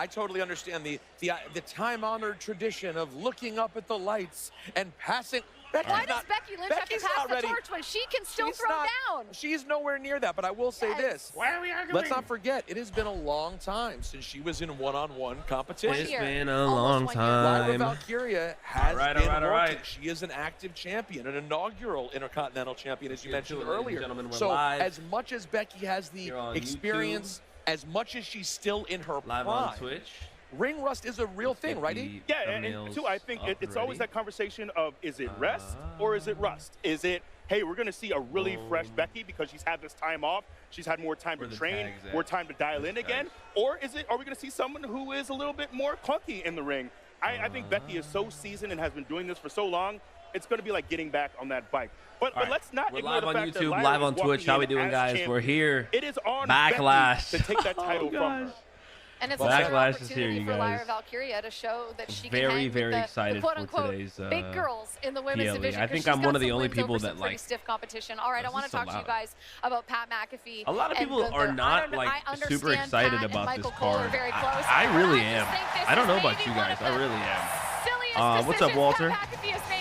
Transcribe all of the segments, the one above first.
I totally understand the time-honored tradition of looking up at the lights and passing. Why does Becky Lynch have to pass the torch when she can still throw down? She's nowhere near that, but I will say this. Why are we arguing? Let's not forget, it has been a long time since she was in one-on-one competition. It's been a long time. Lyra Valkyria has been working. She is an active champion, an inaugural Intercontinental champion, as you mentioned earlier. So as much as Becky has the experience, as much as she's still in her prime, on Twitch. Ring rust is a real thing, right? Yeah, and too, I think it's always that conversation of, is it rest or is it rust? Is it, hey, we're going to see a really fresh Becky because she's had this time off, she's had more time to train, more time to dial in again? Or is it, are we going to see someone who is a little bit more clunky in the ring? I think Becky is so seasoned and has been doing this for so long, it's going to be like getting back on that bike. But let's not ignore the fact that Lyra live on Twitch. How we doing, guys? We're here. It is on Backlash Becky to take that title from her. And it's another opportunity for Lyra Valkyria to show that she can hang with the quote-unquote big girls in the women's division. I think I'm one of the only people that like stiff competition. All right, I want to talk to you guys about Pat McAfee. A lot of people are not like super excited about this card. I really am. I don't know about you guys. I really am. What's up, Walter?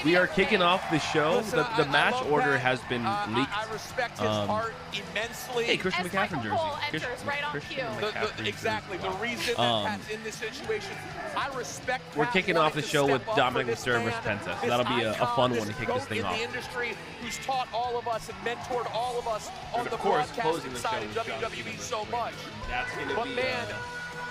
We are kicking off the show. The match order has been leaked. I respect his heart immensely. Hey, Christian McAfee jersey. Exactly. The reason that Pat's in this situation, I respect. We're kicking off the show with Dominic Mysterio versus Penta. So that'll be a fun one to kick this thing off. The industry who's taught all of us and mentored all of us on the broadcasting side of WWE so much. That's going to be.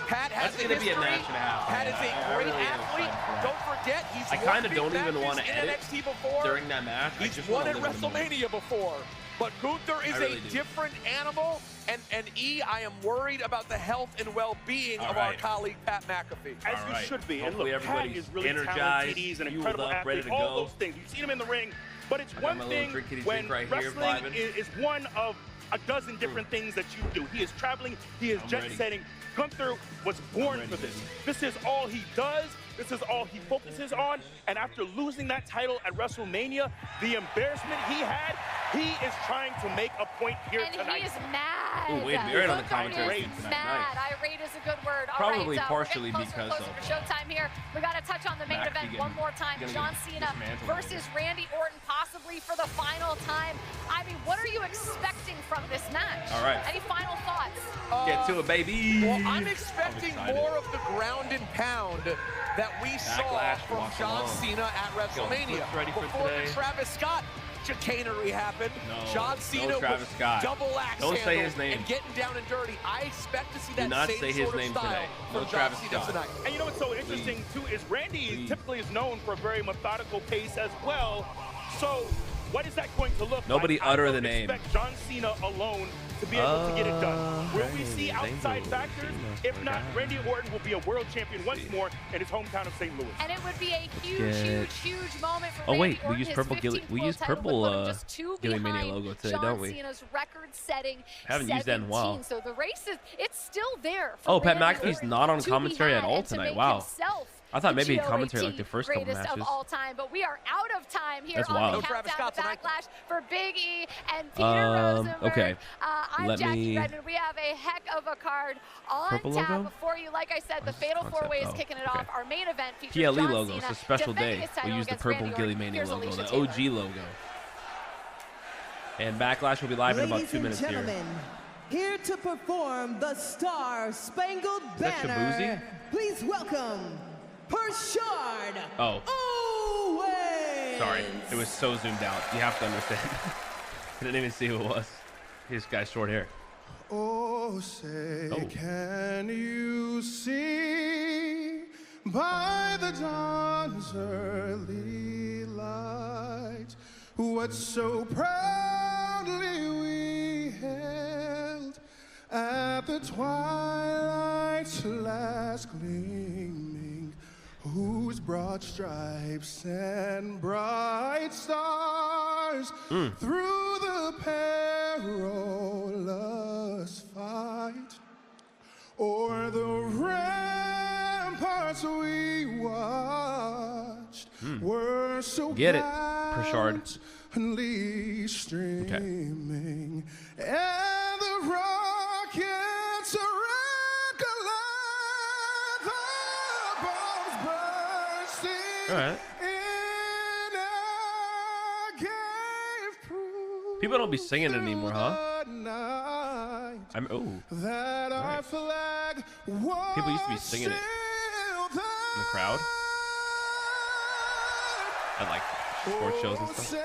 Pat has a history. Pat is a great athlete. Don't forget, he's I kind of don't even want to edit NXT before. During that match. He's won at WrestleMania before. But Gunther is a different animal. And I am worried about the health and well-being of our colleague Pat McAfee. As you should be. And look, Pat is really talented. He's an incredible athlete. All those things. You've seen him in the ring. But it's one thing when wrestling is one of a dozen different things that you do. He is traveling. He is jet-setting. Gunther was born for this. This is all he does. This is all he focuses on. And after losing that title at WrestleMania, the embarrassment he had, he is trying to make a point here tonight. And he is mad. Ooh, Wade Barrett on the commentary tonight. Mad. Nice. Irate is a good word. Probably all right, partially we're getting closer because to showtime here. We got to touch on the main event one more time. John Cena versus Randy Orton, possibly for the final time. I mean, what are you expecting from this match? All right. Any final thoughts? Get to it, baby. Well, I'm expecting more of the ground and pound that we saw from John Cena at WrestleMania. Before the Travis Scott chicanery happened, John Cena was double axe handle and getting down and dirty. I expect to see that same sort of style from John Cena tonight. And you know what's so interesting too is Randy typically is known for a very methodical pace as well. So what is that going to look like? Nobody utter the name. Expect John Cena alone to be able to get it done. Will we see outside factors? If not, Randy Orton will be a world champion once more in his hometown of St. Louis. And it would be a huge moment for Randy Orton. We use purple Gilly Mania logo today, don't we? Cena's record-setting. Haven't used that in a while. So the race it's still there. Oh, Pat McAfee's not on commentary at all tonight. Wow. I thought maybe he commentated like the first couple matches. Of all time, but we are out of time here on the Countdown to Backlash for Big E and Peter Rosenberg. Okay. I'm Jackie Redmond. We have a heck of a card on tap for you. Like I said, the Fatal 4-Way is kicking it off. Our main event features PLE John logo. Cena. It's a special day. We use the purple Gilly Mania logo, the OG logo. And Backlash will be live in about 2 minutes here. Here to perform the Star Spangled Banner. Please welcome Pershard. Sorry, it was so zoomed out. You have to understand. I didn't even see who it was. This guy's short hair. Oh, say, can you see by the dawn's early light what so proudly we held at the twilight's last gleaming, whose broad stripes and bright stars through the perilous fight o'er the ramparts we watched were so gallantly streaming, and the rockets' red glare All right. People don't be singing it anymore, huh? Oh. Nice. People used to be singing it in the crowd at like sports shows and stuff.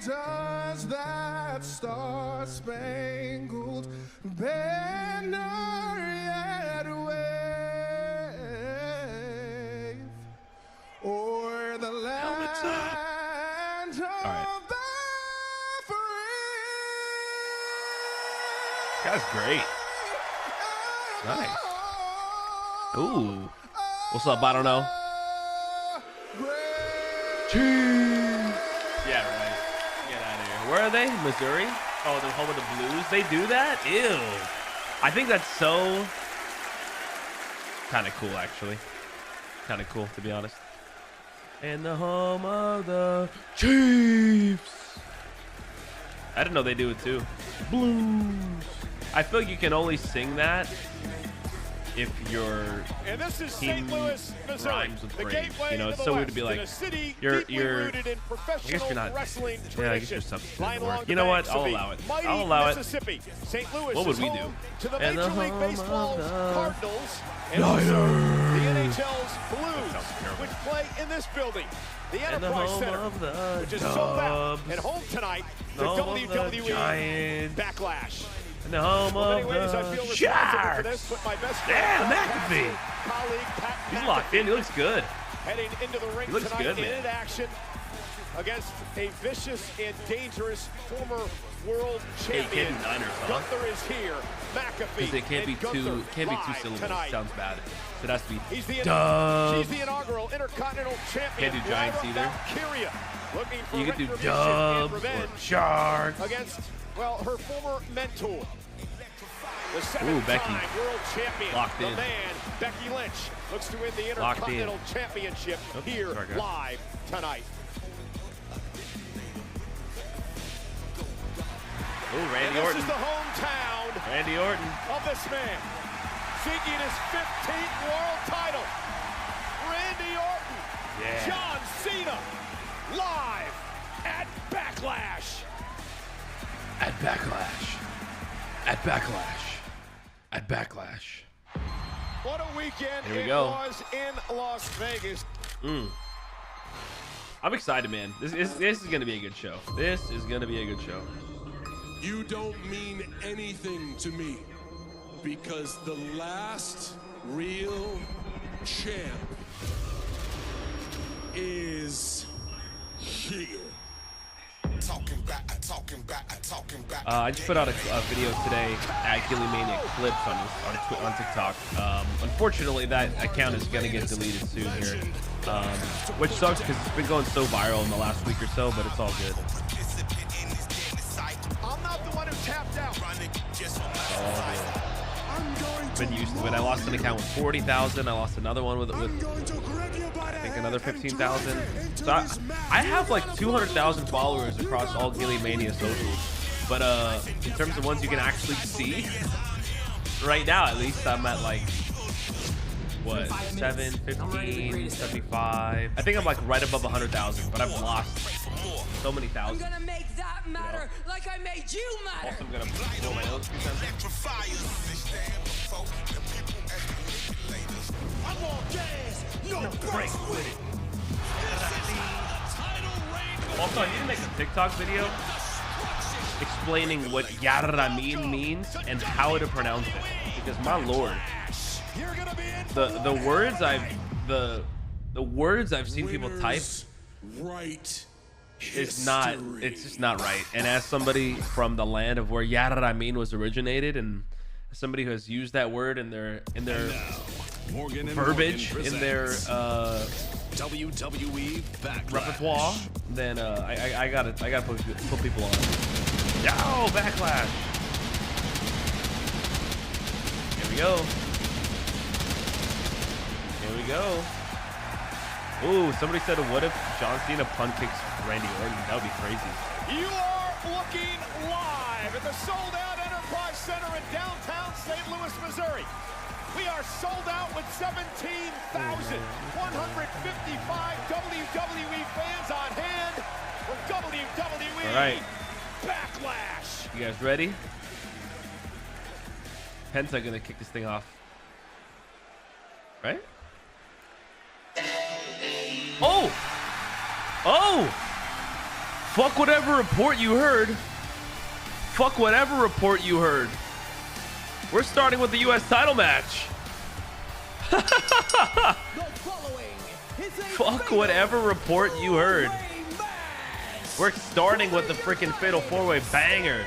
Does that star-spangled banner yet wave o'er the land of the free? That's great. Nice. Ooh. What's up? I don't know. Yeah, right. Get out of here. Where are they? Missouri? Oh, the home of the Blues. They do that? Ew. I think that's so kind of cool, actually. Kind of cool, to be honest. And the home of the Chiefs. I didn't know they do it too. Blues. I feel like you can only sing that if your team rhymes with praise. You know, it's so weird to be like, you're I guess you're not, yeah, I guess you're something. You know what? I'll allow it. I'll allow it. What would we do? And the Major League Baseball Cardinals and Lyra. the NHL's Blues, which play in this building. The Enterprise Center, which is sold out, and home tonight, the WWE Backlash. And the home of the Sharks. Damn, McAfee. He's locked in. He looks good. Heading into the ring tonight in action against a vicious and dangerous former world champion. Gunther is here. McAfee. It can't be two syllables. Tonight. Sounds bad. So it has to be She's the inaugural Intercontinental champion. Can't do Giants either. Valkyria, looking for you can do retribution Dubs and revenge or Sharks. against, well, her former mentor. The Becky. seven-time world champion, Locked the in. man, Becky Lynch, looks to win the Intercontinental Championship here live tonight. Oh, Randy This Orton. is the hometown Randy Orton. of this man, seeking his 15th world title. Randy Orton, John Cena, live at Backlash. At Backlash. At Backlash. At Backlash. What a weekend Here we it go. was in Las Vegas. I'm excited, man. This is going to be a good show. This is going to be a good show. You don't mean anything to me because the last real champ is here. I just put out a video today at Gilly-Mania Clips on TikTok. Unfortunately, that account is going to get deleted soon here, which sucks because it's been going so viral in the last week or so, but it's all good. I'm not the one who tapped out. Been used to it. I lost an account with 40,000. I lost another one with I think another 15,000. So I have like 200,000 followers across all Gilly-Mania socials. But in terms of ones you can actually see, right now at least I'm at like what 7, 15, 75. I think I'm like right above 100,000, but I've lost so many thousands. I'm gonna make that matter like I made you matter. Also, I'm gonna blow my nose a few times. Also, I need to make a TikTok video explaining what Yaramin means and how to pronounce it, because my lord, the words I've seen people type it's just not right. And as somebody from the land of where Yaramin was originated, and somebody who has used that word in their verbiage, in their WWE repertoire, then I gotta put people on. Yo, Backlash. Here we go. Here we go. Ooh, somebody said, what if John Cena punt kicks Randy Orton? That would be crazy. You are looking live at the sold-out Enterprise Center in downtown St. Louis, Missouri. We are sold out with 17,155 WWE fans on hand for WWE. All right. Backlash. You guys ready? Penta gonna kick this thing off. Right? Oh! Oh! Fuck whatever report you heard. Fuck whatever report you heard. We're starting with the U.S. title match. Fuck whatever report you heard. We're starting with the freaking Fatal 4-Way banger.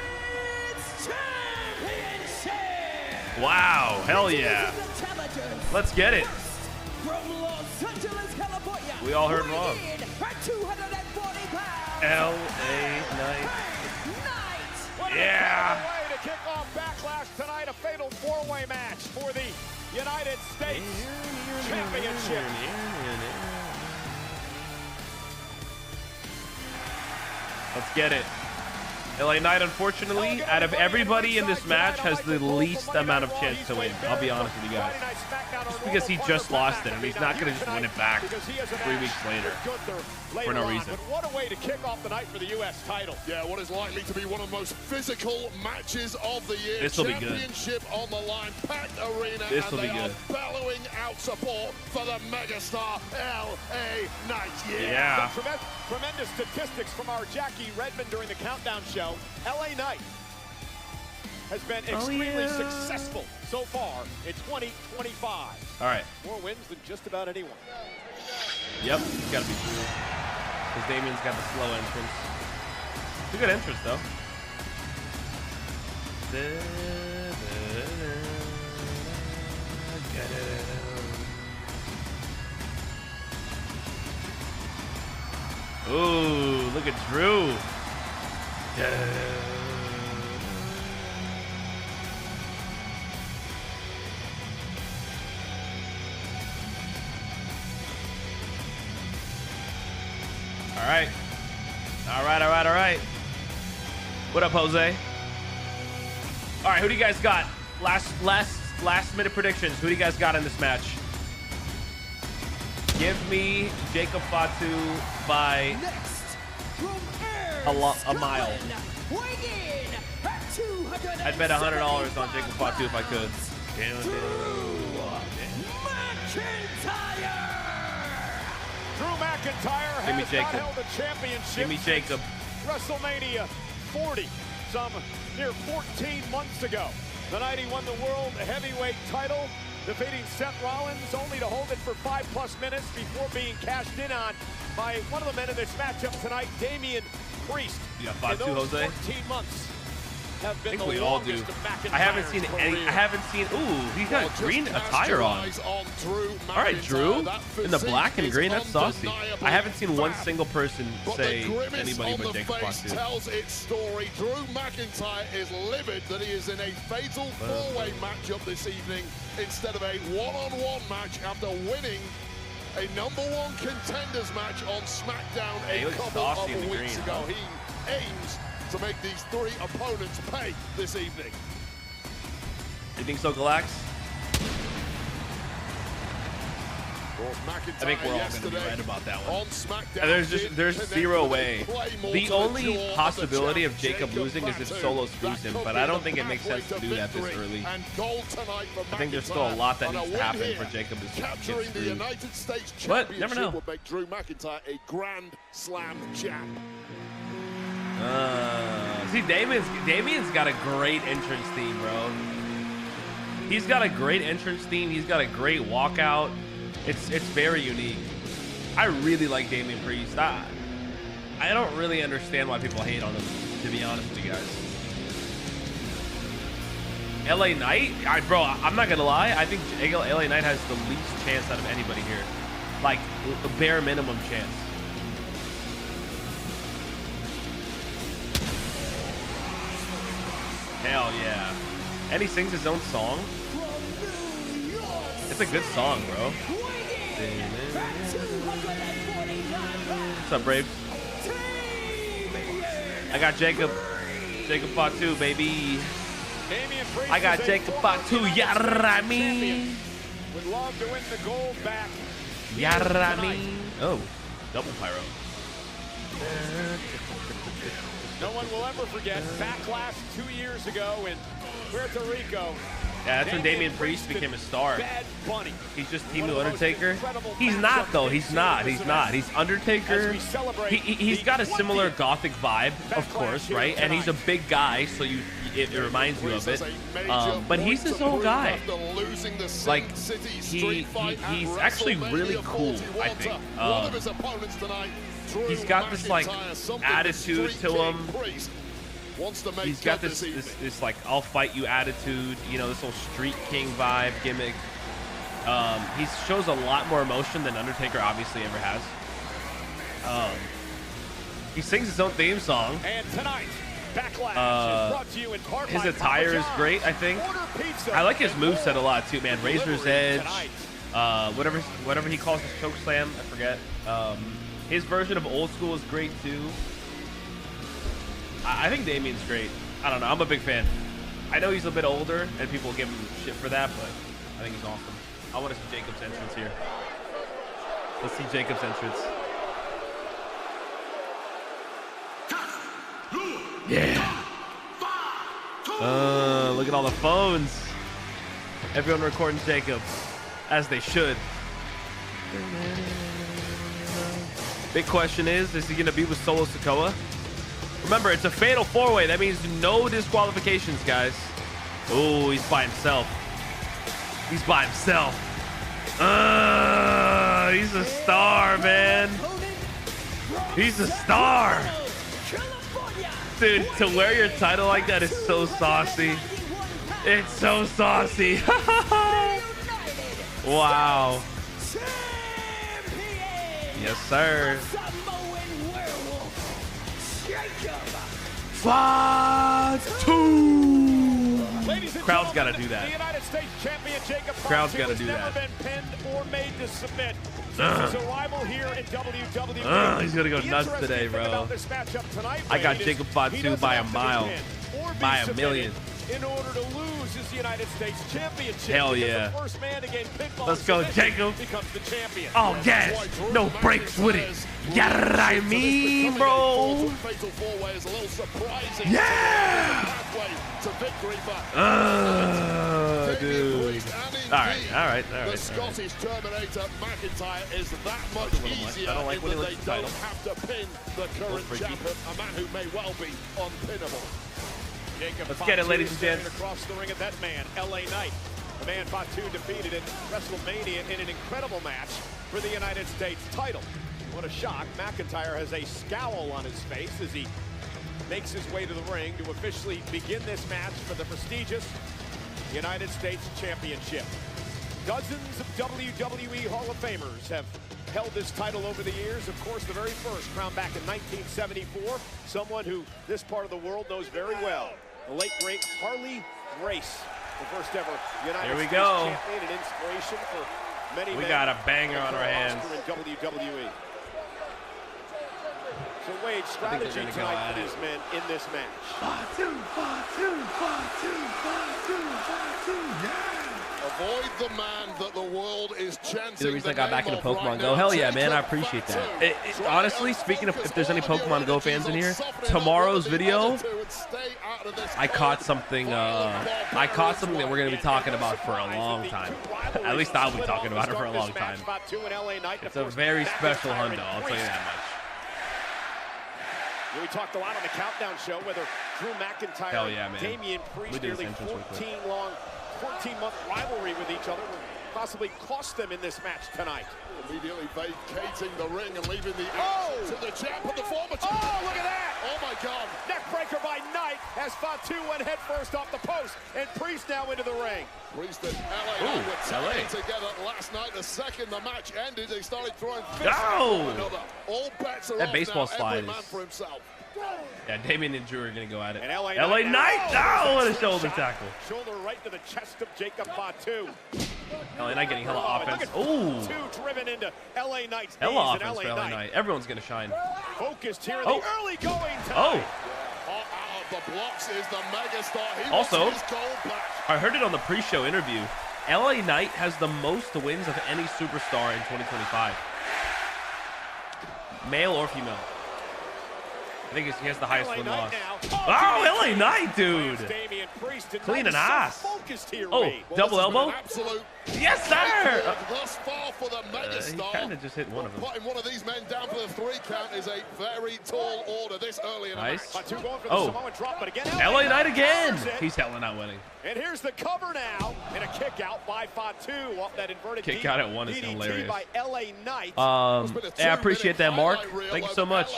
Wow, hell yeah. Let's get it. We all heard wrong. L.A. Knight. Yeah. Way to kick off Backlash tonight, a Fatal 4-Way match for the United States Championship. Let's get it. LA Knight, unfortunately, out of everybody in this match, has the least amount of chance to win. I'll be honest with you guys. Just because he just lost it, and he's not going to just win it back 3 weeks later for no reason. What a way to kick off the night for the U.S. title. Yeah, what is likely to be one of the most physical matches of the year. This will be good. Championship on the line, packed arena, This will be and they good. are bellowing out support for the megastar L.A. Knight. Yeah. Tremendous statistics from our Jackie Redmond during the countdown show. L.A. Knight has been extremely successful so far in 2025. All right. More wins than just about anyone. Yep, it's got to be true. Because Damian's got the slow entrance. It's a good entrance, though. Ooh, look at Drew. All right. All right, all right, all right. What up, Jose? All right, who do you guys got? Last minute predictions. Who do you guys got in this match? Give me Jacob Fatu by a mile. I'd bet $100 on Jacob Fatu if I could. Drew McIntyre Give me has Jacob. not held a championship Give me Jacob. WrestleMania 40, some near 14 months ago. The night he won the World Heavyweight title, defeating Seth Rollins, only to hold it for 5+ minutes before being cashed in on by one of the men in this matchup tonight, Damian Priest. You got Fatu, And those Jose? 14 months have been I think the we all do. longest of McIntyre's I haven't seen any. career. I haven't seen. Ooh, he's got green attire on. All right, Drew, in the black and green. That's saucy. I haven't seen one single person say anybody but Jacob Fatu. Tells its story. Drew McIntyre is livid that he is in a fatal 4-way matchup this evening instead of a one-on-one match after winning a #1 contenders match on SmackDown a couple of weeks ago. He aims to make these 3 opponents pay this evening. You think so, Galax? I think we're all going to be right about that one. There's zero way. The only possibility of Jacob losing is if Solo screws him, but I don't think it makes sense to do that this early. I think there's still a lot that needs to happen for Jacob to get screwed. But you never know. Would make Drew McIntyre a Grand Slam champ. See, Damian's got a great entrance theme, bro. He's got a great entrance theme. He's got a great walkout. It's very unique. I really like Damian Priest. I don't really understand why people hate on him, to be honest with you guys. LA Knight? Bro, I'm not gonna lie. I think LA Knight has the least chance out of anybody here. Like, the bare minimum chance. Hell yeah. And he sings his own song. It's a good song, bro. What's up, Brave? I got Jacob Fatu, baby. I got Jacob Fatu. Yarami. Would love to win the gold back. Yarami. Oh, double pyro. No one will ever forget Backlash 2 years ago in Puerto Rico. Yeah, that's when Damian Priest became a star. Bad Bunny. He's just Team the Undertaker. He's not, though. He's not. He's not. He's Undertaker. He's got a similar gothic vibe, of course, right? And he's a big guy, so it reminds you of it. But he's his own guy. Like, he's actually really cool, I think. He's got this, like, attitude to him. He's got this like I'll fight you attitude, you know, this whole Street King vibe gimmick. He shows a lot more emotion than Undertaker obviously ever has. He sings his own theme song. And tonight, Backlash is brought to you in part his by attire is great, I think. I like his moveset a lot too, man. Razor's Edge, whatever he calls his choke slam, I forget. His version of Old School is great too. I think Damian's great. I don't know. I'm a big fan. I know he's a bit older, and people give him shit for that, but I think he's awesome. I want to see Jacob's entrance here. Let's see Jacob's entrance. Yeah. Look at all the phones. Everyone recording Jacob, as they should. Big question is he going to be with Solo Sikoa? Remember, it's a fatal four-way. That means no disqualifications, guys. Oh, he's by himself. He's by himself. He's a star, man. He's a star. Dude, to wear your title like that is so saucy. It's so saucy. Wow. Yes, sir. Fatu! Crowd's got to do that. Crowd's got to do that. This is a rival here in WWE. He's going to go nuts today, bro. I got Jacob Fatu by a mile. By a million. In order to lose his United States Championship. Hell yeah. The first man to gain pinfall Let's go, Jacob. becomes the champion. Oh, yes. No breaks with it. Yeah, I mean, bro. Yeah. Dude. All right. The Scottish Terminator McIntyre is that much easier. I don't like when he looks the title. Have to pin the current champion, a man who may well be unpinnable. Let's get it, ladies and gents. Across the ring of that man, LA Knight. The man Fatu defeated at WrestleMania in an incredible match for the United States title. What a shock. McIntyre has a scowl on his face as he makes his way to the ring to officially begin this match for the prestigious United States Championship. Dozens of WWE Hall of Famers have held this title over the years. Of course, the very first, crowned back in 1974. Someone who this part of the world knows very well. The late, great Harley Race, the first ever United States champion and inspiration for many. We got a banger on our hands. In WWE. So Wade, strategy tonight for these men in this match. Fatu, yeah. Avoid the man that the world is chanting. The reason I got back into Pokemon Go. Hell yeah, man. I appreciate that. Honestly, speaking of, if there's any Pokemon Go fans in here, tomorrow's video, I caught something that we're going to be talking about for a long time. At least I'll be talking about it for a long time. It's a very special hundo, I'll tell you that much. We talked a lot on the Countdown show, whether Drew McIntyre and Damian Priest, nearly 14-month rivalry with each other will possibly cost them in this match tonight. Immediately vacating the ring and leaving the edge to the champ and the former champ. Oh, look at that! Oh my God! Neckbreaker by Knight as Fatu went head first off the post, and Priest now into the ring. Priest and LA were tagging together last night. The second the match ended, they started throwing fists at one another. All bets are that off baseball now. slide Every man for himself. Yeah, Damian and Drew are going to go at it. And LA Knight, oh, what a shoulder tackle. Shoulder right to the chest of Jacob Fatu. LA Knight getting hella offense. Ooh. Two driven into LA Knight's hella offense for LA Knight. Everyone's going to shine. Focused here in the early going time. Out of the blocks is the megastar. He Also, wants his gold back. I heard it on the pre-show interview. LA Knight has the most wins of any superstar in 2025. Male or female. I think he has the highest win loss. Oh, LA Knight, dude. Clean and ass. Oh, double elbow? Yes, sir. Thus far for the megastar. He kind of just hit one of them. Putting one of these men down for the 3 count is a very tall order this early in the match. Oh, LA Knight again. He's hella not winning. And here's the cover now, and a kick out by Fatu off that inverted kick out at 1 is hilarious. By LA Knight. Yeah, I appreciate that, Mark. Thank you so much.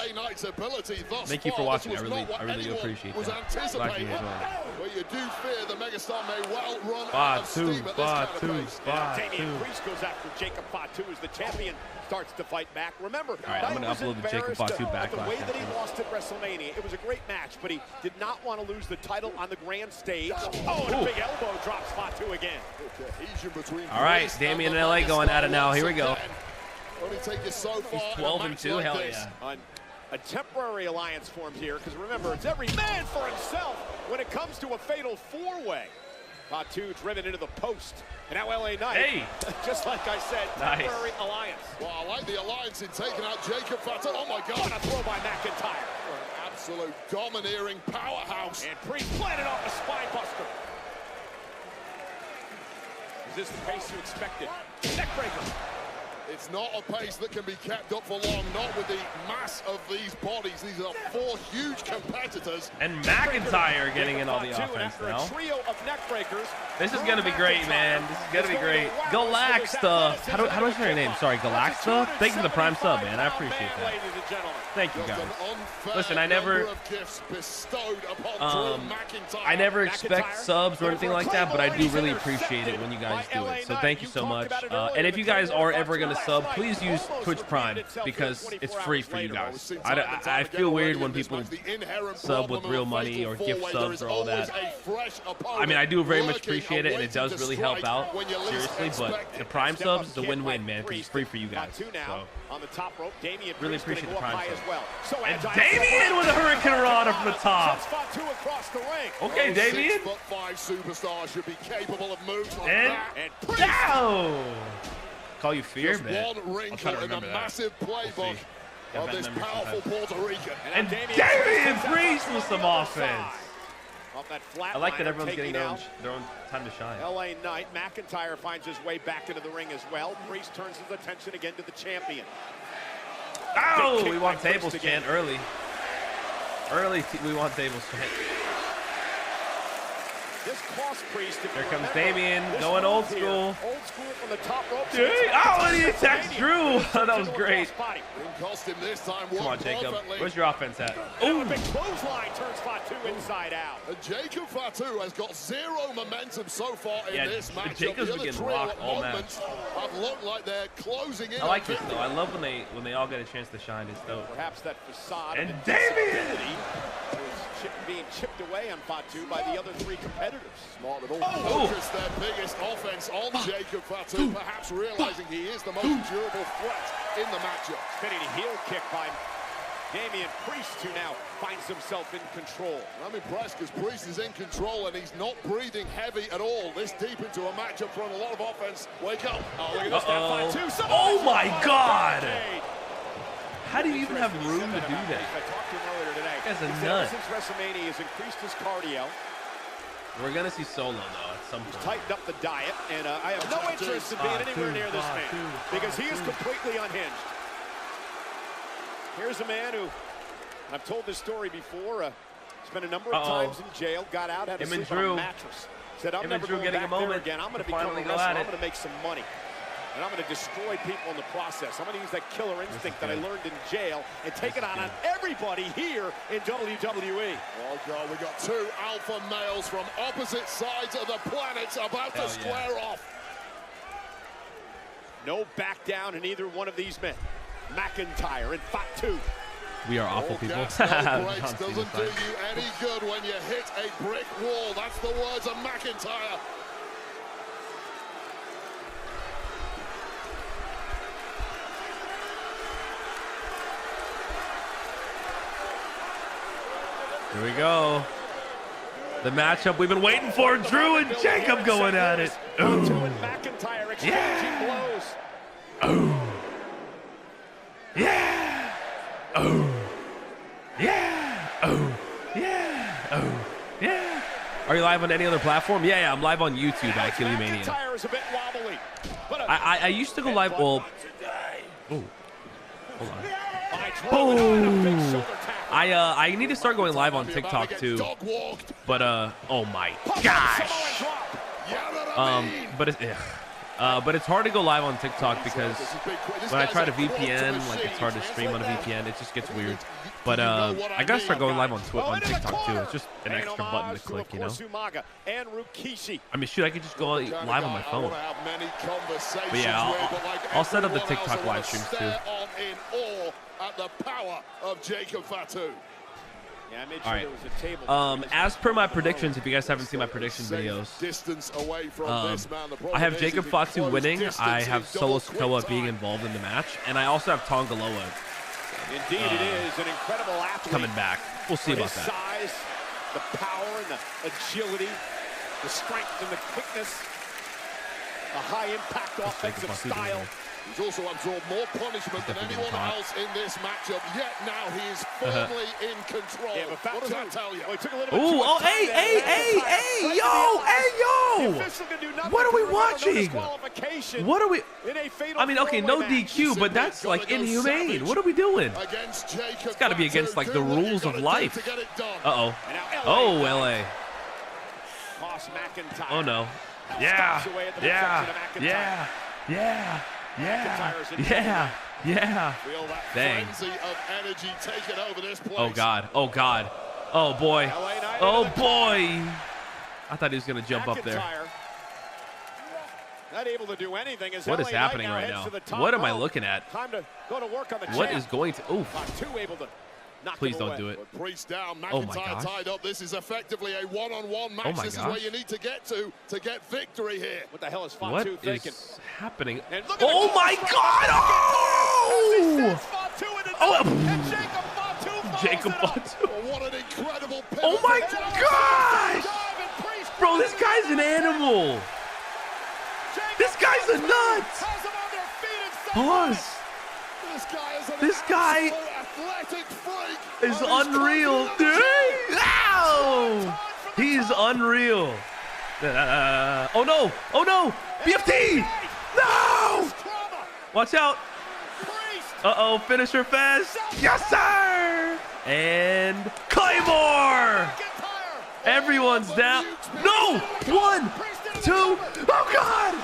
Thank you for watching. I really do appreciate that. Liking as well. Well, you do fear the megastar may well run out of steam at this kind of pace. Damian Priest goes after Jacob Fatu as the champion starts to fight back. Remember, all right, I'm going to upload the Jacob Fatu Backlash. The way that he lost at WrestleMania, it was a great match, but he did not want to lose the title on the grand stage. Oh, and a big elbow drops Fatu again. All right, Damian and LA going at it now. Here we go. He's 12-2. Hell yeah. A temporary alliance formed here, because remember, it's every man for himself when it comes to a fatal 4-way. Fatu driven into the post. And now LA Knight, hey, just like I said, temporary alliance. Well, I like the alliance in taking out Jacob Fatu. Oh my God. What a throw by McIntyre. An absolute domineering powerhouse. And Priest planted off the spine buster. Is this the pace you expected? Neckbreaker. It's not a pace that can be kept up for long, not with the mass of these bodies. These are 4 huge competitors. And McIntyre getting in all the offense now. A trio of neck breakers. This is going to be great, man. This is going to be great. Galaxta. How do I say your name? Sorry, Galaxta? Thank you for the prime sub, man. I appreciate that. Thank you, guys. Listen, I never expect subs or anything like that, but I do really appreciate it when you guys do it. So thank you so much. And if you guys are ever going to sub, please use Twitch Prime because it's free for you guys. I feel weird when people sub with real money or gift subs or all that. I mean, I do very much appreciate it, and it does really help out, seriously, but the Prime subs is a win-win, man, because it's free for you guys. So, on the top rope, Damian really appreciate the Prime subs. So and Damian with a Hurricane Rana from the top. Okay, Damian. 6'5" superstar should be capable of moves like and that. Now. Call you fear, man. One wrinkle in the massive playbook of this powerful Puerto Rican. And Damian Priest with some offense. I like that everyone's getting their own time to shine. LA Knight, McIntyre finds his way back into the ring as well. Priest turns his attention again to the champion. Oh, we want tables chant early. We want tables chant. This cost Priest. Here comes Damian, going old school. Old school from the top rope. Oh, and he attacks Drew. That was great. Cost him this time. Come on, Jacob. Where's your offense at? Oh, big clothesline turns Fatu inside out. Jacob Fatu has got 0 momentum so far in this match. Jacob's been getting rocked all match. Have looked like they're closing in. I like this though. I love when they all get a chance to shine. It's dope. Perhaps that facade and Damian being chipped away on Fatu by the other 3 competitors. Smart little focus their biggest offense on Jacob Fatu, perhaps realizing he is the most durable threat in the matchup. Spinning a heel kick by Damian Priest, who now finds himself in control. I'm impressed because Priest is in control and he's not breathing heavy at all. This deep into a matchup throwing a lot of offense. Wake up. Oh, look at this now, Fatu. Oh my God. How do you even have room to do that? I talked to him earlier today. That's a nut. Since WrestleMania, he's increased his cardio. We're going to see Solo, though, at some point. He's tightened up the diet, and I have no interest in being anywhere near this man because he is completely unhinged. Here's a man who, I've told this story before, spent a number of times in jail, got out, had to sleep on a mattress. Said, I'm never going back there again. I'm going to become a wrestler. I'm going to make some money. And I'm going to destroy people in the process. I'm going to use that killer instinct that I learned in jail and take it on everybody here in WWE. Oh, God, we got 2 alpha males from opposite sides of the planet about to square off. No back down in either one of these men. McIntyre and Fatu. We are awful people. No breaks doesn't do you any good when you hit a brick wall. That's the words of McIntyre. Here we go. The matchup we've been waiting for. Drew and Jacob going at it. Fatu and McIntyre exchanging blows. Oh. Yeah. Oh. Yeah. Oh. Yeah. Oh. Yeah. Are you live on any other platform? Yeah, I'm live on YouTube at Killimania. McIntyre is a bit wobbly. I used to go live. Well, oh, hold on. Boom. I need to start going live on TikTok too. But oh my gosh. But it's hard to go live on TikTok because when I try to VPN, like it's hard to stream on a VPN. It just gets weird. But I gotta start going live on TikTok too. It's just an extra button to click, you know. I mean, shoot, I could just go live on my phone. But yeah, I'll set up the TikTok live streams too. At the power of Jacob Fatu. All right. As per my predictions, if you guys haven't seen my prediction videos, I have Jacob Fatu winning. I have Solo Sikoa being involved in the match, and I also have Tonga Loa. Indeed, it is an incredible athlete. Coming back. We'll see about that. Size, the power and the agility, the strength and the quickness, the high impact offensive style. He's also absorbed more punishment than anyone else in this matchup, yet now he is firmly in control. Yeah, what does that tell you? Oh, hey, yo! What are we watching? What are we? I mean, okay, no DQ, but that's like inhumane. What are we doing? It's got to be against like the rules of life. Uh-oh. Oh, LA. Oh, no. Yeah. Dang. Oh God. Oh God. Oh boy. Oh boy. I thought he was gonna jump up there. Not able to do anything. What is happening right now? What am I looking at? What is going to? Oof. Please don't do it. Oh my gosh. This is effectively a one-on-one match. This is where you need to get victory here. What the hell is Fatu what thinking? Is happening? Oh my God! Oh! Oh! Jacob Fatu. What an incredible pivot. Oh my gosh! Bro, this guy's an animal. This guy's a nut. Pause. This guy is unreal, dude. Ow! He's unreal. Oh no! Oh no! BFT! No! Watch out! Uh-oh, finisher fast. Yes, sir! And Claymore! Everyone's down. No! 1, 2. Oh God!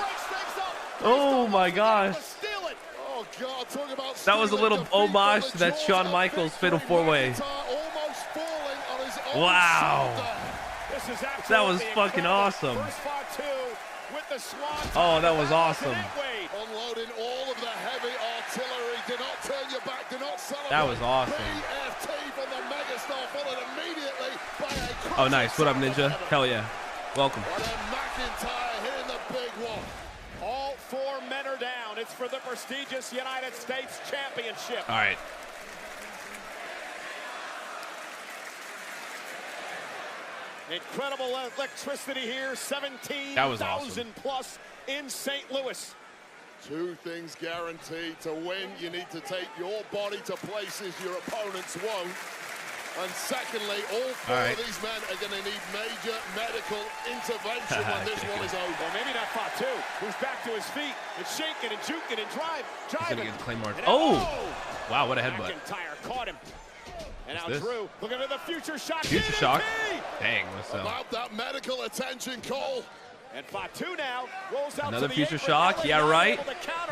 Oh my gosh. That was a little homage to that Shawn Michaels Fatal 4-Way. Wow. That was fucking awesome. Oh, that was awesome. Unloading all of the heavy artillery. Do not turn your back. Do not celebrate. That was awesome. Oh, nice. What up, Ninja? Hell yeah. Welcome. McIntyre hitting the big one. All 4 men are down. It's for the prestigious United States Championship. All right. Incredible electricity here. 17,000 awesome. plus in St. Louis. 2 things guaranteed. To win, you need to take your body to places your opponents won't. And secondly, all 4 of these men are going to need major medical intervention when this one is over. Well, maybe not Fatu, who's back to his feet and shaking and juking and driving. He's going to get Claymore. Oh! Wow, what a headbutt. McIntyre caught him. And now Drew looking at the future shock. Future shock? Dang, what's up? About that medical attention, Cole. And Fatu now rolls out another to the future apron. shock. Yeah, right.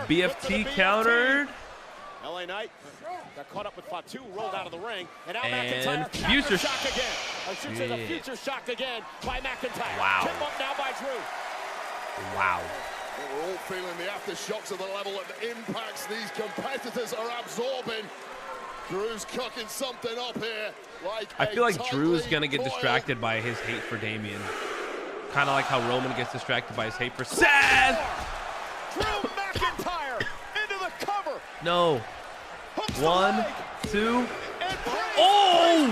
BFT countered. LA Knight got caught up with Fatu, rolled out of the ring, and now and McIntyre future shock again. I should say the future shock again by McIntyre. Wow. Tip up now by Drew. Wow. We're all feeling the aftershocks of the level of impacts these competitors are absorbing. Drew's cooking something up here. I feel like Drew's gonna get distracted by his hate for Damian. Kind of like how Roman gets distracted by his hate for Seth. Drew McIntyre into the cover. No. 1, 2. Oh!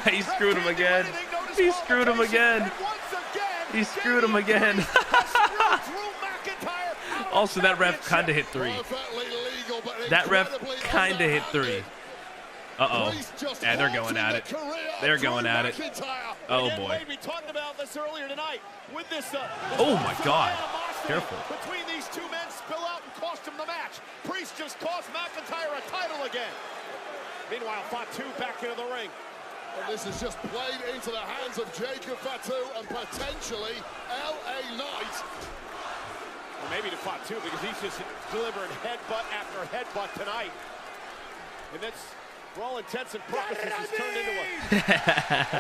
He screwed him again. He screwed him again. He screwed him again. Also, that ref kind of hit 3. That ref kind of hit 3. Uh-oh. Yeah, they're going at it. They're going at it. Oh, boy. Oh, my God. Careful. Between these two men spill out and cost him the match. Priest just cost McIntyre a title again. Meanwhile, Fatu back into the ring. And this is just played into the hands of Jacob Fatu and potentially LA Knight. Or maybe to Fatu, because he's just delivering headbutt after headbutt tonight. And that's, for all intents and purposes, has turned into a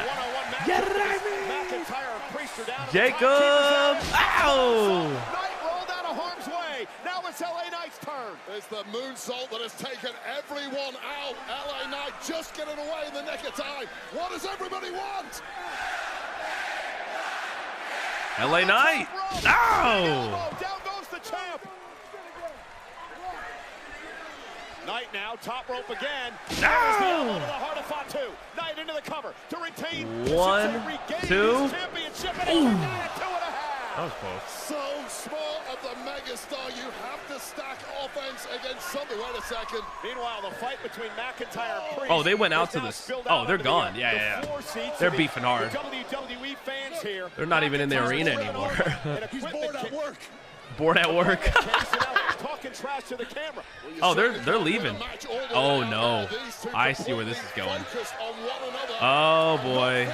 one-on-one match. McIntyre and Priest are down. Jacob! Ow! Knight rolled out of harm's way. Now it's LA Knight's turn. It's the moonsault that has taken everyone out. LA Knight just getting away in the nick of time. What does everybody want? LA Knight! Ow! Down goes the champ. Knight now, top rope again. No! To the heart of Fatu. Knight into the cover to retain. 1, 2. Championship and 2.5. That was close. So small of the megastar. You have to stack offense against something. Wait a second. Meanwhile, the fight between McIntyre and Priest. Oh, they went out to this. Oh, they're gone. Yeah. They're beefing hard. WWE fans here. They're not even in the arena anymore. He's bored at work. Bored at work. Talking trash to the camera. Oh, they're leaving. Oh no, I see where this is going. Oh boy.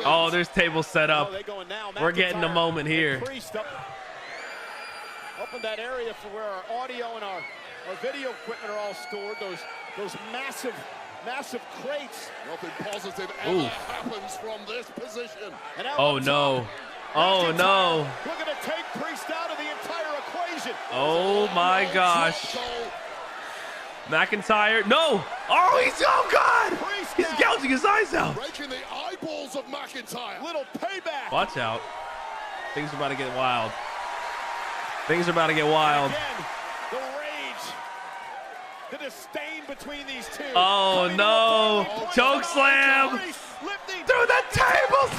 Oh, there's tables set up. We're getting a moment here. Open that area for where our audio and our video equipment are all stored. Those massive crates. Nothing positive ever happens from this position. Oh no. Oh no. We're going to take Priest out of the entire equation. Oh my gosh. McIntyre. No. Oh, he's God. He's gouging his eyes out. Breaking the eyeballs of McIntyre. Little payback. Watch out. Things are about to get wild. Things are about to get wild. Again, the rage. The disdain between these two. Oh no. Choke slam. Through the tables.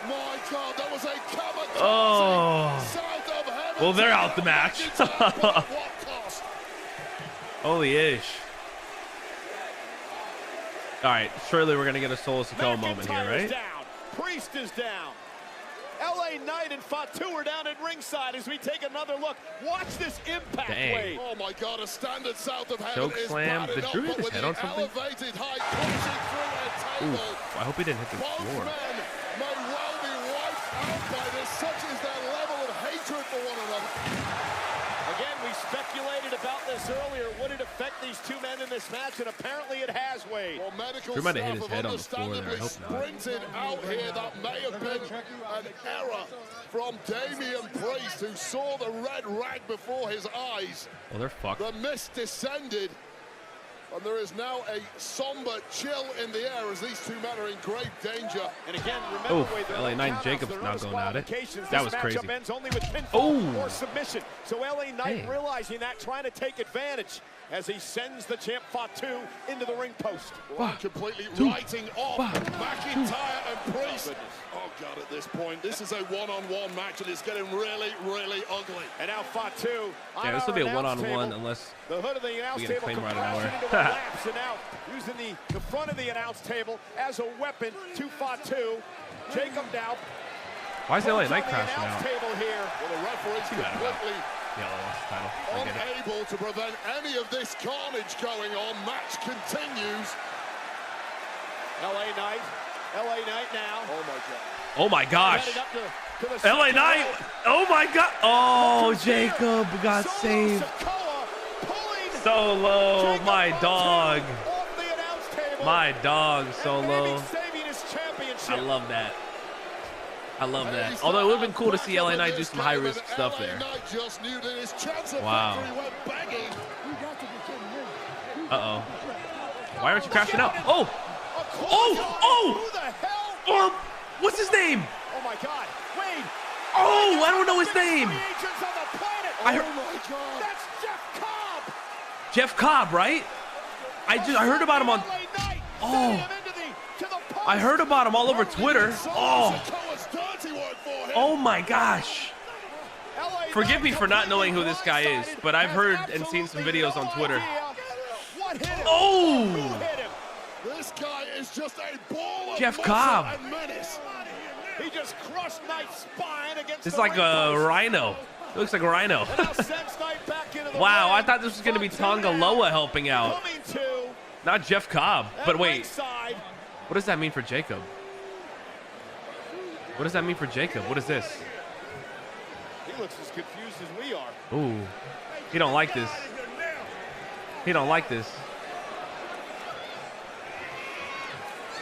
My God, that was a cover. Oh. Well, they're out the match. Holy ish. All right, surely we're going to get a Solo Sikoa moment here, right? Down. Priest is down. LA Knight and Fatu are down at ringside as we take another look. Watch this impact wave. Oh my God, a standard south of heaven. Choke slam. Did Drew hit his head on something? Ooh, I hope he didn't hit the floor. Men may well be wiped out by this. Such is their level of hatred for one another. Again, we speculated about this earlier. Would it affect these two men in this match? And apparently it has, Wade. Well, medical Drew might have hit staff his head on the floor there. I hope not. Sprinted out here. That may have been an error from Damian Priest, who saw the red rag before his eyes. Well, they're fucked. The mist descended. And there is now a somber chill in the air as these two men are in great danger. And again, remember, LA Knight and Jacobs now going at it. That was crazy. Ends only with pinfall or submission. So LA Knight realizing that, trying to take advantage as he sends the champ Fatu into the ring post. Completely writing off McIntyre and Priest. Oh God, at this point, this is a one-on-one match and it's getting really, really ugly. And now Fatu. Yeah, this will be a one-on-one unless the hood of the announce we get a table claim right nowhere. And now using the front of the announce table as a weapon to Fatu. Jacob now. Why is LA Knight crashing out? Table here. Well, the referee's completely unable to prevent any of this carnage going on. Match continues. LA Knight now. Oh my God. Oh my gosh. LA Knight. Oh my God. Oh, Jacob got saved. Solo, my dog. My dog, Solo. I love that. I love that. Although it would have been cool to see LA Knight do some high-risk stuff there. Wow. Uh-oh. Why aren't you crashing out? Oh! Oh! What's his name? Oh my God! Wade! Oh, I don't know his name. I heard. That's Jeff Cobb. Jeff Cobb, right? I heard about him on. Oh. I heard about him all over Twitter. Oh. Oh my gosh. Forgive me for not knowing who this guy is, but I've heard and seen some videos on Twitter. Oh. This guy is just a ball of Jeff Cobb. He just crushed Knight's spine against It's like a rhino. It looks like a rhino. Wow, I thought this was going to be Tonga Loa helping out. Not Jeff Cobb. But wait, what does that mean for Jacob? What does that mean for Jacob? What is this? He looks as confused as we are. Ooh, he don't like this. He don't like this.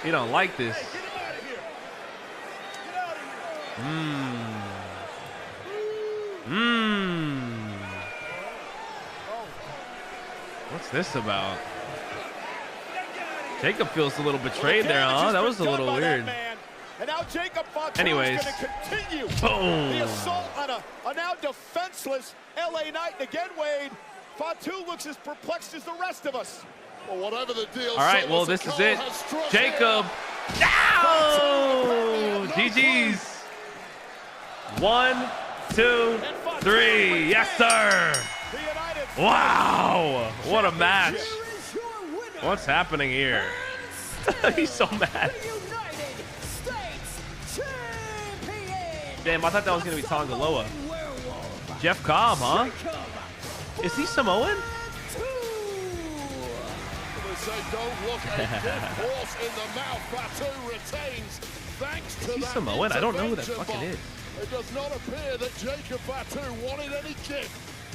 He don't like this. What's this about? Jacob feels a little betrayed there, huh? That was a little weird. And now Jacob Fatu Anyways, is going to continue boom. The assault on a now defenseless LA Knight. And again, Wade, Fatu looks as perplexed as the rest of us. Well, whatever the deal. All right, well, this is it. Jacob. No! GG's. 1, 2, 3. Yes, sir. Wow. What a match. What's happening here? He's so mad. Damn, I thought that was going to be Tonga Loa. Jeff Cobb, huh? Is he Samoan? Don't look a good horse in the mouth. Fatu retains thanks to Is he that Samoan? I don't know who that fucking is. It does not appear that Jacob Fatu wanted any gift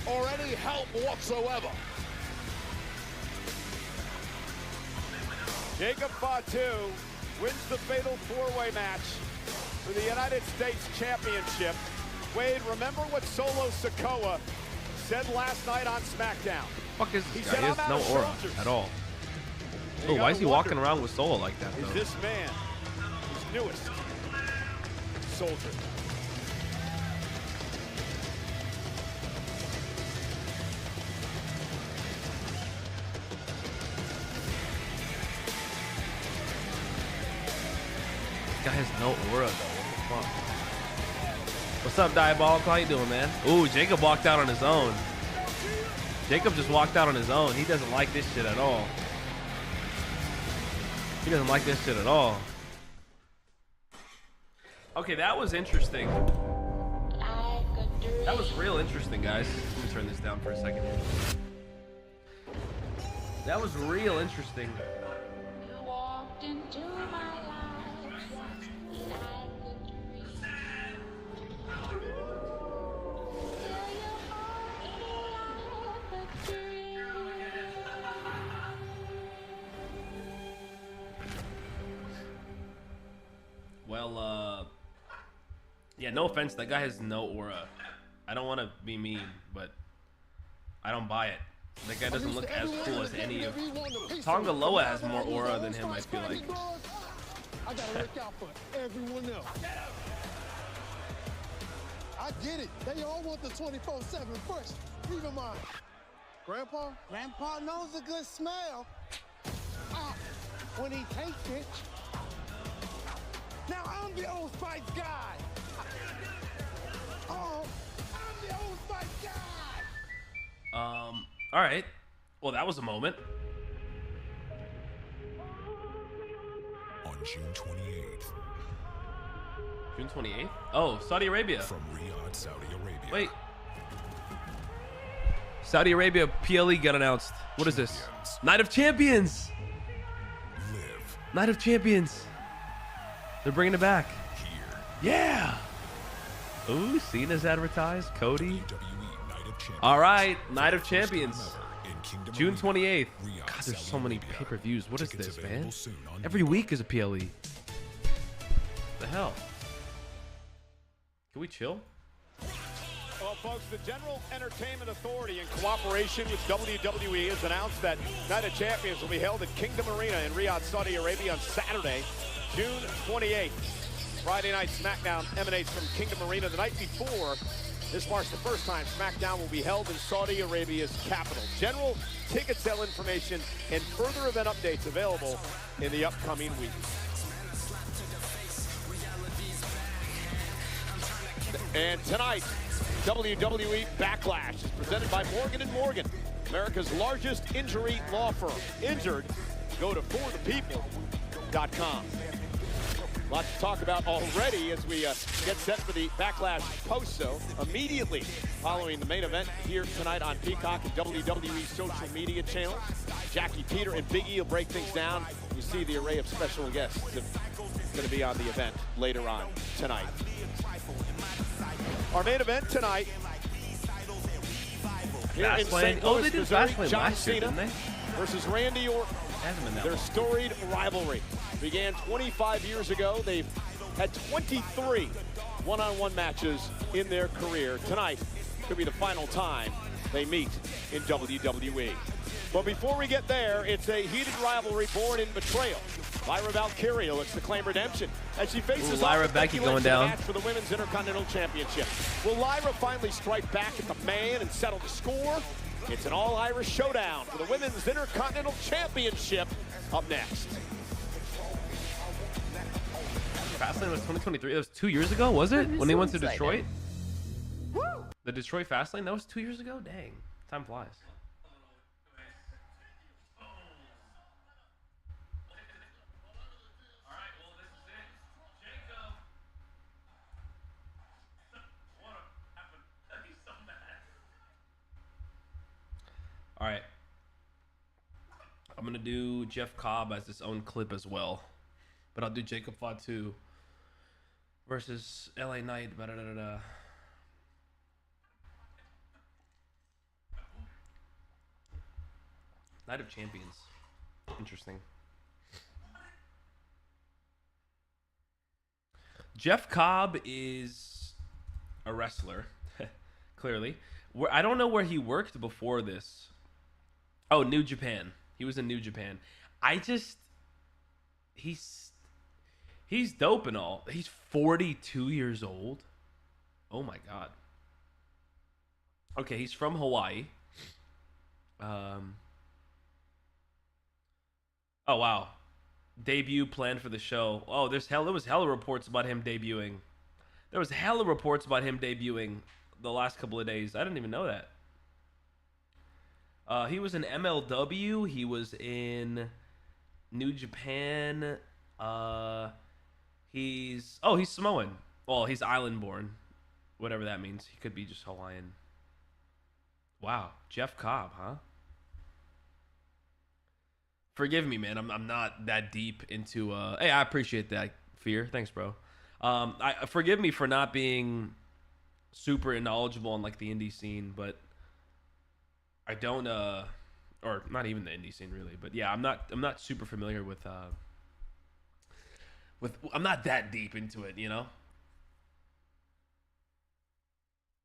or any help whatsoever. Jacob Fatu wins the fatal four-way match for the United States Championship. Wade, remember what Solo Sikoa said last night on SmackDown? Fuck is this guy? He has no aura at all. Oh, why is he walking around with Solo like that, though? Is this man his newest soldier? This guy has no aura, though. What the fuck? What's up, Diabolical? How you doing, man? Ooh, Jacob walked out on his own. Jacob just walked out on his own. He doesn't like this shit at all. He doesn't like this shit at all. Okay, that was interesting. That was real interesting, guys. Let me turn this down for a second. That was real interesting. You walked into my life like a dream. Well, yeah, no offense. That guy has no aura. I don't want to be mean, but I don't buy it. That guy doesn't look as cool as any of... Tonga Loa has more aura than him, I feel like. I gotta look out for everyone else. I get it. They all want the 24/7 push. Even mine. Grandpa? Grandpa knows a good smell. When he tastes it. Now I'm the Old Spice guy. Oh, I'm the Old Spice guy. All right. Well, that was a moment. On June 28th. June 28th? Oh, Saudi Arabia. From Riyadh, Saudi Arabia. Wait. Saudi Arabia PLE got announced. What is this? Night of Champions. Live. Night of Champions. They're bringing it back. Here. Yeah. Ooh, Cena's advertised. Cody. Night of Champions. All right, Night of Champions. In June 28th. Riyadh, God, there's so Saudi many Arabia. pay-per-views. What is Tickets this, available man? soon on Every week is a PLE. The hell? Can we chill? Well, folks, the General Entertainment Authority, in cooperation with WWE, has announced that Night of Champions will be held at Kingdom Arena in Riyadh, Saudi Arabia on Saturday, June 28th. Friday Night SmackDown emanates from Kingdom Arena the night before This marks the first time SmackDown will be held in Saudi Arabia's capital. General ticket sale information and further event updates available in the upcoming week. And tonight, WWE Backlash is presented by Morgan & Morgan, America's largest injury law firm. Injured, go to forthepeople.com. Lots to talk about already as we get set for the Backlash post-show. Immediately following the main event here tonight on Peacock and WWE social media channels. Jackie, Peter, and Big E will break things down. You see the array of special guests that are going to be on the event later on tonight. Our main event tonight. Here in St. Louis, Missouri, John Cena versus Randy Orton. Their storied rivalry began 25 years ago. They've had 23 one-on-one matches in their career. Tonight could be the final time they meet in WWE. But before we get there, it's a heated rivalry born in betrayal. Lyra Valkyria looks to claim redemption as she faces Lyra Becky going down match for the Women's Intercontinental Championship. Will Lyra finally strike back at the man and settle the score? It's an all-Irish showdown for the Women's Intercontinental Championship up next. Fastlane was 2023. That was 2 years ago, was it? When they went to Detroit? The Detroit Fastlane? That was 2 years ago? Dang. Time flies. All right, I'm gonna do Jeff Cobb as his own clip as well, but I'll do Jacob Fatu versus LA Knight. Night of Champions. Interesting. Jeff Cobb is a wrestler, clearly. I don't know where he worked before this. Oh, New Japan. He was in New Japan. He's dope and all. He's 42 years old. Oh my God. Okay, he's from Hawaii. Oh wow. Debut planned for the show. Oh, there was hella reports about him debuting. There was hella reports about him debuting the last couple of days. I didn't even know that. He was in MLW. He was in New Japan. He's Samoan. Well, he's island born. Whatever that means. He could be just Hawaiian. Wow. Jeff Cobb, huh? Forgive me, man. I'm not that deep into hey, I appreciate that, Fear. Thanks, bro. Forgive me for not being super knowledgeable on like the indie scene, but I don't or not even the indie scene really, but yeah, I'm not super familiar with I'm not that deep into it, you know?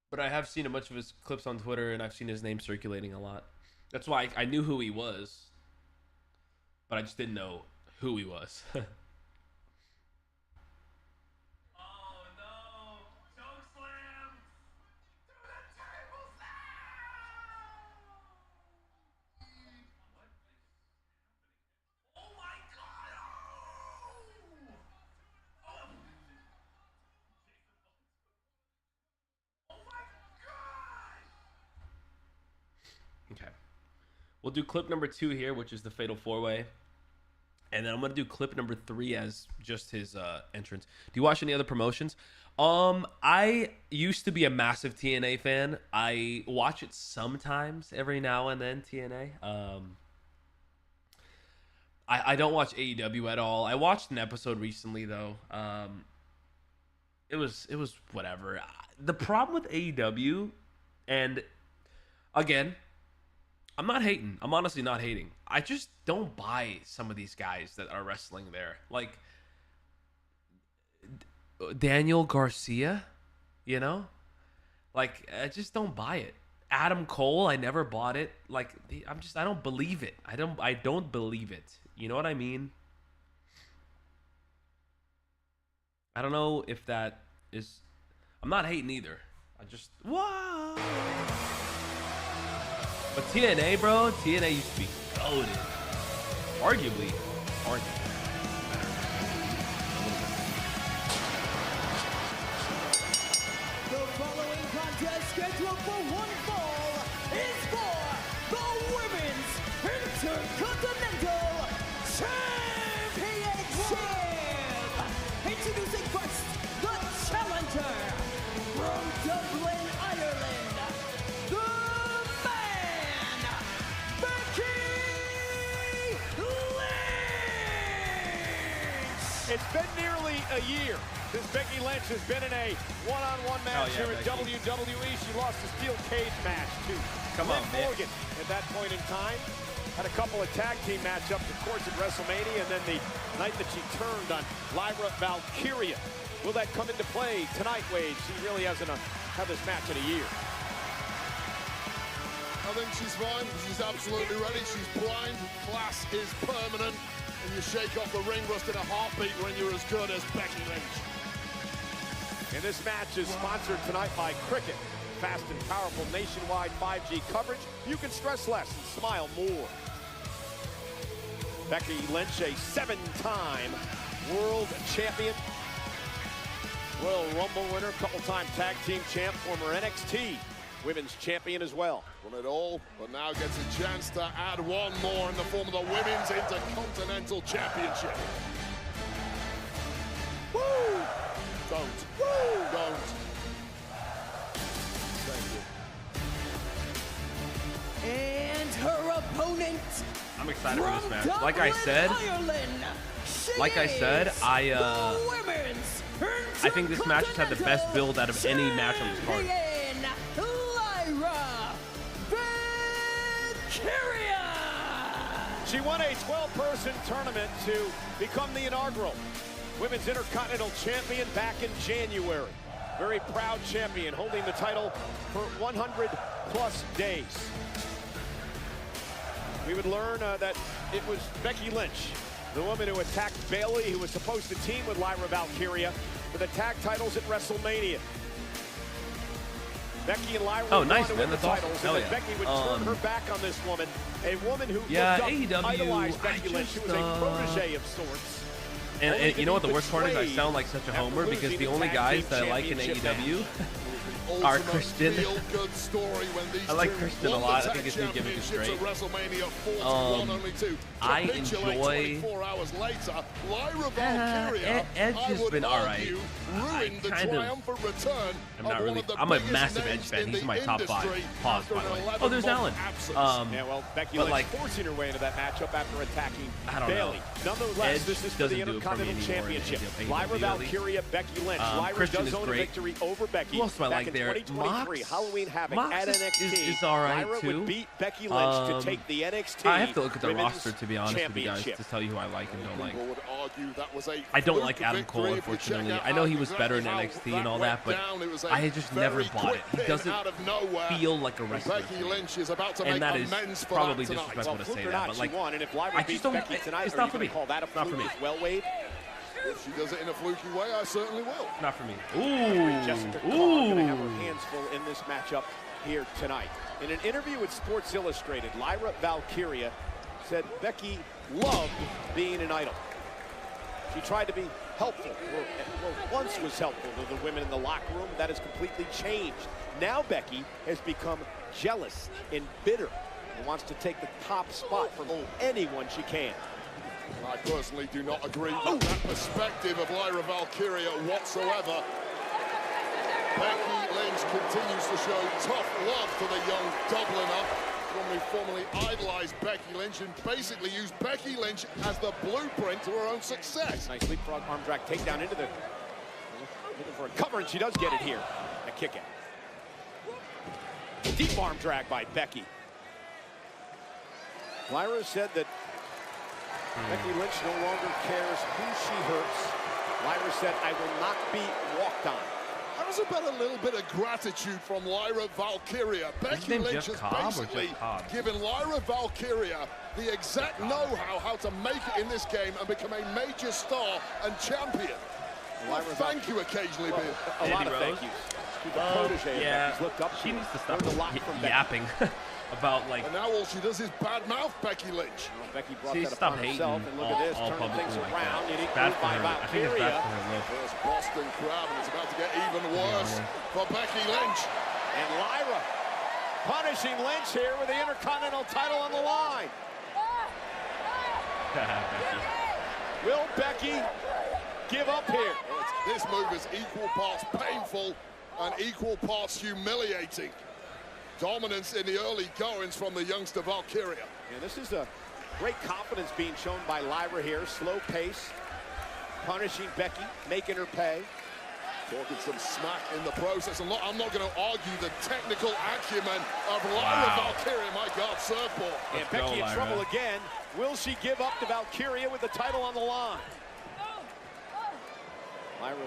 But I have seen a bunch of his clips on Twitter and I've seen his name circulating a lot. That's why I knew who he was, but I just didn't know who he was. Okay. We'll do clip number 2 here, which is the Fatal 4-Way. And then I'm going to do clip number 3 as just his entrance. Do you watch any other promotions? I used to be a massive TNA fan. I watch it sometimes, every now and then, TNA. I don't watch AEW at all. I watched an episode recently, though. It was whatever. The problem with AEW, and again, I'm not hating. I'm honestly not hating. I just don't buy some of these guys that are wrestling there. Like Daniel Garcia, you know? Like, I just don't buy it. Adam Cole, I never bought it. Like, I don't believe it. I don't believe it. You know what I mean? I don't know if that is... I'm not hating either. Wow. But TNA, bro, TNA used to be goated. Arguably. The following contest scheduled for one fall is for the Women's Intercontinental Championship. Introducing first, the challenger from Dublin, Ireland, the man, Becky Lynch. It's been nearly a year since Becky Lynch has been in a one-on-one match here at WWE. She lost a steel cage match to Morgan at that point in time. Had a couple of tag team matchups, of course, at WrestleMania, and then the night that she turned on Lyra Valkyria. Will that come into play tonight, Wade? She really hasn't had this match in a year. I think she's fine. She's absolutely ready. She's blind. Class is permanent. And you shake off the ring rust in a heartbeat when you're as good as Becky Lynch. And this match is sponsored tonight by Cricket. Fast and powerful nationwide 5G coverage. You can stress less and smile more. Becky Lynch, a 7-time world champion. Royal Rumble winner, couple-time tag team champ, former NXT women's champion as well. Won it all, but now gets a chance to add one more in the form of the Women's Intercontinental Championship. Woo! Don't. Woo! Don't. Thank you. And her opponent. I'm excited for this match. Like I said, I think this match has had the best build out of any match on this card. Lyra Valkyria. She won a 12-person tournament to become the inaugural Women's Intercontinental Champion back in January. Very proud champion, holding the title for 100+ days. We would learn that it was Becky Lynch, the woman who attacked Bayley, who was supposed to team with Lyra Valkyria for the tag titles at WrestleMania. Becky and Lyra oh, nice, man. That's awesome. Hell yeah. Becky would turn her back on this woman, a woman who idolized Becky Lynch, who was a protege of sorts. And you know what the worst part is? I sound like such a homer because the only guys that I like in AEW are Christian. I like Christian a lot. I think his new gimmick is great. I enjoy. Edge has been alright. I'm not really. I'm a massive Edge fan. He's in my top 5. Pause, by the way. Oh, there's Allen. Yeah, well, Becky Lynch forcing her way into that matchup after attacking Bayley. Nonetheless, this is for the Intercontinental Championship. Lyra Valkyria, Becky Lynch. Lyra does own a victory over Becky. Who else do I like there? 2023 Halloween Havoc at NXT. Is alright too. Lyra would beat Becky Lynch to take the NXT. I have to look at the roster, to be honest with you guys, to tell you who I like and don't like. I don't like Adam Cole, unfortunately. I know he was better in NXT and all that, but I just never bought it. He doesn't feel like a wrestler. And that is probably disrespectful to say that, but like, I just don't. It's not for me. It's not for me. If she does it in a fluky way, I certainly will. Not for me. Jessica going to have her hands full in this matchup here tonight. In an interview with Sports Illustrated, Lyra Valkyria said Becky loved being an idol. She tried to be helpful, or once was helpful to the women in the locker room. That has completely changed. Now Becky has become jealous and bitter and wants to take the top spot from anyone she can. I personally do not agree with that perspective of Lyra Valkyria whatsoever. Becky Lynch continues to show tough love to the young Dubliner, when we formerly idolized Becky Lynch and basically used Becky Lynch as the blueprint to her own success. Nice leapfrog arm drag takedown into the... Looking for a cover, and she does get it here. A kick out. Deep arm drag by Becky. Lyra said that Becky Lynch no longer cares who she hurts. Lyra said, I will not be walked on. How was about a little bit of gratitude from Lyra Valkyria? Becky Lynch has basically given Lyra Valkyria the exact know-how how to make it in this game and become a major star and champion. Well, thank you occasionally, a lot of thank yous. Yeah, she needs to stop yapping about like. And now all she does is badmouth Becky Lynch. Becky brought She that stopped upon hating herself, and look at this, all turning things publicly like around. that. Unique Bad move for by her. I think it's bad for her look. There's Boston Crab, and it's about to get even worse for Becky Lynch. And Lyra punishing Lynch here with the Intercontinental title on the line. Will Becky give up here? This move is equal parts painful and equal parts humiliating. Dominance in the early goings from the youngster Valkyria. And this is a great confidence being shown by Lyra here. Slow pace, punishing Becky, making her pay. Talking some smack in the process. And look, I'm not going to argue the technical acumen of Lyra Valkyria. My God, surfboard. And Becky in trouble again. Will she give up to Valkyria with the title on the line?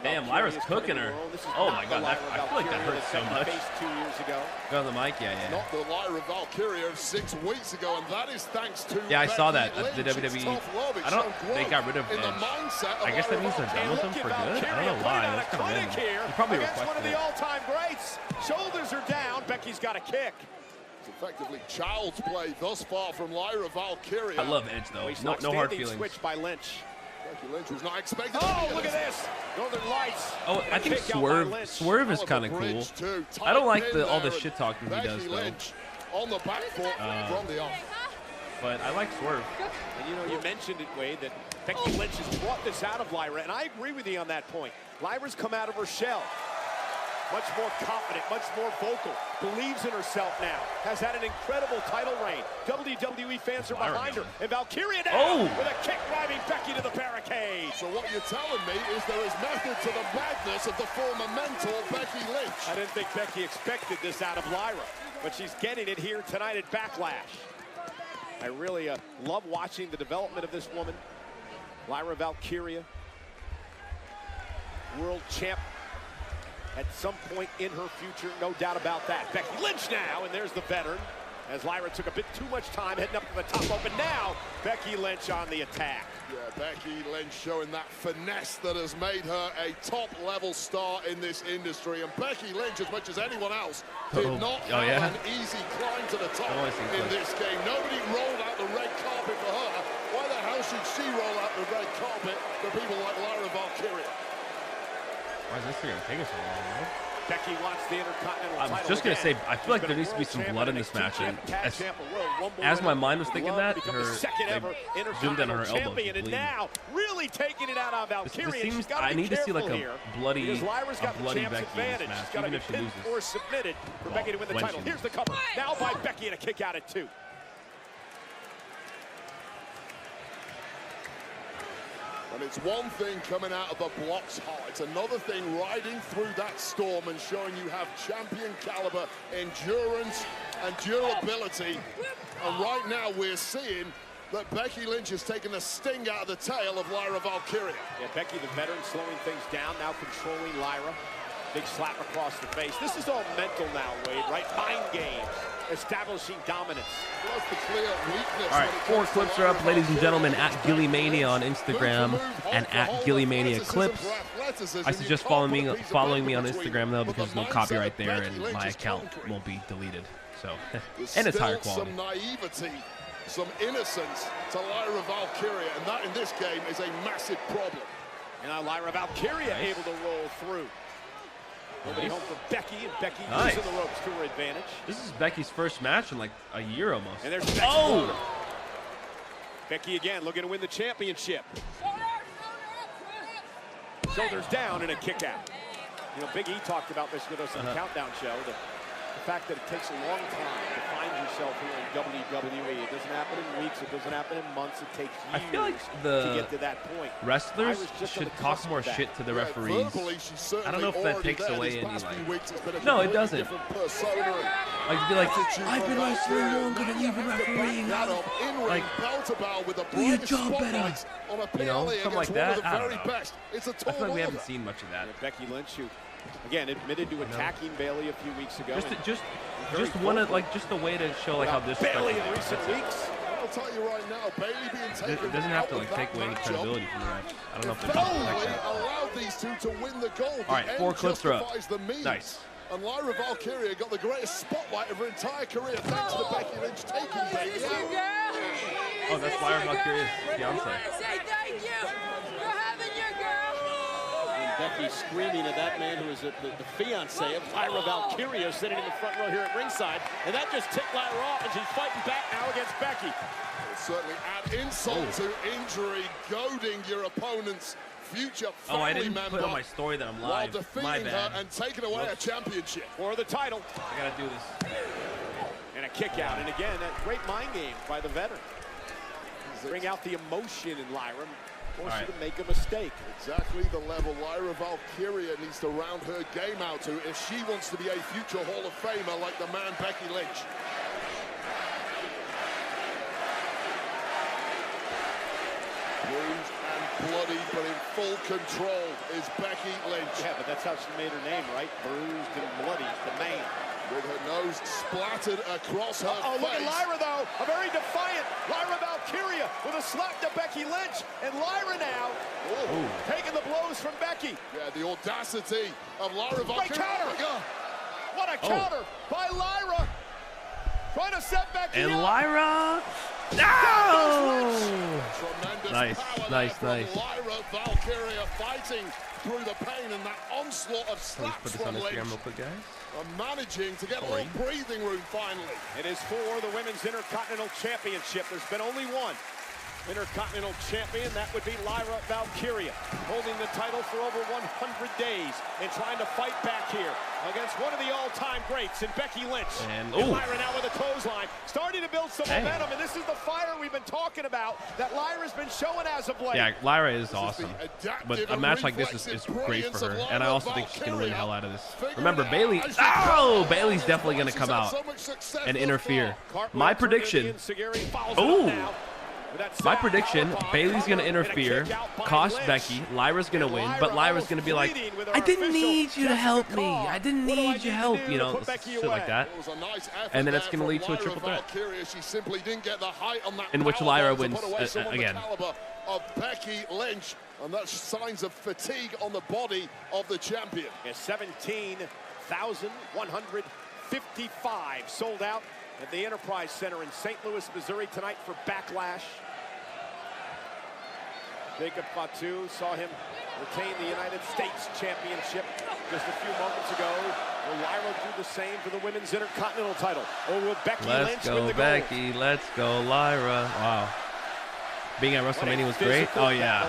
Damn, Lyra's cooking her. Oh my God, I feel like that hurts so much. 2 years ago. Go on the mic, yeah. Not the Lyra Valkyria of 6 weeks ago, and that is thanks to I saw that Lynch. the WWE. I don't. They got rid of Lynch. I guess that means they're done with him for good. I don't know why. That's kind of random. He probably requested one of the all-time greats. Shoulders are down. Becky's got a kick. It's effectively child's play thus far from Lyra Valkyria. I love Edge though. No hard feelings. Switch by Lynch. Becky Lynch was not expecting. Oh, look at this! Northern Lights. Oh, I think Swerve is kind of cool. I don't like all the shit talking he does though. Lynch on the back foot from the off. But I like Swerve. And you know, you mentioned it, Wade, that Becky Lynch has brought this out of Lyra, and I agree with you on that point. Lyra's come out of her shell. Much more confident, much more vocal, believes in herself now, has had an incredible title reign. WWE fans are behind her, and Valkyria down with a kick driving Becky to the barricade. So what you're telling me is there is method to the madness of the former mentor, Becky Lynch. I didn't think Becky expected this out of Lyra, but she's getting it here tonight at Backlash. I really love watching the development of this woman. Lyra Valkyria, world champ at some point in her future, no doubt about that. Becky Lynch now, and there's the veteran, as Lyra took a bit too much time heading up to the top rope, and now Becky Lynch on the attack. Yeah, Becky Lynch showing that finesse that has made her a top-level star in this industry, and Becky Lynch, as much as anyone else, did not have an easy climb to the top in this game. Nobody rolled out the red carpet for her. Why the hell should she roll out the red carpet for people like Lyra Valkyria? Why is this thing taking so long, man? Becky wants the Intercontinental title. I was just going to say, I feel like there needs to be some blood in this match. And as my mind was thinking that, they zoomed in on her elbow. And now, really taking it out on Valkyria. I need to see like a bloody Becky in this match, even if she loses. Or submitted for Becky to win the title. Here's the cover. Now by Becky and a kick out at 2. And it's one thing coming out of the blocks hot. It's another thing riding through that storm and showing you have champion caliber endurance and durability. And right now we're seeing that Becky Lynch has taken the sting out of the tail of Lyra Valkyria. Yeah, Becky, the veteran, slowing things down, now controlling Lyra. Big slap across the face. This is all mental now, Wade, right? Mind games, establishing dominance. Plus the clear weakness. All right, 4 clips are up, ladies and gentlemen, at GillyMania on Instagram and at GillyMania Clips. I suggest following me on Instagram, though, because there's no copyright there and my account won't be deleted. So, and it's higher quality. Some naivety, some innocence to Lyra Valkyria, and that in this game is a massive problem. And now Lyra Valkyria able to roll through. Nobody home for Becky, and Becky using the ropes to her advantage. This is Becky's first match in like a year almost. And there's Becky. Becky again looking to win the championship. Shoulders down and a kick out. You know, Big E talked about this with us on the Countdown show. The fact that it takes a long time to find yourself here in WWE. It doesn't happen in weeks. It doesn't happen in months. It takes years to get to that point. Wrestlers should talk more shit to the referees. I don't know if that takes away any, like... No, it doesn't. Like, to be like, I've been wrestling longer than you've been refereeing. Like, do your job better. You know, something like that. I don't know. I feel like we haven't seen much of that. Becky Lynch, who, again, admitted to attacking Bayley a few weeks ago. Just a way to show like how disrespectful Bayley in recent weeks. I'll tell you right now, Bayley being taken it doesn't have to like take away any credibility from the refs. I don't know if they allowed these two to win the gold. All right, 4 clips are up. Nice. And Lyra Valkyria got the greatest spotlight of her entire career thanks to Becky Lynch taking Becky out. Oh, that's Lyra Valkyria's fiance. Say thank you for having your girl. And Becky screaming at that man who is the fiance of Lyra Valkyria sitting in the front row here at ringside. And that just ticked Lyra off, and she's fighting back now against Becky. It'll certainly add insult to injury, goading your opponent's future family I didn't member put on my story that I'm while live. defeating My bad. her and taking away a championship. For the title. I gotta do this. And a kick out. And again, that great mind game by the veteran. Bring out the emotion in Lyra. Force her to make a mistake. Exactly the level Lyra Valkyria needs to round her game out to if she wants to be a future Hall of Famer like the man Becky Lynch. Bruised and bloody, but in full control is Becky Lynch. Yeah, but that's how she made her name, right? Bruised and bloody, the man. With her nose splattered across her face. Look at Lyra, though. A very defiant Lyra Valkyria with a slap to Becky Lynch. And Lyra now taking the blows from Becky. Yeah, the audacity of Lyra Valkyria. Great counter. What a counter by Lyra. Trying to set Becky And up. Lyra. No! Tremendous Nice. Lyra Valkyria fighting through the pain and that onslaught of Let's slaps put this on from Instagram Lynch. real quick, guys. Managing to get a little breathing room finally. It is for the Women's Intercontinental Championship. There's been only one Intercontinental Champion. That would be Lyra Valkyria, holding the title for over 100 days and trying to fight back here against one of the all-time greats in Becky Lynch. And Lyra now with a clothesline, starting to build some momentum, and this is the fire we've been talking about that Lyra's been showing as of late. Yeah, Lyra is awesome. But a match like this is great for her. And I also think she's going to win the hell out of this. Remember, Bayley. Oh! Bayley's definitely going to come out and interfere. My prediction. My prediction, Bayley's going to interfere, cost Becky, Lyra's going to win, but Lyra's going to be like, I didn't need you to help me. I didn't need your help, you know, shit like that. And then it's going to lead to a triple threat, in which Lyra wins again. Of Becky Lynch, and that's signs of fatigue on the body of the champion. 17,155 sold out at the Enterprise Center in St. Louis, Missouri tonight for Backlash. Jacob Fatu saw him retain the United States Championship just a few moments ago. Will Lyra do the same for the Women's Intercontinental title? Or will Becky Lynch win the gold? Becky, let's go Lyra. Wow. Being at WrestleMania was great. Oh yeah.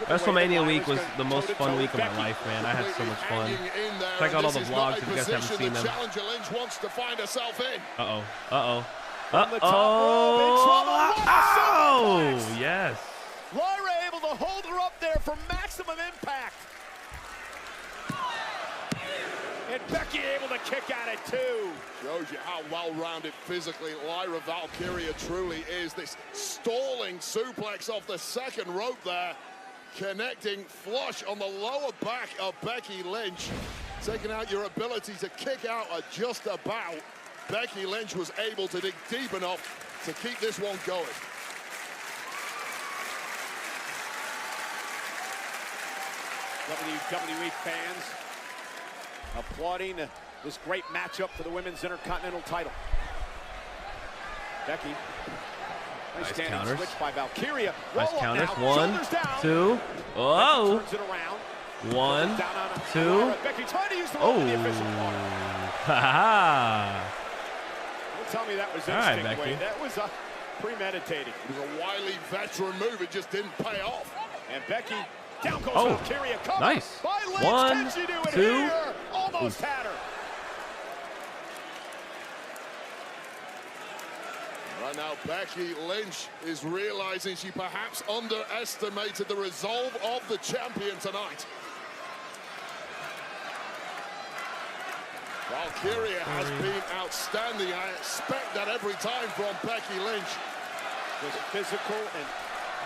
WrestleMania week was the most fun week of my life, man. I had so much fun. Check out all the vlogs if you guys haven't seen them. Uh-oh. Oh, yes. Lyra able to hold her up there for maximum impact. And Becky able to kick at it too. Shows you how well-rounded physically Lyra Valkyria truly is. This stalling suplex off the second rope there, connecting flush on the lower back of Becky Lynch. Taking out your ability to kick out at just about. Becky Lynch was able to dig deep enough to keep this one going. WWE fans applauding this great matchup for the Women's Intercontinental title. Becky. Nice standing counters. switch by Valkyria. Nice counters. Now. 1, 2. Oh. Turns it around. 1, Down on 2. Becky trying to use the Oh. the official corner. Ha-ha. Don't tell me that was All right, instinct, Becky. Wade. That was premeditated. It was a wily veteran move. It just didn't pay off. And Becky, down goes Oh, Valkyria. Cover nice. by Lynch. 1, Can she do it 2. here? Almost had her. Right now, Becky Lynch is realizing she perhaps underestimated the resolve of the champion tonight. Valkyria has been outstanding. I expect that every time from Becky Lynch. Just physical and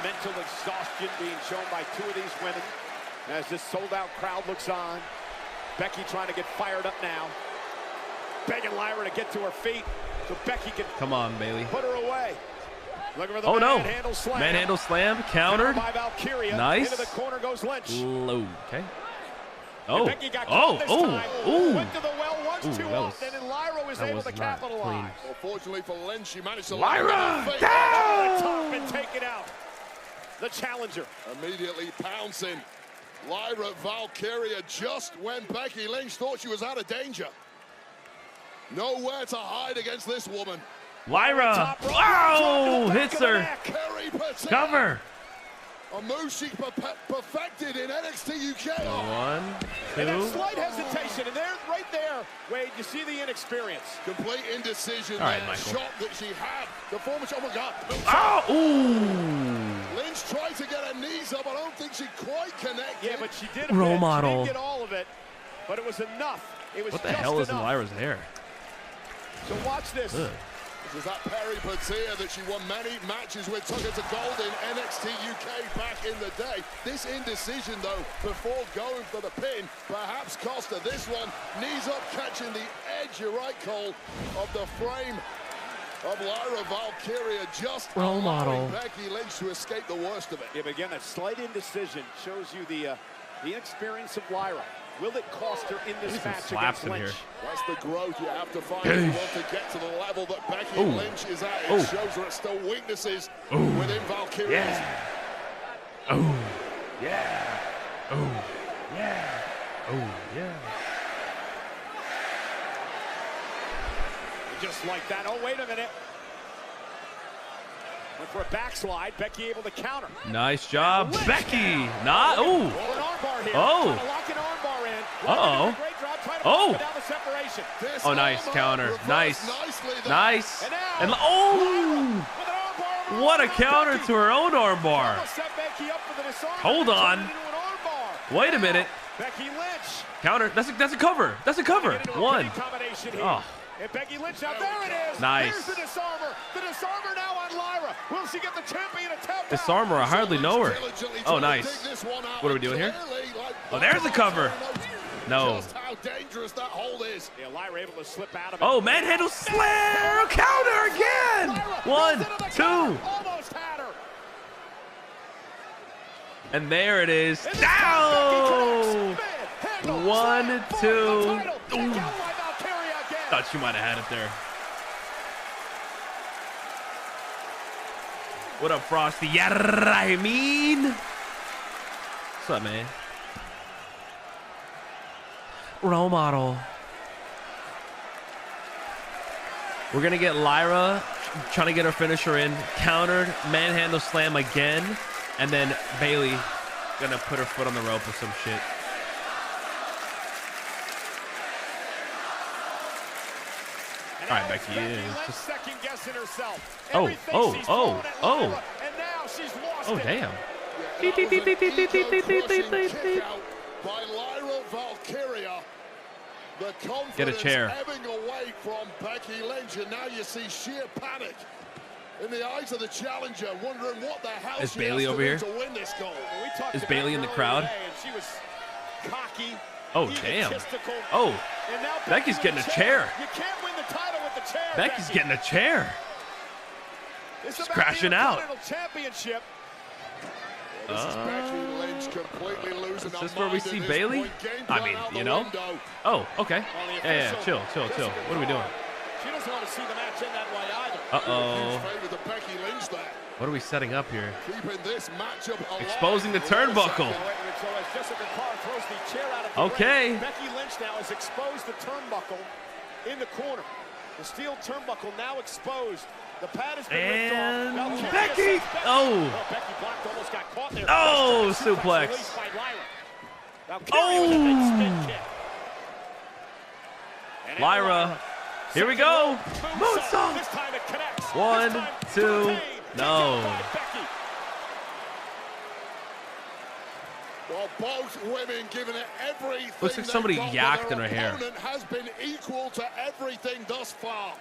mental exhaustion being shown by two of these women as this sold-out crowd looks on. Becky trying to get fired up now. Begging Lyra to get to her feet so Becky can Come on, Bayley. put her away. Looking for the Oh no. manhandle slam. Manhandle slam. Countered. By Valkyria. Nice. Into the corner goes Lynch. Low. Okay. And Oh. Becky got Oh. caught this Oh. time. Ooh. Went to the well just too often, and Lyra was able to capitalize. Well, fortunately for Lynch, she managed to Lyra down! Top and take it out. The challenger. Immediately pouncing. Lyra Valkyria just when Becky Lynch thought she was out of danger. Nowhere to hide against this woman. Lyra, wow, hits her. Cover. A move she perfected in NXT UK. 1, 2. And a slight hesitation, and there, right there, Wade, you see the inexperience. Complete indecision. All right, there. Michael. Shot that she had. The former, oh my God. Oh, ooh. Lynch tried to get her knees up. I don't think she quite connected. Yeah, but she did. Role She model. didn't get all of it, but it was enough. It was What the just hell is in enough. Lyra's hair? So watch this. Ugh. This is that peripatetia that she won many matches with, took her to gold in NXT UK back in the day. This indecision, though, before going for the pin, perhaps cost her this one. Knees up, catching the edge, you're right, Cole, of the frame of Lyra Valkyria, just Role model. allowing Becky Lynch to escape the worst of it. Yeah, but again, that slight indecision shows you the inexperience of Lyra. Will it cost her in this match against Lynch? Here. That's the growth you have to find if you want to get to the level that Becky Lynch is at. It shows there are still weaknesses within Valkyria. Yeah. Oh, yeah. Oh, yeah. Oh, yeah. Just like that. Oh, wait a minute. Went for a backslide. Becky able to counter. Nice job, Becky. Not. Oh. An armbar here. Oh. Trying to lock an armbar in. Uh-oh. Great job trying to Oh. go down the separation. Oh, nice counter. Nice. Nice. And now, And oh. with an armbar What a counter to her own armbar. almost set Becky up for the disarm. Hold on. Turned it into an armbar. Wait a minute. Becky Lynch. Counter. That's a cover. That's a cover. Get into a One. pinning combination here. Oh. And Becky Lynch out there it is. Nice. Here's the disarmer. The disarmer now on Lyra. Will she get the champion to tap out? Disarmer. I hardly know her. Oh, nice. What are we doing here? Oh, there's the cover. No. Just how dangerous that hold is. Yeah, Lyra able to slip out of it. Oh, manhandle slam. Counter again. 1, 2. Almost had her. And there it is. Down. 1, 2. Ooh. Thought she might have had it there. What up, Frosty? Yeah, I mean. What's up, man? Role model. We're gonna get Lyra trying to get her finisher in. Countered, manhandle slam again, and then Bayley gonna put her foot on the rope or some shit. All right, Becky. Just... Second guessing herself. Oh. And now she's lost Oh, it. damn. By Lyra Valkyria. The confidence Get a chair. ebbing away from Becky Lynch, and now you see sheer panic in the eyes of the challenger, wondering what the hell Is she Bayley has to over do here? to win this goal. Is Bayley in the crowd? And she was cocky. Oh, damn. egotistical. Oh, And now Becky's getting a chair. You can't win the title with the chair. Becky's Becky. getting a chair. It's She's about crashing the out. Intercontinental Championship. This is Becky Lynch completely losing Is her this where we mind see at this Bayley? point. Game I plan mean, out you the know. window. Oh, okay. Yeah, official chill. What are we doing? She doesn't want to see the match end that way either. Uh-oh. Huge favor to Becky Lynch there. What are we setting up here? Keeping this matchup alive. Exposing the turnbuckle. So as Jessica Carr throws the chair out of the Okay. ring, Becky Lynch now has exposed the turnbuckle in the corner. The steel turnbuckle now exposed. The pad has been And ripped off. Becky! Oh. Becky blocked, almost got caught there. Oh, Suplex suplex. released by Lyra. Valkyria with a big spin kick. And now Lyra. Here we go. Moonsault. This time it connects. 1, This time 2. to the pain. No. Kicked out by Becky. Well, both women giving it everything. Looks like somebody they've got, yacked but in her their hair. opponent has been equal to everything thus far.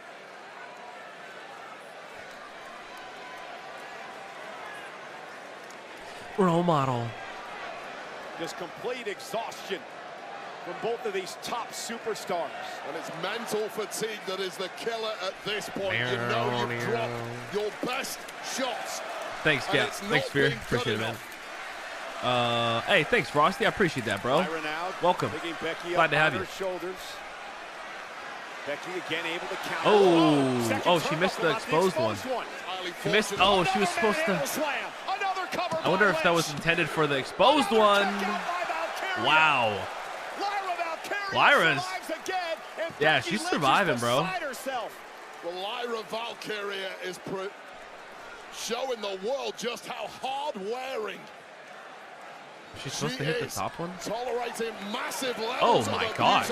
Role model. Just complete exhaustion from both of these top superstars. And it's mental fatigue that is the killer at this point. You know you've dropped your best shots. Thanks, and yeah. it's not Thanks, Fear. been good Appreciate it, man. enough. Hey, thanks, Frosty. I appreciate that, bro. Lyra now Welcome. picking Becky Glad up to have on you. her shoulders. Becky again able to counter. Oh, she missed the exposed one. She missed. Oh, she was supposed to. I wonder if that was intended for the exposed one. Wow. Lyra's. Yeah, she's surviving, bro. Well, Lyra Valkyria is showing the world just how hard-wearing. She's supposed to hit the top one? Tolerating massive oh my gosh.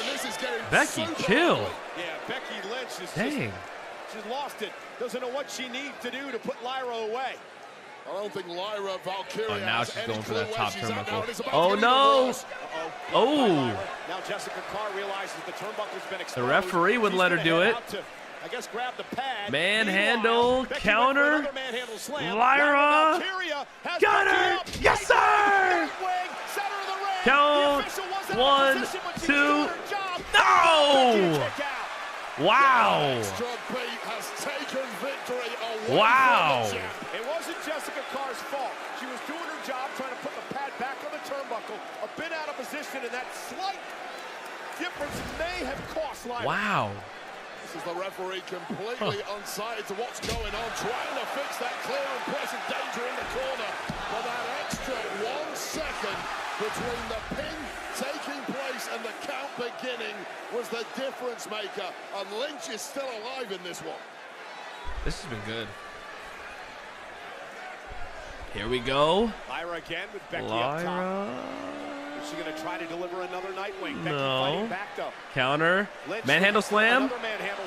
Becky, chill. Yeah, Becky Lynch is dang. She's lost it. Doesn't know what she needs to do to put Lyra away. I don't think Lyra Valkyria. Oh, now she's going for that top turnbuckle. Oh no. Oh. Now Jessica Carr realizes the turnbuckle's been exposed. The referee wouldn't let her do it. I guess grab the pad. Manhandle, counter. Lyra. Got her. Yes, sir. Count. 1, 2. No. Wow. Wow. It wasn't Jessica Carr's fault. She was doing her job, trying to put the pad back on the turnbuckle. A bit out of position, and that slight difference may have cost Lyra. Wow. This is the referee completely unsighted to what's going on, trying to fix that clear and present danger in the corner. But that extra 1 second between the pin taking place and the count beginning was the difference maker. And Lynch is still alive in this one. This has been good. Here we go. Lyra again with Becky up top. Is she going to try to deliver another Nightwing? Becky fighting back though. Counter. Manhandle slam.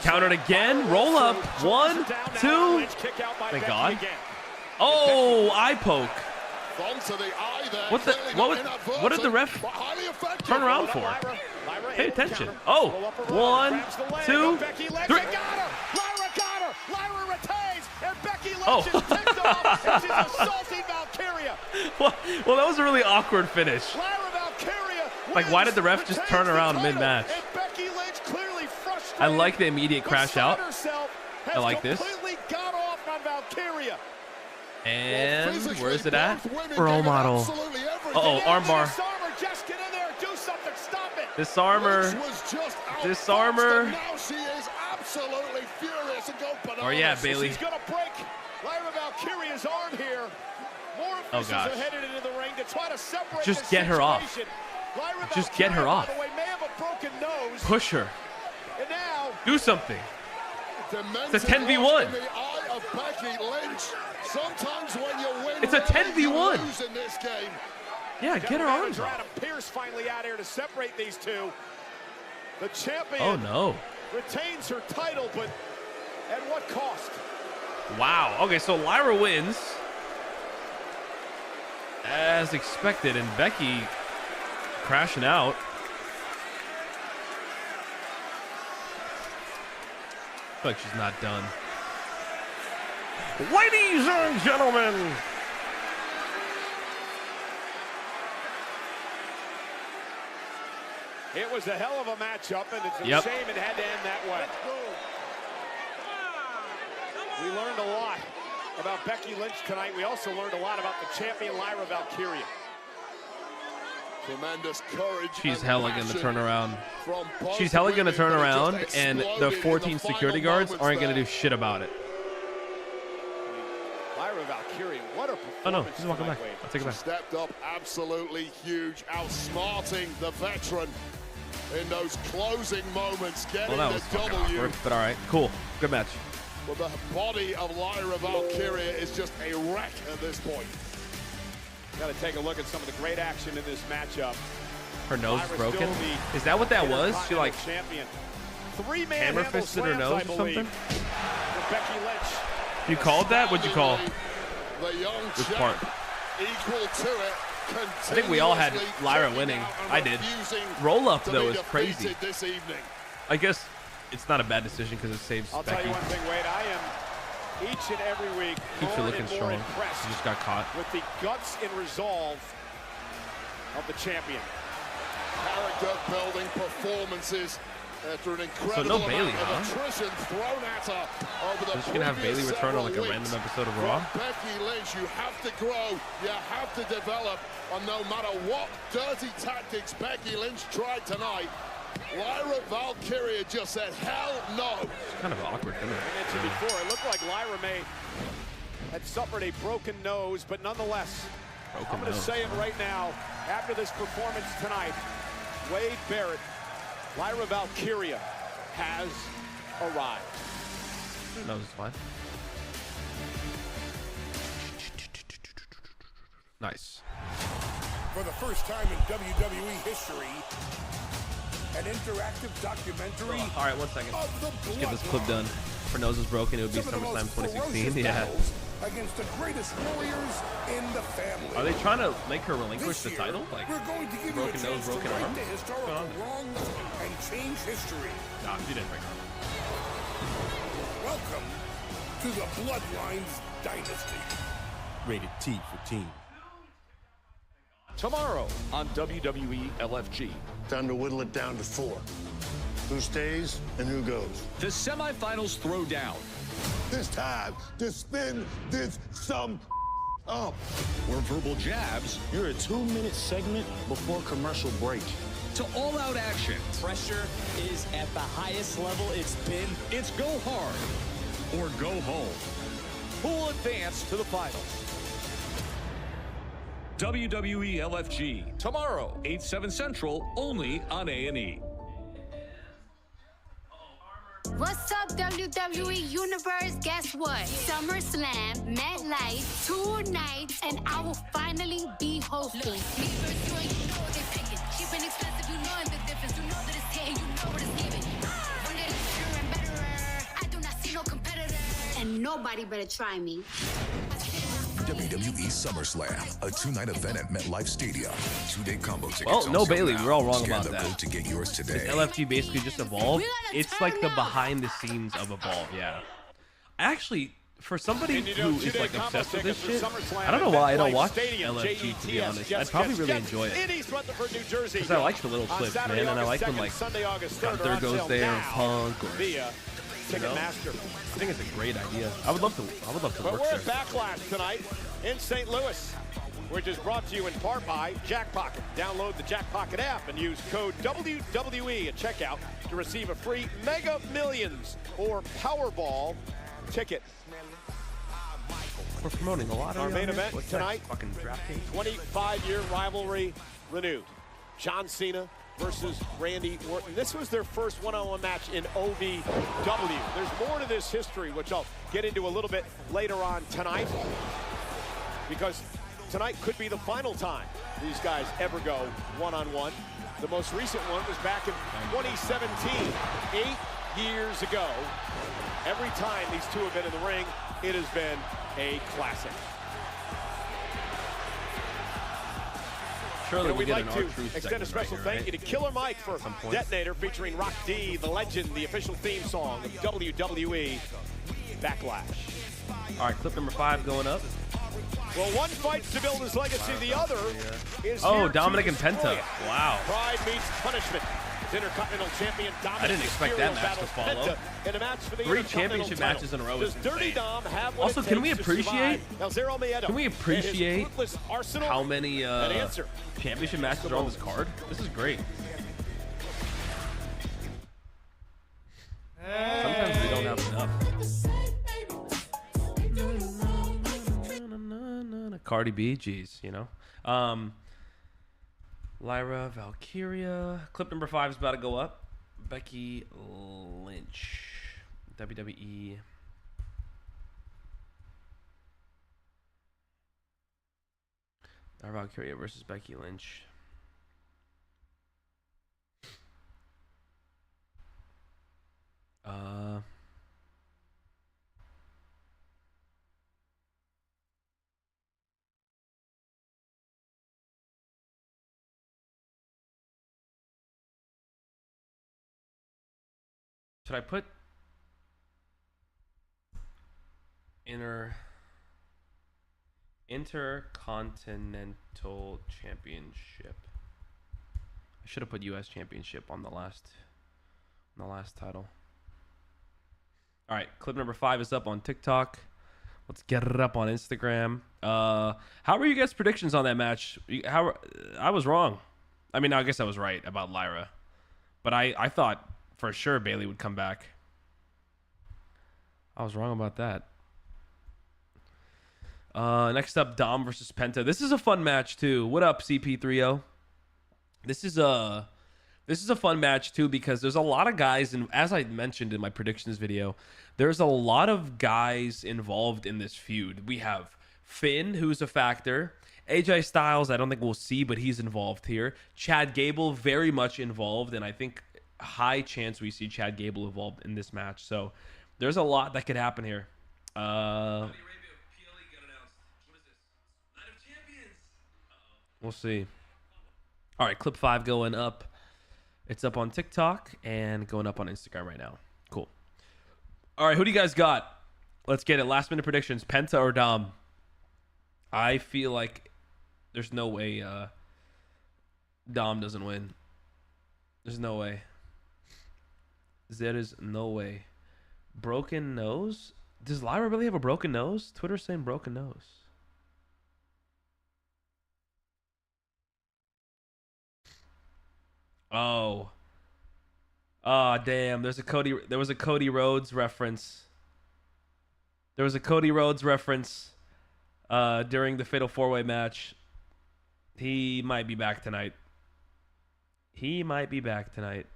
Countered again. Roll up. 1, 2. Thank God. Oh, eye poke. What did the ref turn around for? Pay attention. Oh, 1, 2, 3. Lyra retains, and Becky Lynch is picked off, and she's assaulting Valkyria. Well, that was a really awkward finish. Like, why did the ref just turn around mid-match? I like the immediate crash out. I like this. Valkyria. And where is it at? Pro model. Uh-oh, armbar. Disarmer. Disarmer. Oh yeah, Bailey. She's gonna break Lyra Valkyria's arm here. More oh gosh. Headed into the ring to try to separate just get her off. Just get her off. Push her. And now, do something. It's a 10v1. Sometimes when you win, it's a 10v1. In this game. Yeah, get her arms off. Adam Pearce finally out here to separate these two. The champion. Oh no. Retains her title, but at what cost? Wow. Okay, so Lyra wins as expected, and Becky crashing out. I feel like she's not done. Ladies and gentlemen, it was a hell of a matchup, and it's a shame it had to end that way. We learned a lot about Becky Lynch tonight. We also learned a lot about the champion, Lyra Valkyria. Tremendous courage. She's hella gonna turn around. She's hella gonna turn around, and the 14 security guards aren't gonna do shit about it. Lyra Valkyria, what a performance. Oh no, she's walking back. I'll take it back. Stepped up absolutely huge, outsmarting the veteran in those closing moments, getting well, that was the W. Awkward, but all right, cool, good match. Well, the body of Lyra Valkyria is just a wreck at this point. Got to take a look at some of the great action in this matchup. Her nose is broken? Is that what that was? She like hammer fisted her nose or something? Becky Lynch. You called that? What'd you call? Which part? Equal to it. I think we all had Lyra winning. I did. Roll up though is crazy. This evening. I guess it's not a bad decision because it saves I'll Becky. tell you one thing, Wade. I am each and every week keeps her looking strong. She just got caught. With the guts and resolve of the champion. Character building performances after an incredible Bailey, amount of attrition thrown at her over the just gonna have Bailey return on like a random episode of Raw. Becky Lynch, you have to grow, you have to develop, and no matter what dirty tactics Becky Lynch tried tonight, Lyra Valkyria just said, hell no. It's kind of awkward, isn't it? I mentioned before, it looked like Lyra had suffered a broken nose, but nonetheless, I'm going to say it right now, after this performance tonight, Wade Barrett, Lyra Valkyria has arrived. Nose is fine. Nice. For the first time in WWE history, an interactive documentary. All right, 1 second. Let's get this clip done. If her nose is broken, it would be SummerSlam 2016. Yeah. Against the greatest warriors in the family. Are they trying to make her relinquish the title? Like, we're going to give broken you a nose, chance to broken right arm? the historical wrongs and change history. Nah, she didn't break her. Welcome to the Bloodlines Dynasty. Rated T for teen. Tomorrow on WWE LFG. Time to whittle it down to 4. Who stays and who goes? The semifinals throwdown. This time to spin this sum up. Or verbal jabs. You're a 2-minute segment before commercial break. To all-out action. Pressure is at the highest level it's been. It's go hard or go home. Who will advance to the finals? WWE LFG. Tomorrow, 8/7 Central, only on A&E. What's up, WWE Universe? Guess what? SummerSlam, MetLife, 2 nights, and I will finally be hosting. Me versus you, and you know what they're thinking. Cheap and expensive, you know the difference. You know that it's hitting, you know what it's giving. One day bigger and better. I do not see no competitor. And nobody better try me. WWE SummerSlam, a 2-night event at MetLife Stadium. 2-day combo tickets. Well, no Bailey, we're all wrong about that. To get yours today. LFG basically just evolved. It's like the behind the scenes of Evolve, yeah. Actually, for somebody who is like obsessed with this shit, I don't know why I don't watch LFG, to be honest. I'd probably really enjoy it. Because I like the little clips, man, and I like when like Gunther goes there and Punk or, you know, I think it's a great idea. I would love to work there. But we're at Backlash tonight in St. Louis, which is brought to you in part by Jackpocket. Download the Jackpocket app and use code WWE at checkout to receive a free Mega Millions or Powerball ticket. We're promoting a lot of our main event What's tonight. Fucking 25-year rivalry renewed. John Cena versus Randy Orton. This was their first one-on-one match in OVW. There's more to this history, which I'll get into a little bit later on tonight, because tonight could be the final time these guys ever go one-on-one. The most recent one was back in 2017, 8 years ago. Every time these two have been in the ring, it has been a classic. Surely we'd like to extend a special thank you to Killer Mike for Detonator, featuring Rock D, the legend, the official theme song of WWE Backlash. All right, clip number 5 going up. Well, one fights to build his legacy, the other is Dominic and Penta. Wow. Pride meets punishment. Intercontinental champion Dominic. I didn't expect that match to follow. In a match for the 3 championship matches in a row. Does Dirty Dom have what also, can we appreciate how many championship matches are on this card? This is great. Sometimes we don't have enough. Cardi B, geez, you know. Lyra Valkyria. Clip number 5 is about to go up. Becky Lynch. WWE. Lyra Valkyria versus Becky Lynch. Should I put Intercontinental Championship? I should have put US Championship on the last title. All right, clip number 5 is up on TikTok. Let's get it up on Instagram. How were you guys' predictions on that match? I was wrong. I mean, I guess I was right about Lyra. But I thought for sure Bayley would come back. I was wrong about that. Next up, Dom versus Penta. This is a fun match too. What up, CP30? This is a fun match too because there's a lot of guys, and as I mentioned in my predictions video, there's a lot of guys involved in this feud. We have Finn, who's a factor. AJ Styles, I don't think we'll see, but he's involved here. Chad Gable, very much involved, and I think high chance we see Chad Gable involved in this match. So there's a lot that could happen here. We'll see. All right, clip 5 going up. It's up on TikTok and going up on Instagram right now. Cool. All right, who do you guys got? Let's get it. Last minute predictions. Penta or Dom? I feel like there's no way Dom doesn't win. There's no way. There is no way. Broken nose? Does Lyra really have a broken nose? Twitter's saying broken nose. Oh. Oh, damn. There was a Cody Rhodes reference. There was a Cody Rhodes reference during the Fatal 4-Way match. He might be back tonight. He might be back tonight.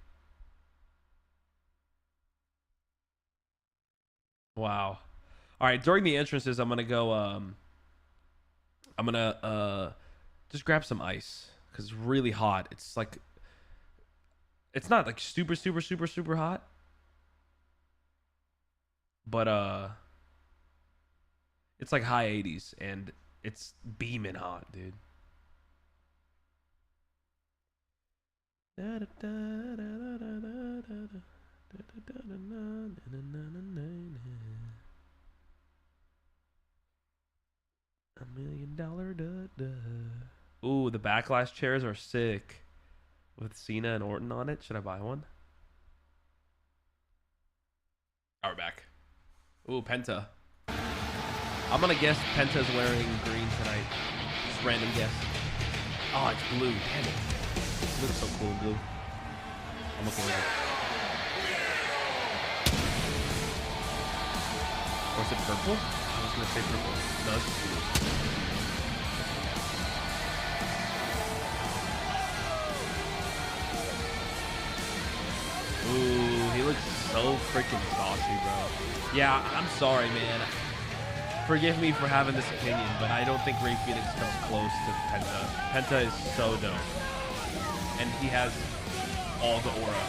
Wow. All right, during the entrances, I'm going to go I'm going to just grab some ice cuz it's really hot. It's like it's not like super hot. But it's like high 80s and it's beaming hot, dude. $1 million. Ooh, the Backlash chairs are sick. With Cena and Orton on it. Should I buy one? Oh, we're back. Ooh, Penta. I'm gonna guess Penta's wearing green tonight. Just random guess. Oh, it's blue. Damn it. It looks so cool in blue. I'm looking at it. Or is it purple? I was gonna say purple. No, it's blue. Ooh, he looks so freaking saucy, bro. Yeah, I'm sorry, man. Forgive me for having this opinion, but I don't think Rey Fenix comes close to Penta. Penta is so dope. And he has all the aura.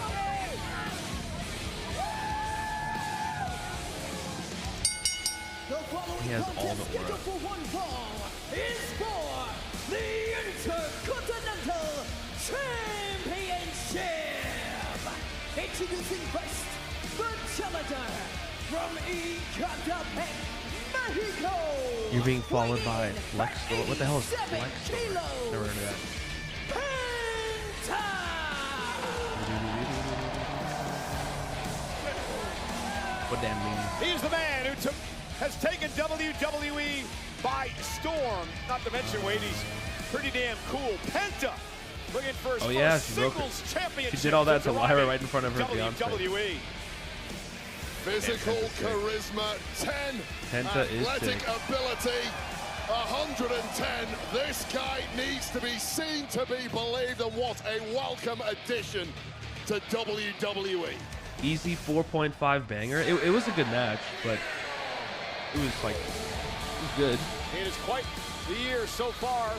He has all the aura. Is for the Intercontinental Championship. Introducing first, the challenger from Ecatepec, Mexico. You're being followed by Flex. What the hell is Flex? Never heard of that. Penta. What damn mean? He's the man who has taken WWE by storm. Not to mention, Wade, he's pretty damn cool. Penta. Looking for his singles championship. She did all that to Lyra right in front of her fiance. Physical charisma, 10 athletic ability, 110. This guy needs to be seen to be believed, and what a welcome addition to WWE. Easy 4.5 banger. It was a good match, but it was like, it was good. It is quite the year so far,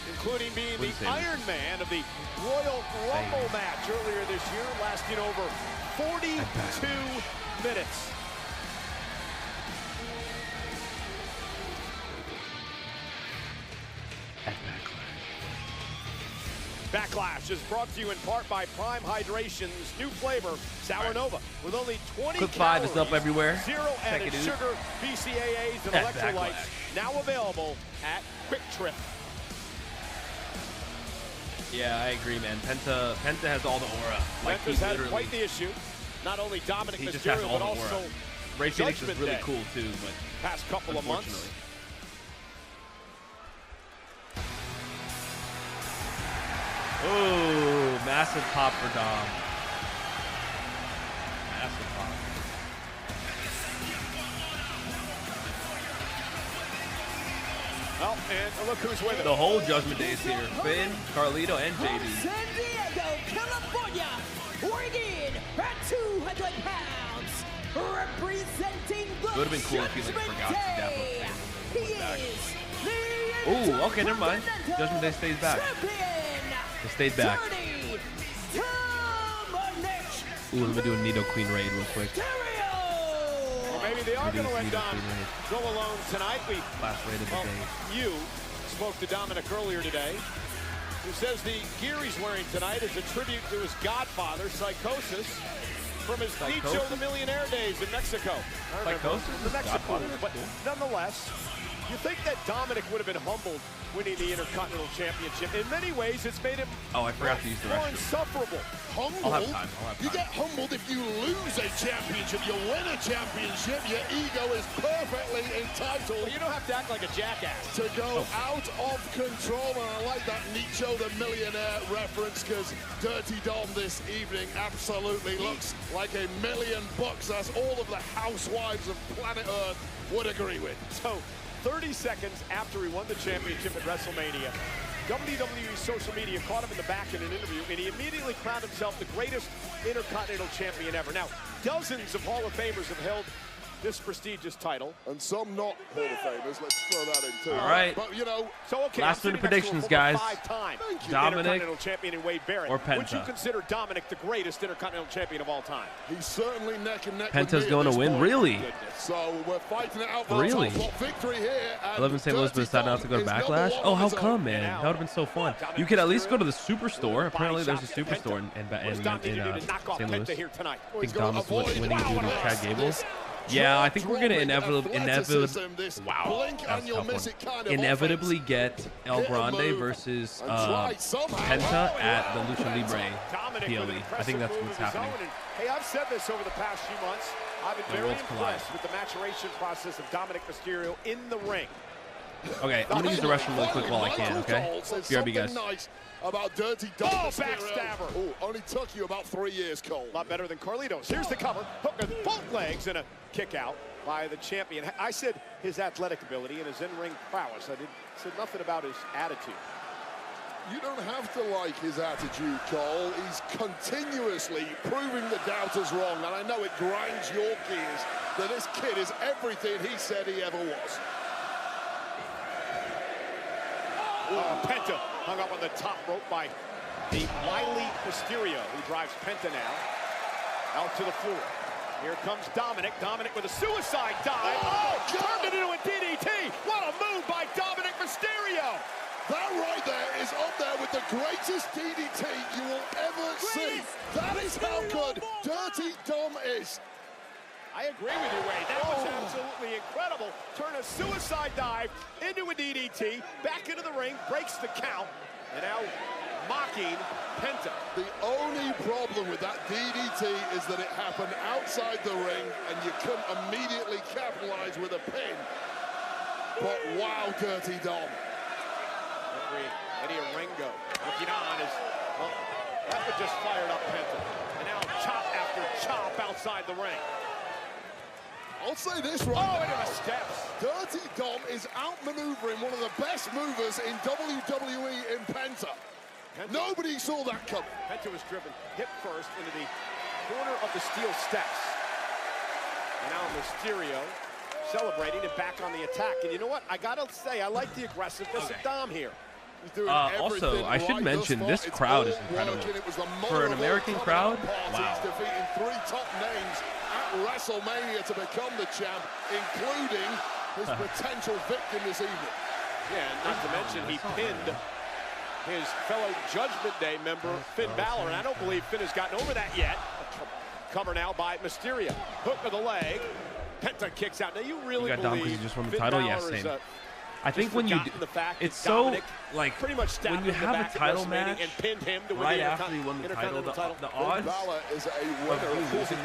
including being the Iron Man of the Royal Rumble match earlier this year, lasting over 42 minutes. Backlash is brought to you in part by Prime Hydration's new flavor, Sour Nova, with only 20 Clip 5 is up everywhere. Zero added sugar, BCAAs, and electrolytes. Now available at Quick Trip. Yeah, I agree, man. Penta has all the aura. Like, Penta's had quite the issue. Not only Dominic Mysterio, but also Rey Fenix is really cool too, but past couple of months. Oh, massive pop for Dom. massive pop. Well, and look who's with it. The whole Judgment Day is here. Finn, Carlito, and JD. San Diego, California, weighing in at 200 pounds, representing the It would have been cool if he like forgot to dap up he is Oh, okay, never mind. Judgment Day stays back. It stayed back. Ooh, let me do a Nido Queen raid real quick. Or maybe they are going to let Dom go alone tonight. Last raid of the day. You spoke to Dominic earlier today, who says the gear he's wearing tonight is a tribute to his godfather, Psychosis, from his Nicho the Millionaire days in Mexico. Psychosis? The Mexico, but nonetheless, you think that Dominic would have been humbled winning the Intercontinental Championship. In many ways, it's made him I forgot to use the more restroom. insufferable. Humbled? I'll have time. You get humbled if you lose a championship. You win a championship, your ego is perfectly entitled. Well, you don't have to act like a jackass. To go out of control, and I like that Nicho the Millionaire reference, because Dirty Dom this evening absolutely looks like $1 million. That's all of the housewives of planet Earth would agree with. So, 30 seconds after he won the championship at WrestleMania, WWE social media caught him in the back in an interview, and he immediately crowned himself the greatest Intercontinental Champion ever. Now, dozens of Hall of Famers have held this prestigious title. And some not Hall of Famers. Let's throw that in too. All right. But, you know, so, okay, last minute predictions, guys. Dominic champion Wade Barrett. or Penta? Would you consider Dominic the greatest Intercontinental Champion of all time? He's certainly neck and neck. Penta's going to win? Really? So we're fighting it out for Really? top victory here. 11 St. Louis decided not to go to Backlash? Oh, how come, man? That would have been so fun. You could at least go to the Superstore. Apparently, there's a Superstore in St. Louis. I think Dom is winning due to Chad Gable. Yeah, I think we're going to inevitably get El Grande versus Penta at the Lucha Libre PLE. I think that's what's happening. Hey, I've said this over the past few months. I've been very impressed with the maturation process of Dominik Mysterio in the ring. Okay, I'm going to use the restroom really quick while I can, okay? BRB, guys. Nice about Dirty Dom. Oh, backstabber. Oh, only took you about 3 years, Cole. A lot better than Carlitos. Here's the cover. Hook with both legs and a kick out by the champion. I said his athletic ability and his in-ring prowess. I said nothing about his attitude. You don't have to like his attitude, Cole. He's continuously proving the doubters wrong, and I know it grinds your gears that this kid is everything he said he ever was. Penta hung up on the top rope by the wily Mysterio, who drives Penta now out to the floor. Here comes Dominic. Dominic with a suicide dive. Oh, turned it into a DDT. What a move by Dominik Mysterio. That right there is up there with the greatest DDT you will ever see. That is how good Dirty Dom is. I agree with you, Wade. That was absolutely incredible. Turn a suicide dive into a DDT, back into the ring, breaks the count, and now mocking Penta. The only problem with that DDT is that it happened outside the ring, and you couldn't immediately capitalize with a pin. But wow, Dirty Dom. Eddie Orengo looking on as, well, that would just fired up Penta. And now chop after chop outside the ring. I'll say this right now. Into the steps. Dirty Dom is outmaneuvering one of the best movers in WWE in Penta. Nobody saw that coming. Penta was driven hip first into the corner of the steel steps. And now Mysterio celebrating and back on the attack. And you know what? I gotta say, I like the aggressiveness of Dom here. Also, I should mention this crowd is incredible. For an American crowd, wow. Defeating 3 top names at WrestleMania to become the champ, including his potential victim this evening. Yeah, and not to mention he pinned his fellow Judgment Day member, Finn Balor, and I don't believe Finn has gotten over that yet. Cover now by Mysterio. Hook of the leg. Penta kicks out. Now you really got Dom because believe he just won the Finn title? Balor Yes, is, same. I think when you do, it's so like pretty much when you have a title match and pinned him to right after he won the title, the odds Balor is a winner who doesn't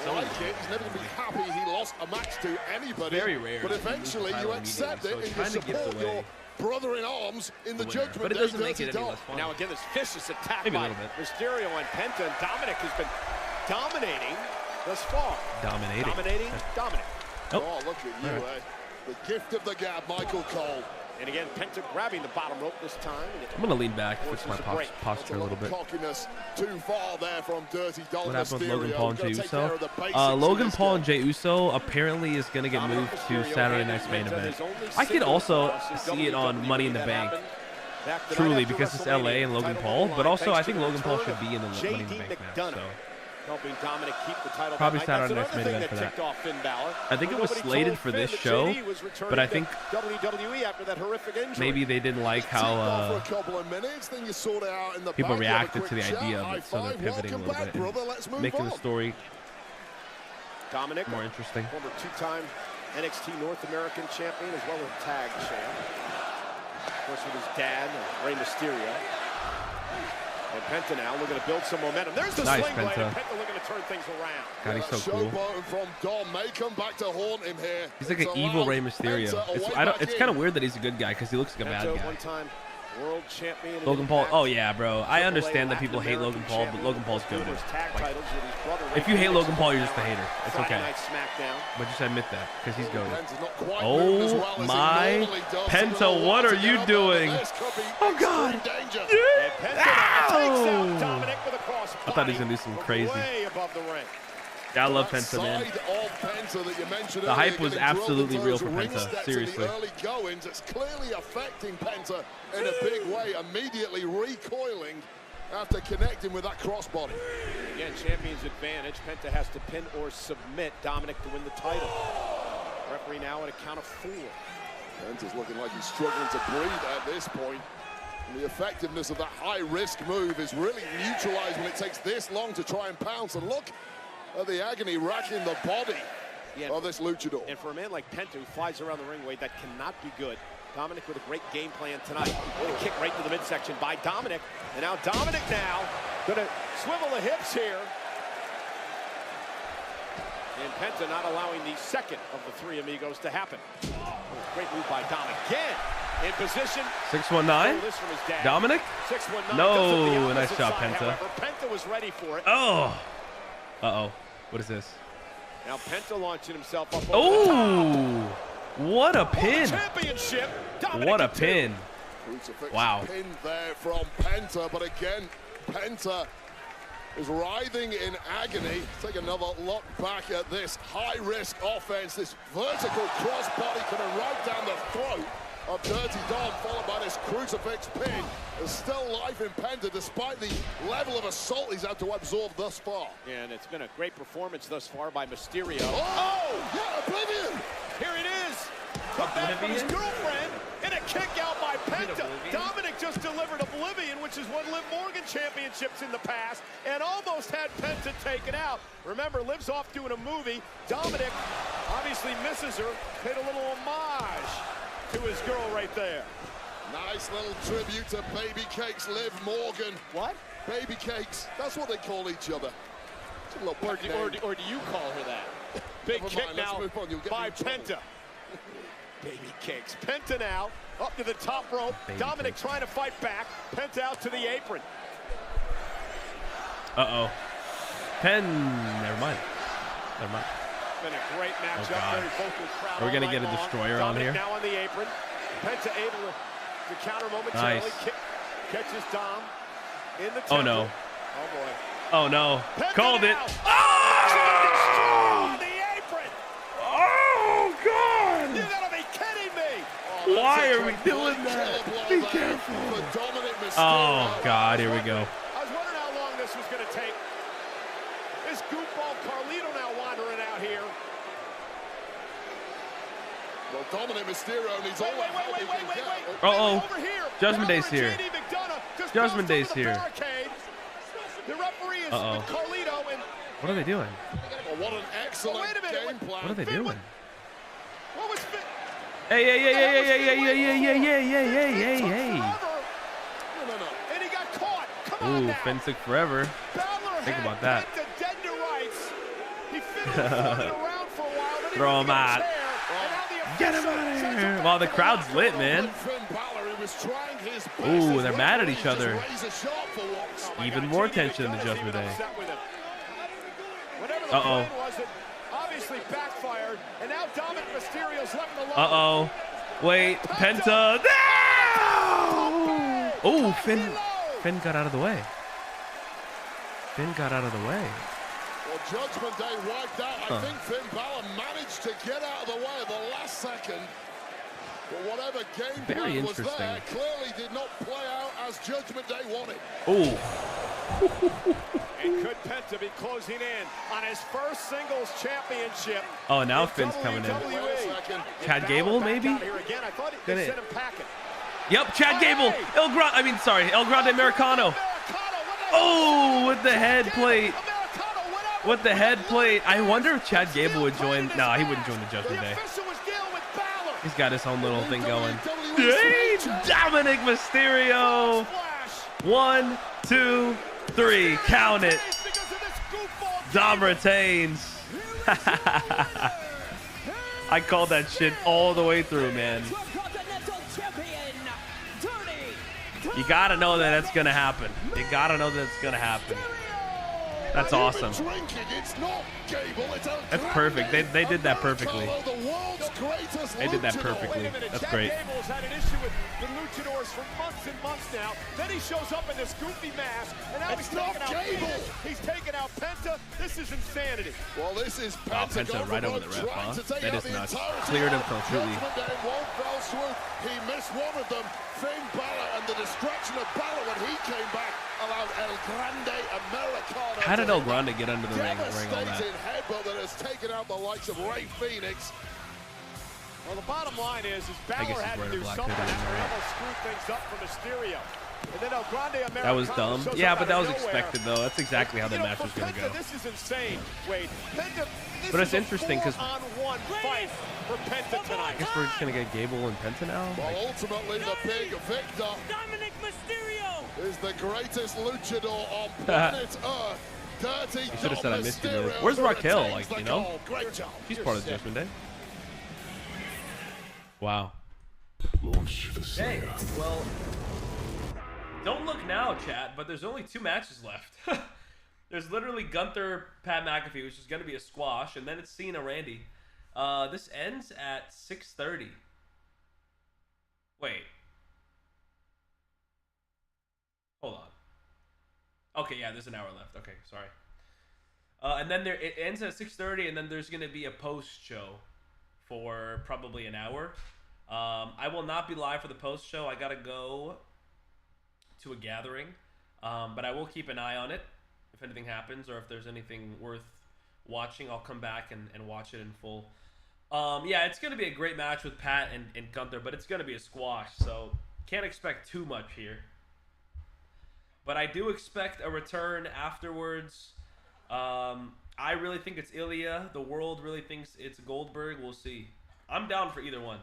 like it. He's never going to be happy he lost a match to anybody. Very rare. But eventually you accept it and you support your brother in arms in the Judgment Day. But it doesn't make it any less fun. Now again, this vicious attack Maybe by Mysterio and Penta. And Dominic has been dominating thus far. Dominating Dominic. Oh, look at you, eh? The gift of the gab, Michael Cole. And again, Penta grabbing the bottom rope this time. I'm going to lean back, fix my posture a little bit. Cockiness too far there from Dirty Dom. What happened with Logan Paul and Jey Uso? Logan Paul and Jey Uso apparently is going to get moved to Saturday night's main event. I could also see it on Money in the Bank, truly, because it's LA and Logan Paul. But also, I think Logan Paul should be in the Money in the Bank match. So. Helping Dominic keep the title. Probably Saturday night's main event for that. I think it was slated for this show, but I think WWE after that horrific injury. Maybe they didn't like how people reacted to the idea of it, so they're pivoting a little bit and making the story Dominic, more interesting. Former two-time NXT North American champion as well as tag champ. Of course, with his dad, Rey Mysterio. And Penta now looking to build some momentum. There's the nice, sling blade. Penta. Penta looking to turn things around. God, he's so cool. From Dom may come back to haunt him here. He's like an evil Rey Mysterio. It's kind of weird that he's a good guy because he looks like a bad guy. One-time world champion. Logan Paul. Oh yeah, bro. I understand that people hate Logan Paul, but Logan Paul's goated. Like, if you hate Logan Paul, you're just a hater. It's okay. But just admit that because he's goated. Oh my, Penta, what are you doing? Oh God. Ow! I thought he was gonna do something crazy. Yeah, I love Penta, man. The hype was absolutely real for Penta. Seriously. It's clearly affecting Penta in a big way, immediately recoiling after connecting with that crossbody. Again, champion's advantage. Penta has to pin or submit Dominic to win the title. Referee now at a count of 4. Penta's looking like he's struggling to breathe at this point. And the effectiveness of that high-risk move is really neutralized when it takes this long to try and pounce. And look at the agony racking the body of this luchador. And for a man like Penta who flies around the ring weight, that cannot be good. Dominic with a great game plan tonight. What a kick right to the midsection by Dominic. And now Dominic gonna swivel the hips here. And Penta not allowing the second of the 3 amigos to happen. Oh, great move by Dominic. Again, in position. 619? Dominic? 619. No, nice job, Penta. However, Penta was ready for it. Oh. Uh-oh. What is this? Now Penta launching himself up. Oh! What a pin! Championship. What a pin! Wow. Pin there from Penta, but again, Penta is writhing in agony. Take another look back at this high-risk offense. This vertical crossbody coming right down the throat of Dirty Dom, followed by this crucifix pin. There's still life in Penta, despite the level of assault he's had to absorb thus far. Yeah, and it's been a great performance thus far by Mysterio. Oh! Yeah, Oblivion! Here it is! Come back from his girlfriend and a kick out by Penta. Dominic just delivered Oblivion, which has won Liv Morgan championships in the past, and almost had Penta taken out. Remember, Liv's off doing a movie. Dominic obviously misses her. Paid a little homage to his girl right there. Nice little tribute to Baby Cakes, Liv Morgan. What? Baby Cakes. That's what they call each other. Or do you call her that? Big kick now by Penta. Baby Cakes. Penta now up to the top rope. Baby Dominic trying to fight back. Penta out to the apron. Uh-oh. Never mind. Been a great matchup. Very vocal crowd. Are we going to get a destroyer on here? Now on the apron. Penta able to counter momentarily. Nice. Catches Dom in the temple. Oh, no. Oh, boy. Oh, no. Penta called it. Oh! On the apron. Oh, God. You got to be kidding me. Why are we doing that? Be careful. Oh, God. Here we go. I was wondering how long this was going to take. This goofball Carlito now wandering out here. Well, Dominic Mysterio needs all the help he can get. Uh-oh. Judgment Day's here. Judgment Day's here. The referee is with Carlito and what are they doing? Well, what an excellent game plan. What are they doing? What was Finn? Hey. No. And he got caught. Come on now. Finn took forever. Think about that. Dead to rights. He fiddled around for a while. Throw him out. Get him out of here. Wow, the crowd's lit, man. Ooh, they're mad at each other. Even more tension in the Judgment Day. Whatever plan was it? Obviously backfired, and now Dominik Mysterio's left alone. Uh-oh. Wait, Penta. No! Oh, Finn got out of the way. Finn got out of the way. Well, Judgment Day wiped out. I think Finn Balor managed to get out of the way at the last second. But whatever game plan was there, clearly did not play out as Judgment Day wanted. Oh. And could Penta be closing in on his first singles championship? Oh, now Finn's coming in. Chad Gable, maybe? Yep, Chad Gable. El Grande Americano. Oh, with the head plate. With the head plate. I wonder if Chad Gable would join. Nah, he wouldn't join the Judgment Day. He's got his own little thing going. Hey, Dominik Mysterio. 1, 2, 3. Count it. Dom retains. I called that shit all the way through, man. You gotta know that that's gonna happen. You gotta know that it's gonna happen. That's awesome. That's perfect. They did that perfectly. They did that perfectly. That's great. Gable's had an issue with the luchadors for months and months now. Then he shows up in this goofy mask, and now he's taking out Gable. He's taking out Penta. This is insanity. Well, this is Penta right over the ref, huh? That is nuts. Cleared him completely. He missed one of them. Finn Balor, and the distraction of Balor when he came back allowed El Grande Americano. How did El Grande get under the ring all that? Headbutt that has taken out the likes of Ray Phoenix. Well, the bottom line is Balor had to do something after he almost screwed things up for Mysterio. And then El Grande Americano. That was dumb. Yeah, but that was expected, though. That's exactly how the match was going to go. This is insane, Wade. Penta, but it's interesting because I guess we're just going to get Gable and Penta now. Well, ultimately, the big victor Dominik Mysterio is the greatest luchador on planet Earth. Dirty You should have said I missed you. Where's Raquel? Like, you know? She's part of the Judgment Day. Wow. Hey, well, don't look now, chat, but there's only 2 matches left. There's literally Gunther, Pat McAfee, which is going to be a squash, and then it's Cena, Randy. This ends at 6:30. Wait. Hold on. Okay, yeah, there's an hour left. Okay, sorry. And then it ends at 6:30, and then there's going to be a post show for probably an hour. I will not be live for the post show. I gotta go to a gathering, but I will keep an eye on it. If anything happens or if there's anything worth watching, I'll come back and watch it in full. Yeah, it's gonna be a great match with Pat and Gunther, but it's gonna be a squash, so can't expect too much here. But I do expect a return afterwards. I really think it's Ilya. The world really thinks it's Goldberg. We'll see. I'm down for either one.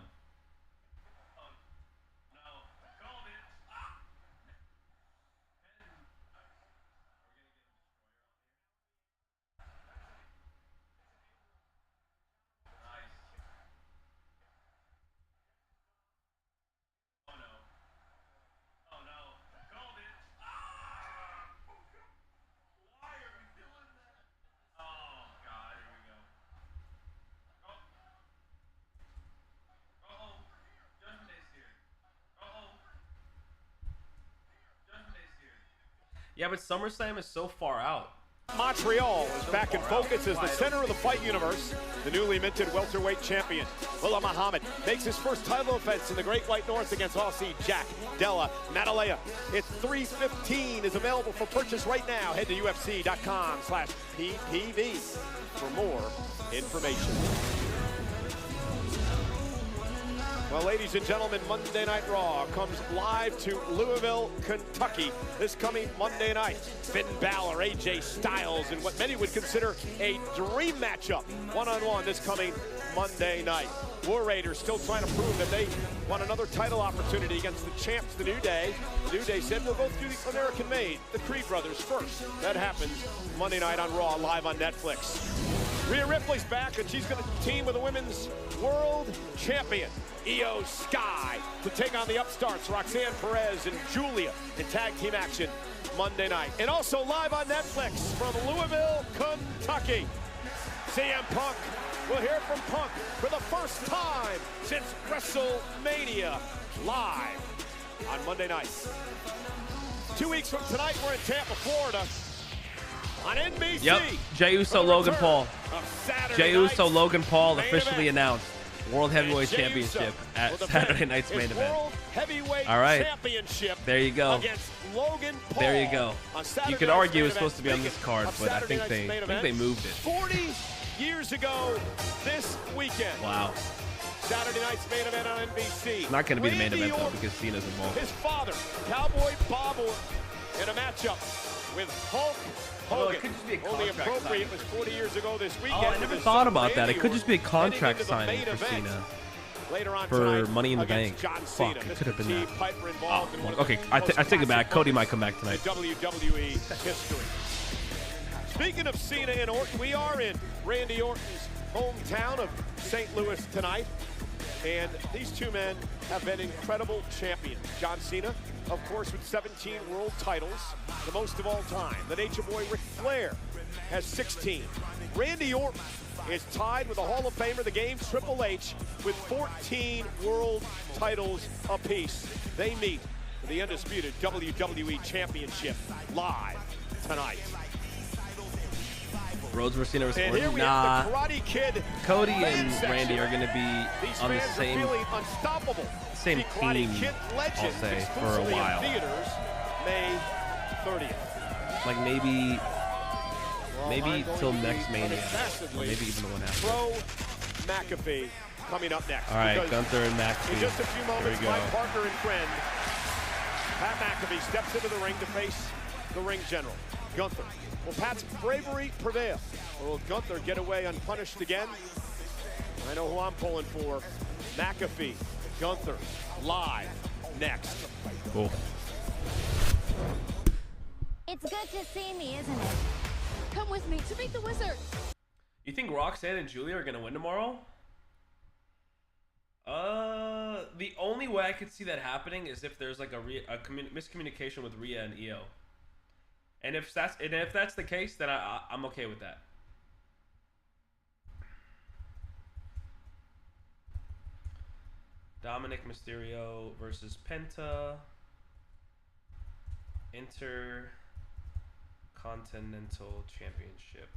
Yeah, but SummerSlam is so far out. Montreal is back in focus as the center of the fight universe. The newly minted welterweight champion, Mullah Muhammad, makes his first title defense in the Great White North against Aussie Jack Della Maddalena. It's 3:15 is available for purchase right now. Head to UFC.com/PPV for more information. Well, ladies and gentlemen, Monday Night Raw comes live to Louisville, Kentucky this coming Monday night. Finn Balor, AJ Styles, in what many would consider a dream matchup, one-on-one this coming Monday night. War Raiders still trying to prove that they want another title opportunity against the champs, the New Day. The New Day said we'll both do the American-made, the Creed brothers first. That happens Monday night on Raw, live on Netflix. Rhea Ripley's back, and she's going to team with the women's world champion, Io Sky, to take on the upstarts, Roxanne Perez and Julia, in tag team action Monday night. And also live on Netflix from Louisville, Kentucky, CM Punk. We'll hear from Punk for the first time since WrestleMania, live on Monday night. 2 weeks from tonight, we're in Tampa, Florida, on NBC. Yep, Jey Uso, Logan Paul. Jey Uso, Logan Paul officially announced World Heavyweight Championship at Saturday night's main event. All right, there you go. There you go. You could argue it's supposed to be on this card, but I think they moved it. 40 years ago this weekend. Wow. Saturday night's main event on NBC. It's not going to be the main event though because Cena's involved. His father, Cowboy Bob Orton, in a matchup with Hulk Hogan. It could just be a Only contract appropriate signing. was 40 years ago this weekend. Oh, I never thought about that. It could just be a contract signing for Cena. Later on For Money in the Bank. Fuck, it could have been that. Oh, okay, I take it back. Cody might come back tonight. WWE history. Speaking of Cena and Orton, we are in Randy Orton's hometown of St. Louis tonight. And these two men have been incredible champions. John Cena, of course, with 17 world titles, the most of all time. The Nature Boy Ric Flair has 16. Randy Orton is tied with the Hall of Famer, the game, Triple H, with 14 world titles apiece. They meet for the undisputed WWE Championship live tonight. Rhodes versus Cena versus And here Orton. we Nah, have the Karate Kid Cody and fan Randy section. are going to be These on the fans are same feeling unstoppable. same See Karate team, Kid I'll Legends say, for a exclusively in while. theaters May 30th. Like maybe till next Mania, or maybe even the one after. Pro McAfee coming up next. All right, because Gunther and McAfee. in just a few moments, There my we go. partner and friend, Pat McAfee, steps into the ring to face the ring general, Gunther. Will Pat's bravery prevail? Or will Gunther get away unpunished again? I know who I'm pulling for. McAfee, Gunther, live next. Cool. It's good to see me, isn't it? Come with me to meet the wizard. You think Roxanne and Julia are gonna win tomorrow? The only way I could see that happening is if there's like a miscommunication with Rhea and Io. And if that's the case, then I'm okay with that. Dominik Mysterio versus Penta. Intercontinental Championship.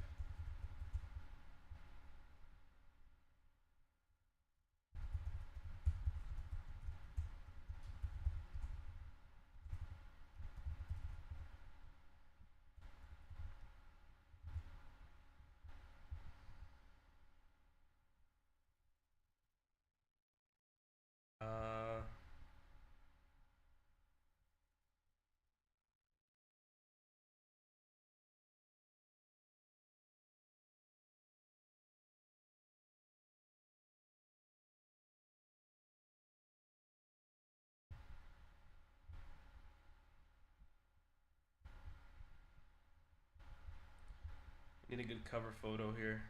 Need a good cover photo here.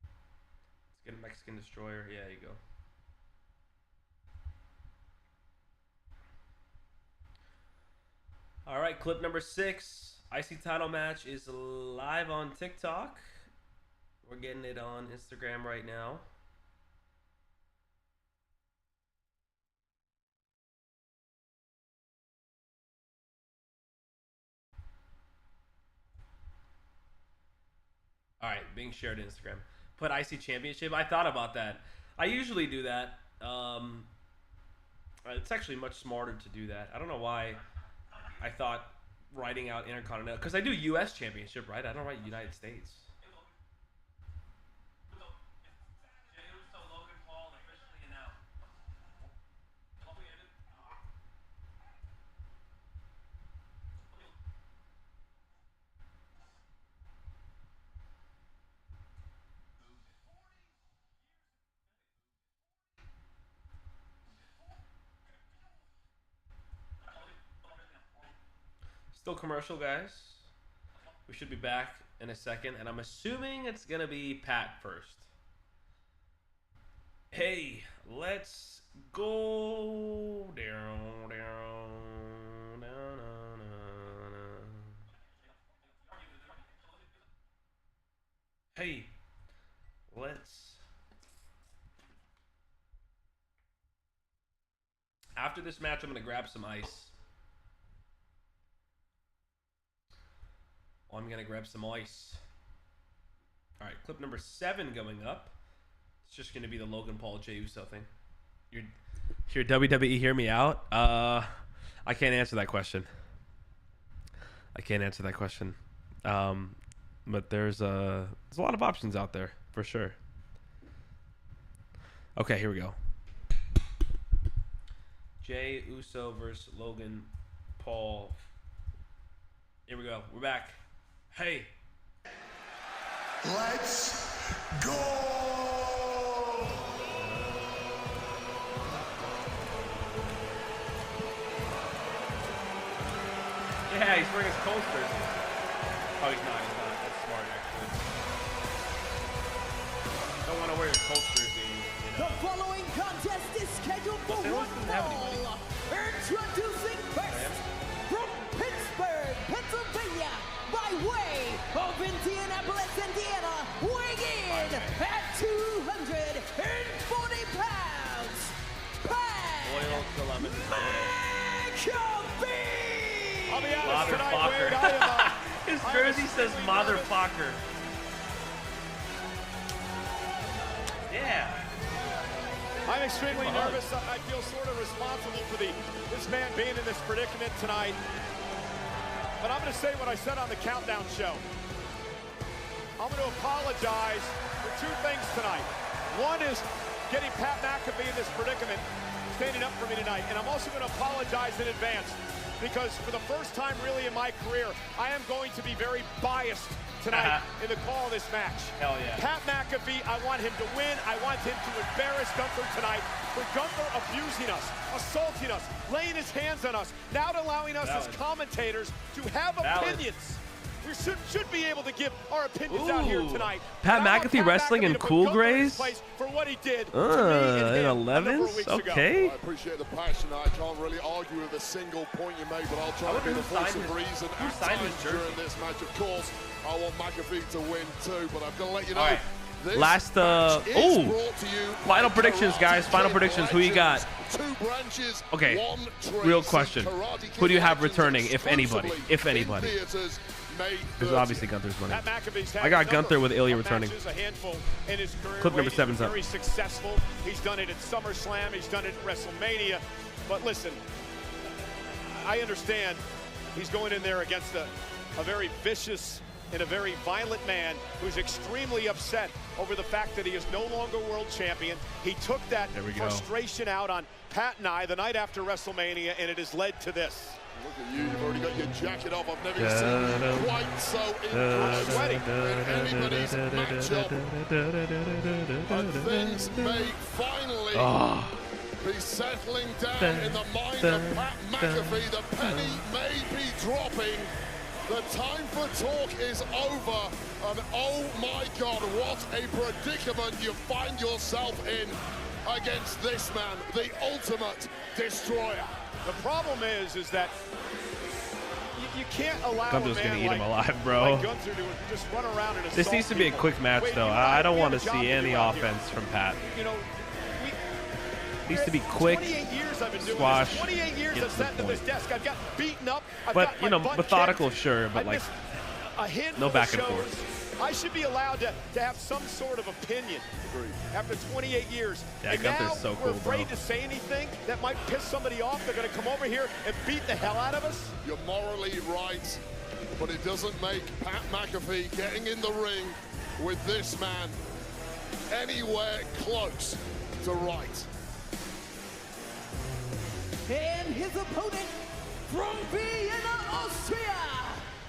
Let's get a Mexican Destroyer. Yeah, there you go. All right, clip number 6. IC title match is live on TikTok. We're getting it on Instagram right now. All right, being shared on Instagram. Put IC Championship. I thought about that. I usually do that. It's actually much smarter to do that. I don't know why I thought writing out Intercontinental. Because I do US Championship, right? I don't write United States. Still commercial, guys. We should be back in a second, and I'm assuming it's gonna be Pat first. Hey, let's go down, down, down, down, down. Hey, let's... After this match, I'm going to grab some ice. I'm going to grab some ice. All right, clip number 7 going up. It's just going to be the Logan Paul Jey Uso thing. Your WWE hear me out? I can't answer that question. But there's a lot of options out there for sure. Okay, here we go. Jey Uso versus Logan Paul. Here we go. We're back. Hey. Let's go! Yeah, he's wearing his Colts jersey. Oh, he's not. That's smart, actually. Don't want to wear your Colts jersey, you know. The following contest is scheduled for one fall. Introducing first, from Pittsburgh, Pennsylvania, by way of Indianapolis, Indiana, weighing in at 240 pounds, Loyal to lemon. McAfee! I'll be honest tonight, Wade, his jersey says motherfucker. Yeah. I'm extremely nervous. I feel sort of responsible for this man being in this predicament tonight. But I'm going to say what I said on the Countdown show. I'm going to apologize for 2 things tonight. One is getting Pat McAfee in this predicament, standing up for me tonight. And I'm also going to apologize in advance because for the first time really in my career, I am going to be very biased tonight in the call of this match. Hell yeah. Pat McAfee, I want him to win. I want him to embarrass Gunther tonight for Gunther abusing us, assaulting us, laying his hands on us, not allowing us as commentators to have opinions. We should be able to give our opinions out here tonight. Pat McAfee wrestling in Cool Grays? For what he did in 11s? Okay. I appreciate the passion. I can't really argue with a single point you made, but I'll try to be the voice of reason at times during this match. Of course, I want McAfee to win too, but I've got to let you know. Right. Last, final predictions, guys. Final predictions. Who you got? Okay, real question. Who do you have returning, if anybody? If anybody. This is obviously Gunther's money. I got Gunther with Ilya returning. Clip number 7's up. Very successful. He's done it at SummerSlam. He's done it at WrestleMania. But listen, I understand he's going in there against a very vicious and a very violent man who's extremely upset over the fact that he is no longer world champion. He took that frustration out on Pat and I the night after WrestleMania, and it has led to this. Look at you, you've already got your jacket off. I've never seen you quite so sweaty in anybody's matchup. And things may finally be settling down in the mind of Pat McAfee. The penny may be dropping. The time for talk is over. And oh my God, what a predicament you find yourself in against this man, the ultimate destroyer. The problem is that you can't allow Gunther's gonna eat him alive, bro. Like Gunther to just run around and this needs to be a quick match, though. I don't want to see any offense from Pat. You know, needs to be quick. 28 years I've been doing squash. This. 28 years I've sat at this desk. I've gotten beaten up. But you know, methodical, sure, but like no back and forth. I should be allowed to have some sort of opinion after 28 years. Yeah, and Gunther's now so cool, we're afraid bro. to say anything that might piss somebody off. They're going to come over here and beat the hell out of us. You're morally right, but it doesn't make Pat McAfee getting in the ring with this man anywhere close to right. And his opponent from Vienna, Austria,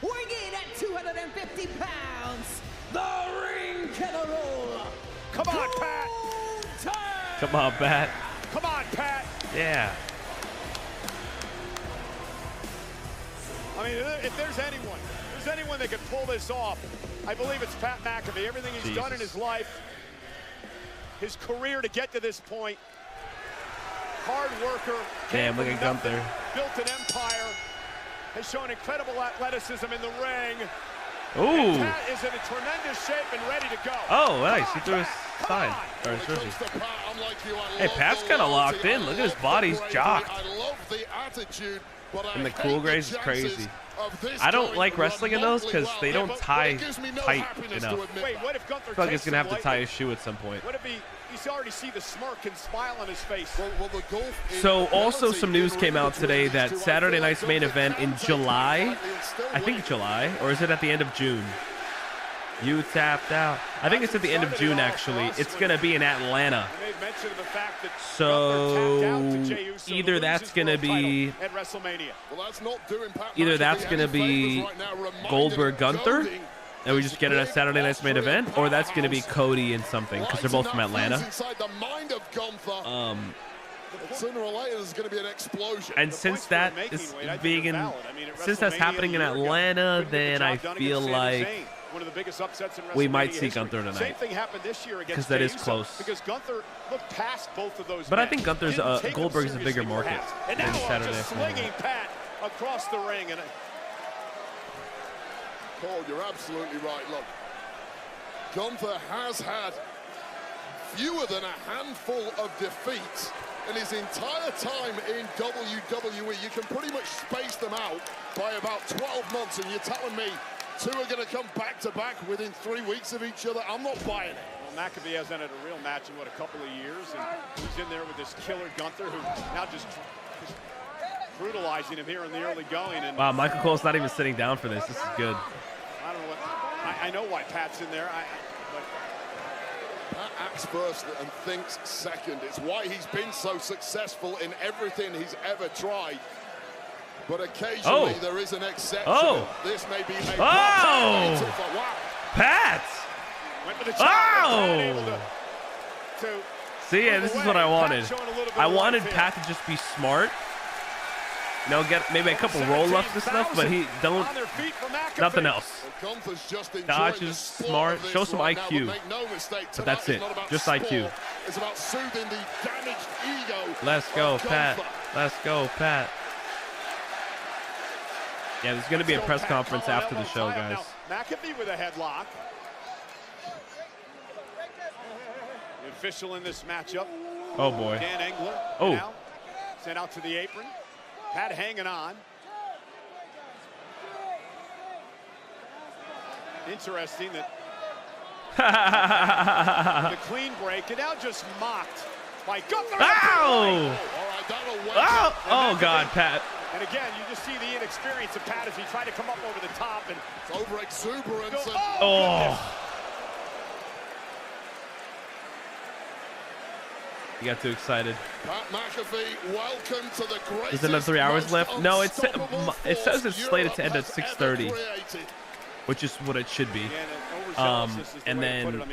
weighing in at 250 pounds, the ring general. Come on, Pat. Come on, Pat. Come on, Pat. Yeah. I mean, if there's anyone that can pull this off, I believe it's Pat McAfee. Everything he's done in his life, his career to get to this point. Hard worker. Damn, look at Gunther. Built an empire. Has shown incredible athleticism in the ring. Ooh. Pat is in a tremendous shape and ready to go. Oh, nice. He threw his sign. Or his jersey. Hey, Pat's kind of locked in. Look at his body. He's jocked. And the cool grays is crazy. I don't like wrestling in those because they don't tie tight enough. Wait, what if Gunther I feel like he's going to have to tie his shoe at some point. What if you already see the smirk and smile on his face? So also some news came out today that Saturday night's main event in July, I think July, or is it at the end of June? You tapped out. I think it's at the end of June, actually. It's going to be in Atlanta. So either that's going to be Goldberg Gunther, and we just get it at Saturday night's main event, or that's going to be Cody and something, because they're both from Atlanta. Sooner or later, there's going to be an explosion. And since that is being in, since that's happening in Atlanta, then I feel like one of the biggest upsets in we might see Gunther tonight. Same thing happened this year against because that is close. Because Gunther looked past both of those. But I think Gunther's Goldberg's a bigger market than Saturday. Just slinging Pat across the ring, and Paul, you're absolutely right. Look, Gunther has had fewer than a handful of defeats in his entire time in WWE. You can pretty much space them out by about 12 months, and you're telling me two are going to come back-to-back within 3 weeks of each other? I'm not buying it. Well, McAfee hasn't had a real match in, what, a couple of years, and he's in there with this killer Gunther, who now just brutalizing him here in the early going. And wow, Michael Cole's not even sitting down for this. This is good. I don't know what. I know why Pat's in there. Pat acts first and thinks second. It's why he's been so successful in everything he's ever tried. But occasionally there is an exception. This may be a wow. Pat! Went for the See, yeah, this is what I wanted. I wanted Pat to just be smart. You know, get maybe a couple roll-ups and stuff, but he don't. Nothing else. Dodges, smart, show some IQ. But that's it. Just IQ. It's about soothing the damaged ego. Let's go, Pat. Let's go, Pat. Yeah, there's going to be a press conference after the show, guys. McAfee with a headlock. The official in this matchup. Oh, boy. Dan Engler. Oh. Now sent out to the apron. Pat hanging on. Interesting that the clean break, and now just mocked by Gunther. Ow! Oh, God, Pat. And again, you just see the inexperience of Pat as he tried to come up over the top, and it's over exuberance. You got too excited. Pat McAfee, welcome to the greatest. Is another 3 hours left? No, it says it's slated to end at 6:30, which is what it should be. And then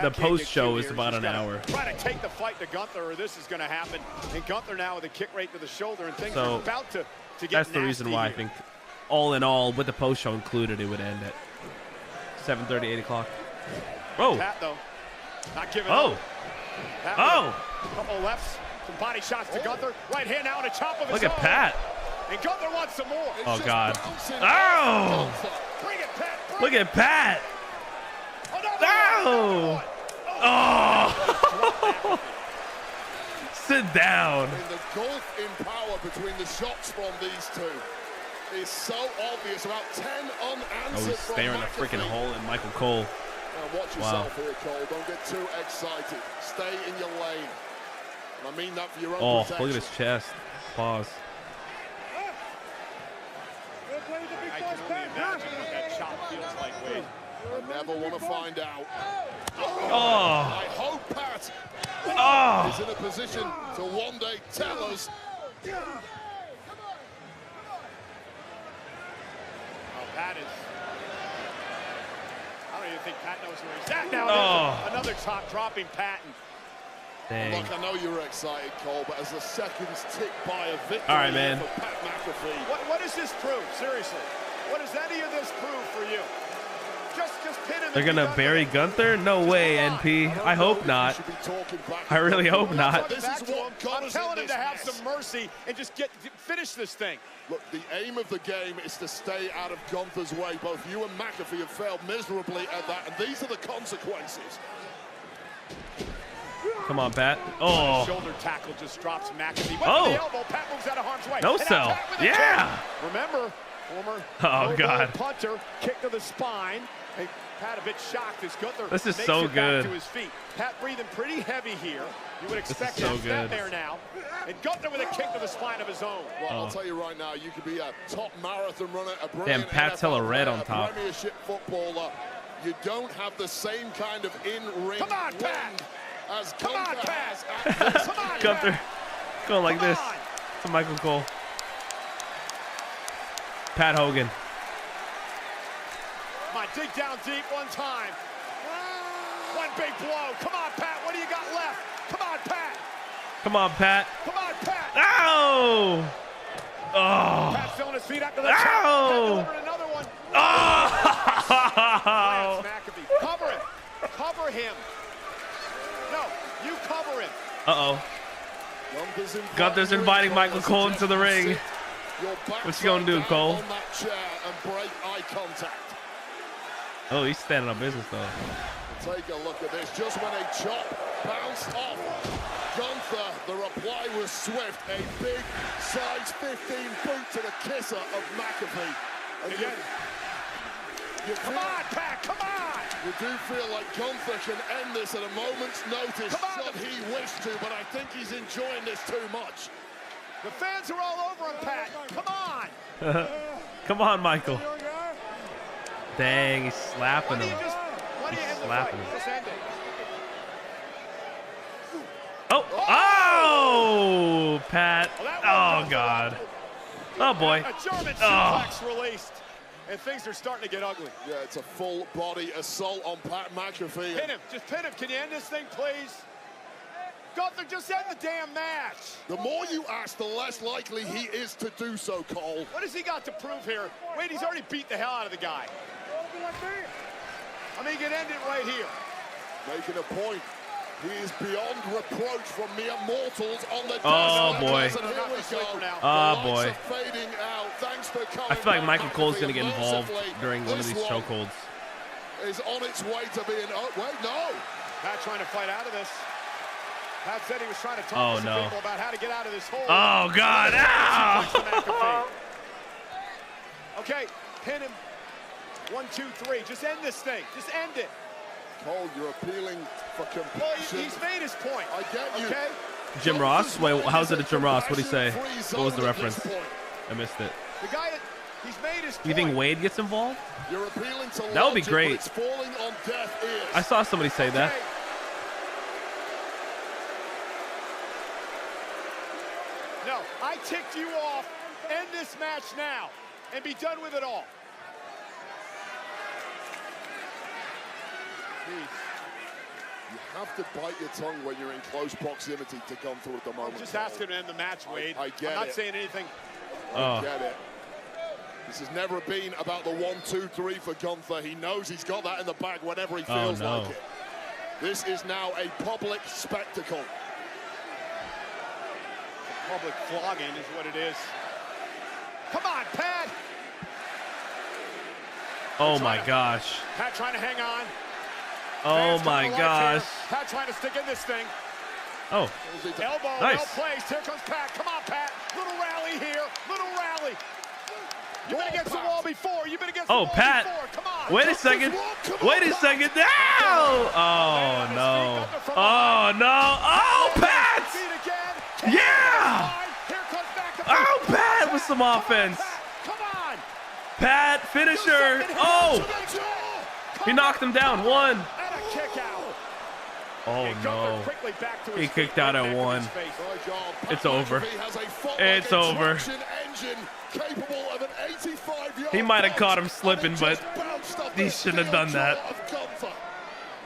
the post show is about an hour. Try to take the fight to Gunther, or this is going to happen. And Gunther now with a kick right to the shoulder, and things are about to get that's the reason why I think, all in all, with the post show included, it would end at 7:30, 8 o'clock. Oh. Pat, though, not giving up. Pat a couple lefts, some body shots to Gunther. Right hand now and a chop of his own. Look at Pat. And Gunther wants some more. Oh, God. Oh! Bring it, Pat. Look at Pat. Oh! Oh! Sit down. The gulf in power between the shots from these two is so obvious. About 10 unanswered. Oh, he's staring a freaking hole in Michael Cole. Now watch yourself here, Cole. Don't get too excited. Stay in your lane. And I mean that for your own protection. Look at his chest. Pause. I can only imagine what that chop feels like, Wade. I never want to find out. Oh! I hope Pat is in a position to one day tell us. Pat is. I don't even think Pat knows where he's at now. Another top dropping Patton. Dang. Look, I know you were excited, Cole, but as the seconds tick by, a victory all right, man. for Pat McAfee. What does this prove? Seriously, what does any of this prove for you? They're gonna bury Gunther? No way, NP. I hope not. I really hope not. I'm telling him to have some mercy and just finish this thing. Look, the aim of the game is to stay out of Gunther's way. Both you and McAfee have failed miserably at that, and these are the consequences. Come on, Pat. Oh. Shoulder tackle just drops McAfee. Oh. The elbow. Pat moves out of harm's way. No sell. Yeah. Remember, former God. punter, kick to the spine. And Pat a bit shocked as Gunther this is makes so it good. back to his feet. Pat breathing pretty heavy here. You would expect so him to good. there now. And Gunther with a kick to the spine of his own. Well, I'll tell you right now, you could be a top marathon runner, a brilliant Pat's hella red on a top. Premiership footballer. You don't have the same kind of in-ring wind as Gunther has. Come on, Gunther going like this to Michael Cole. Pat Hogan. Come on, dig down deep one time. One big blow. Come on, Pat. What do you got left? Come on, Pat. Come on, Pat. Come on, Pat. Ow! Oh. Pat still on his feet after the Ow! Pat delivered another one. Oh! McAfee. Cover him. Cover him. No, you cover him. Uh-oh. Gunther's inviting Michael Cole into the ring. What's he gonna do, Cole? Oh, he's standing on business, though. Take a look at this. Just when a chop bounced off Gunther, the reply was swift. A big size 15 boot to the kisser of McAfee. Again, come on, Pat, come on! You do feel like Gunther can end this at a moment's notice should he wish to, but I think he's enjoying this too much. The fans are all over him, Pat. Come on! Come on, Michael. Dang, he's slapping him. He's slapping him. Oh! Oh! Pat. Oh, God. Oh, boy. A German suplex released. And things are starting to get ugly. Yeah, it's a full body assault on Pat McAfee. Pin him, just pin him. Can you end this thing, please? Gunther, just end the damn match. The more you ask, the less likely he is to do so, Cole. What has he got to prove here? Wait, he's already beat the hell out of the guy. I mean, he can end it right here. Making a point. He is beyond reproach from mere mortals on the Oh, boy. Oh, boy. Fading out. Thanks for coming. I feel like Michael Cole's going to get involved during one of these chokeholds. Is on its way to being... Oh, wait, no. Pat trying to fight out of this. Pat said he was trying to talk to some people about how to get out of this hole. Oh, God. Ow! Okay, pin him. 1, 2, 3. Just end this thing. Just end it. Cole, you're appealing for compassion. Well, he's made his point. I get you. Okay? Jim Ross? Wait, how's it at Jim Ross? What'd he say? What was the reference? I missed it. The guy, he's made his point. You think Wade gets involved? You're appealing to that would be great. It's falling on deaf ears. I saw somebody say that. No, I ticked you off. End this match now and be done with it all. You have to bite your tongue when you're in close proximity to Gunther at the moment. I'm just asking to end the match, Wade. I get I'm not it. saying anything. I get it. This has never been about the 1, 2, 3 for Gunther. He knows he's got that in the bag whenever he feels like it. This is now a public spectacle. A public flogging is what it is. Come on, Pat! Oh, my gosh. Pat trying to hang on. Oh, my gosh. Pat trying to stick in this thing. Oh. Elbow, nice. well placed. Here comes Pat. Come on, Pat. Little rally here. Little rally. You've been against the wall before. You've been against the wall Pat. before. Come on. Wait a second. Wait a second. No! Oh, no. Oh, no. Oh, Pat! Yeah! Oh, Pat with some offense. Come on. Pat, finisher. Oh! He knocked him down. 1. And a kick out. Oh, no. He kicked out at 1. It's over. It's over. He might have caught him slipping, but he shouldn't have done that.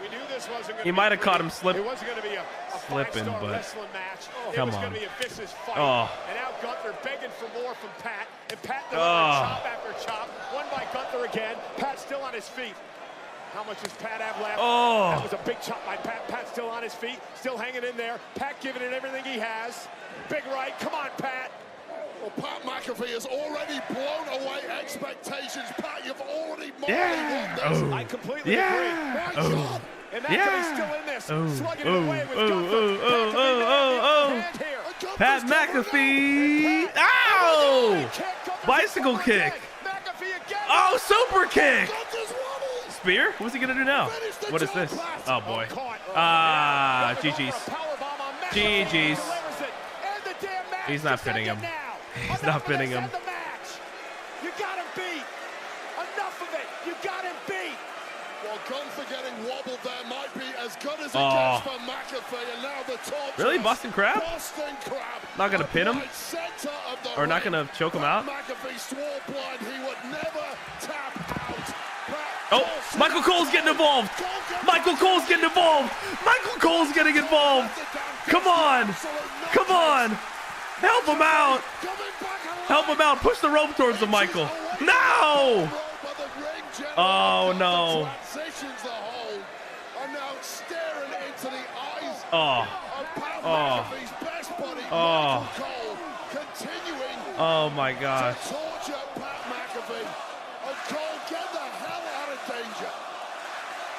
We knew this wasn't going to He might have caught him slipping. It wasn't going to be a slipping, but wrestling match. come it was on. going to be a vicious fight. Oh. And now Gunther begging for more from Pat. And Pat delivered chop after chop. One by Gunther again. Pat still on his feet. How much does Pat have left? Oh. That was a big chop by Pat. Pat still on his feet, still hanging in there. Pat giving it everything he has. Big right. Come on, Pat. Well, Pat McAfee has already blown away expectations. Pat, you've already won this. Oh. I completely agree. My God. And McAfee's still in this. Slugging it away with Gunther. Pat McAfee. Ow! Bicycle kick. Oh, super kick. Spear? What's he gonna do now? What is this? Oh boy. Ah, GG's. GG's. He's not pinning him. He's not pinning him. You got him beat. Enough of it. You got him beat. Well, Gunther getting wobbled there might be as good as it gets for McAfee, and now the torch. Really, Boston Crab? Boston Crab. Not gonna pin him? Or not gonna choke him out? McAfee swore blind he would never tap out. Oh, Michael Cole's getting involved. Michael Cole's getting involved. Michael Cole's getting involved. Come on. Come on. Help him out. Help him out. Push the rope towards him, Michael. No. Oh, no. Oh. Oh. Oh. Oh, my gosh.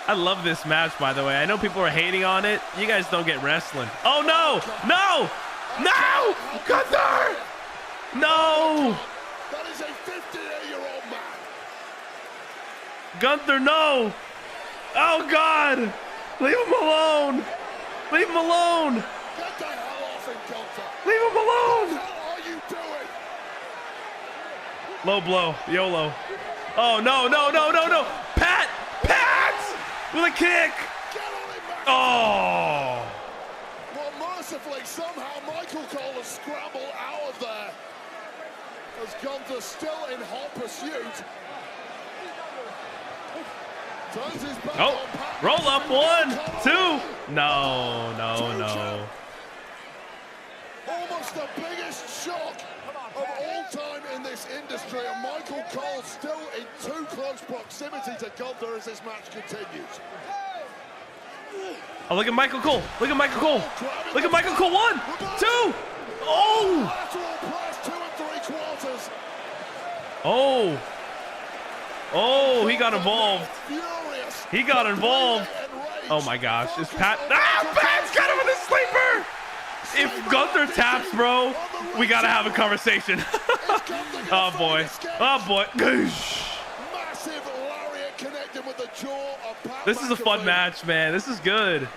I love this match, by the way. I know people are hating on it. You guys don't get wrestling. Oh, no. No. No. Gunther. No. That is a 58-year-old man. Gunther, no. Oh, God. Leave him alone. Leave him alone. Get the hell off him, Gunther. Leave him alone. What the hell are you doing? Low blow. YOLO. Oh, no, no, no, no, no. Pat. With a kick. Oh. Well, mercifully, somehow Michael Cole has scrambled out of there. As Gunther still in hot pursuit. Turns his back on Pat. Roll up. 1, 2. No, no, no. Almost the biggest shock of all time in this industry, and Michael Cole still in too close proximity to Gunther as this match continues. Oh, look at Michael Cole. Look at Michael Cole. Look at Michael Cole. 1, 2. Oh. Lateral press, 2 3/4. Oh. Oh, he got involved. He got involved. Oh my gosh. Is Pat? Ah, Pat's got him with a sleeper. If Gunther taps, bro, we gotta have a conversation. Oh boy. Oh boy. Massive lariat connected with the jaw of Pat This is a fun match, man. This is good.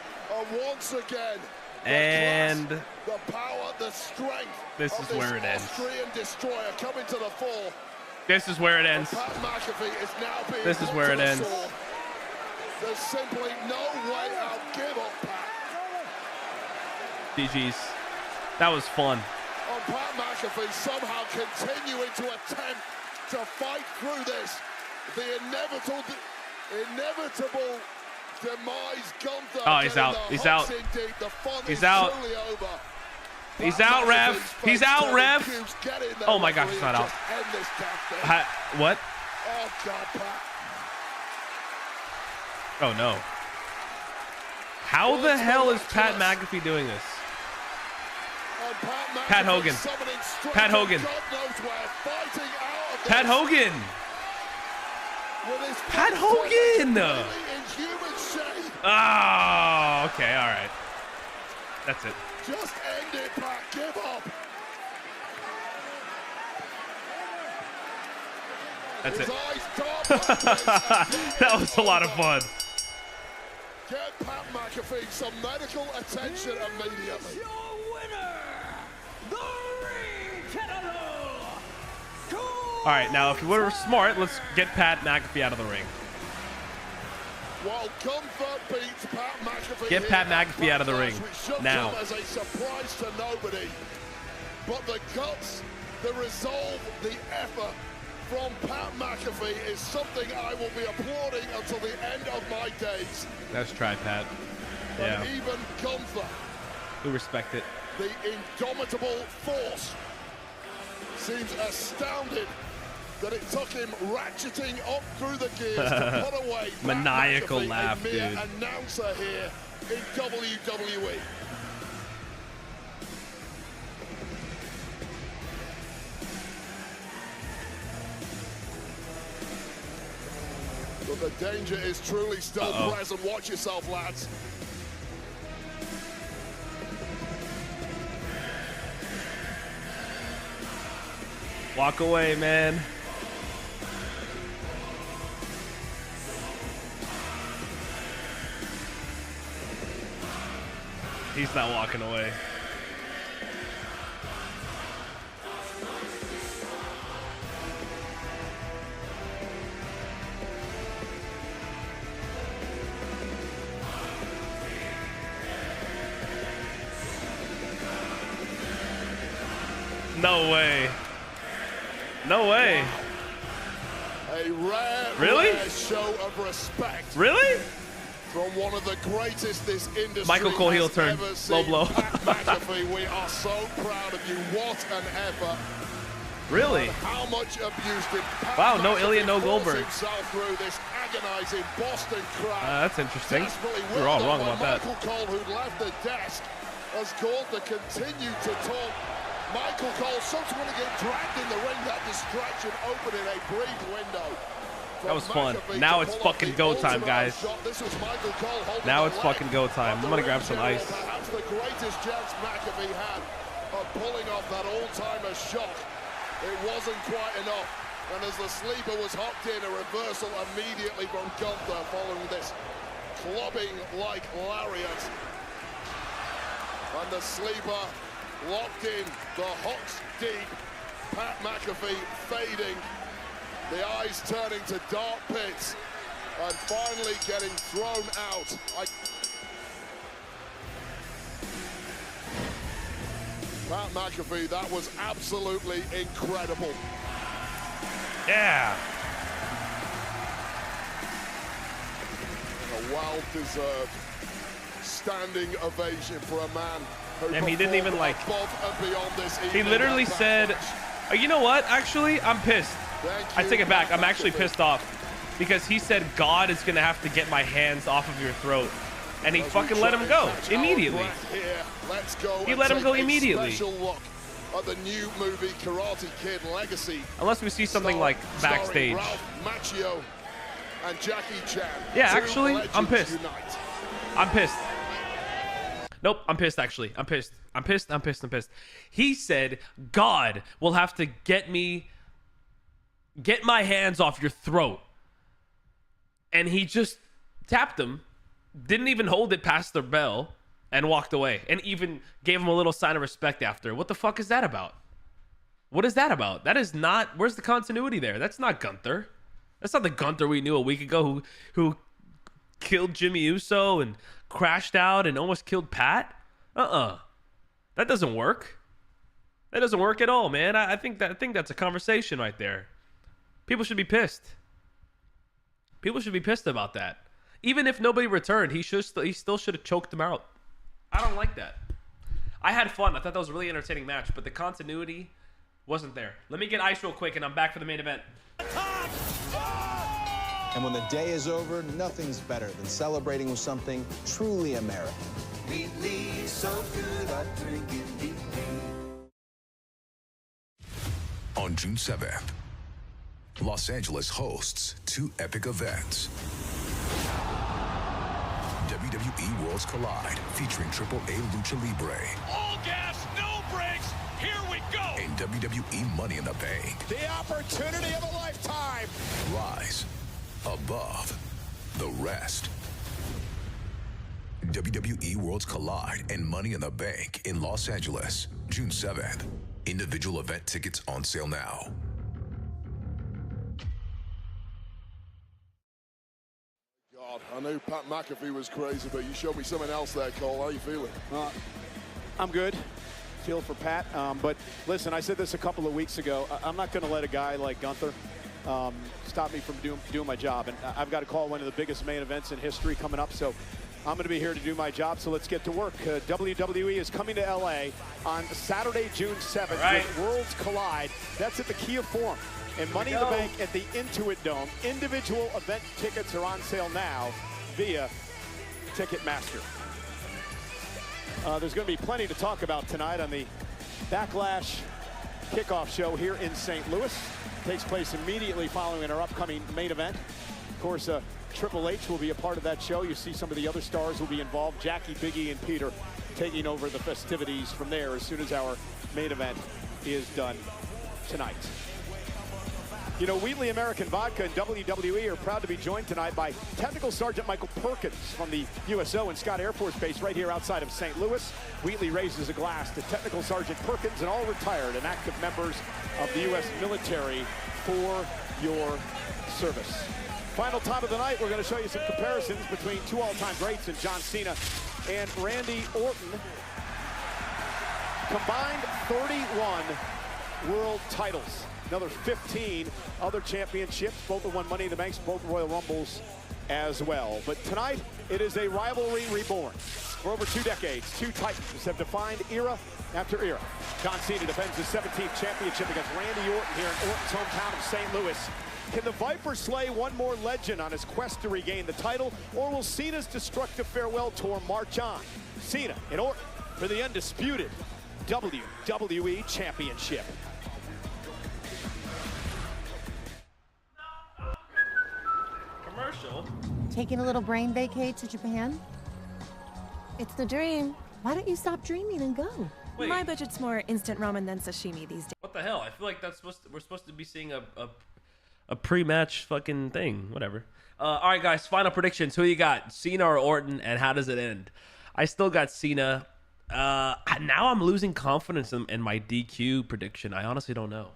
Once again, and the power, the strength. This is where it ends. Austrian destroyer coming to the fore. This is where it ends. Pat McAfee is now being This is where it ends. There's simply no way I'll give up, Pat. GG's. That was fun. On Pat McAfee somehow continuing to attempt to fight through this. The inevitable demise. Gunther. Oh, he's out. He's out. He's out. He's out, ref. He's out, ref. Oh my gosh, he's not out. What? Oh God, Pat. Oh no. How the hell is Pat McAfee doing this? Pat Hogan. Pat Hogan. Pat Hogan. Pat Hogan. Oh, okay, all right. That's it. Just end it, Pat. Give up. That's it. That was a lot of fun. Get Pat McAfee some medical attention immediately. Your winner, the Ring General. All right, now if we're smart, let's get Pat McAfee out of the ring. While Gunther beats Pat McAfee, get Pat McAfee out of the ring now. As a surprise to nobody, but the guts, the resolve, the effort from Pat McAfee is something I will be applauding until the end of my days. Let's try, Pat. Yeah. And even Gunther, we respect it. The indomitable force, seems astounded that it took him ratcheting up through the gears to put away maniacal McAfee, laugh, a mere dude. announcer here in WWE. But the danger is truly still present. Watch yourself, lads. Walk away, man. He's not walking away. No way. No way. A rare, rare show of respect. Really? From one of the greatest this industry Michael Cole heel turn. Low blow. McAfee, we are so proud of you. What an effort. Really? And how much abuse did wow, no Ilya, no Goldberg. Through this agonizing Boston crowd. That's interesting. We're all wrong about that. Michael Cole, who'd left the desk, has called to continue to talk. Michael Cole subsequently get dragged in the ring. That distraction opening a brief window. That was fun. Now it's fucking go time, guys. Now it's fucking go time. I'm gonna grab some ice. Perhaps the greatest chance McAfee had of pulling off that all-timer shot. It wasn't quite enough. And as the sleeper was hooked in, a reversal immediately from Gunther following this clubbing like lariat. And the sleeper locked in, the hooks deep. Pat McAfee fading, the eyes turning to dark pits, and finally getting thrown out. Pat McAfee, that was absolutely incredible. Yeah. A well-deserved standing ovation for a man who and he didn't even like. This he literally said, oh, "You know what? Actually, I'm pissed. I take it back. I'm actually pissed off because he said God is gonna have to get my hands off of your throat." And he fucking let him go immediately. Let's go. He let him go immediately. Special look at the new movie Karate Kid Legacy. Unless we see something like backstage. Macchio and Jackie Chan. Yeah, actually, I'm pissed. I'm pissed. Nope, I'm pissed actually. I'm pissed. I'm pissed. I'm pissed. I'm pissed. He said God will have to get my hands off your throat. And he just tapped him. Didn't even hold it past the bell and walked away, and even gave him a little sign of respect after. What the fuck is that about? What is that about? That is not, where's the continuity there? That's not Gunther. That's not the Gunther we knew a week ago who killed Jimmy Uso and crashed out and almost killed Pat. That doesn't work. That doesn't work at all, man. I think that's a conversation right there. People should be pissed. People should be pissed about that. Even if nobody returned, he still should have choked him out. I don't like that. I had fun. I thought that was a really entertaining match, but the continuity wasn't there. Let me get ice real quick, and I'm back for the main event. And when the day is over, nothing's better than celebrating with something truly American. So good at drinking deep. On June 7th, Los Angeles hosts two epic events. WWE Worlds Collide, featuring AAA Lucha Libre. All gas, no brakes, here we go! And WWE Money in the Bank. The opportunity of a lifetime! Rise above the rest. WWE Worlds Collide and Money in the Bank in Los Angeles, June 7th. Individual event tickets on sale now. I knew Pat McAfee was crazy, but you showed me something else there, Cole. How are you feeling? I'm good. Feel for Pat. But listen, I said this a couple of weeks ago. I'm not going to let a guy like Gunther stop me from doing my job. And I've got to call one of the biggest main events in history coming up. So I'm going to be here to do my job. So let's get to work. WWE is coming to LA on Saturday, June 7th with Worlds Collide. That's at the Kia Forum. and Money in the Bank at the Intuit Dome. Individual event tickets are on sale now via Ticketmaster. There's going to be plenty to talk about tonight on the Backlash kickoff show here in St. Louis. Takes place immediately following our upcoming main event. Of course, Triple H will be a part of that show. You see some of the other stars will be involved. Jackie, Biggie, and Peter taking over the festivities from there as soon as our main event is done tonight. You know, Wheatley American Vodka and WWE are proud to be joined tonight by Technical Sergeant Michael Perkins from the USO and Scott Air Force Base right here outside of St. Louis. Wheatley raises a glass to Technical Sergeant Perkins and all retired and active members of the U.S. military for your service. Final time of the night, we're going to show you some comparisons between two all-time greats in John Cena and Randy Orton. Combined 31 world titles. Another 15 other championships. Both have won Money in the Banks, both Royal Rumbles as well. But tonight, it is a rivalry reborn. For over 2 decades, two titans have defined era after era. John Cena defends his 17th championship against Randy Orton here in Orton's hometown of St. Louis. Can the Viper slay one more legend on his quest to regain the title, or will Cena's destructive farewell tour march on? Cena and Orton for the undisputed WWE Championship. Commercial. Taking a little brain vacay to Japan? It's the dream. Why don't you stop dreaming and go? Wait. My budget's more instant ramen than sashimi these days. What the hell? I feel like we're supposed to be seeing a pre-match fucking thing. Whatever. All right, guys. Final predictions. Who you got? Cena or Orton, and how does it end? I still got Cena. Now I'm losing confidence in my DQ prediction. I honestly don't know.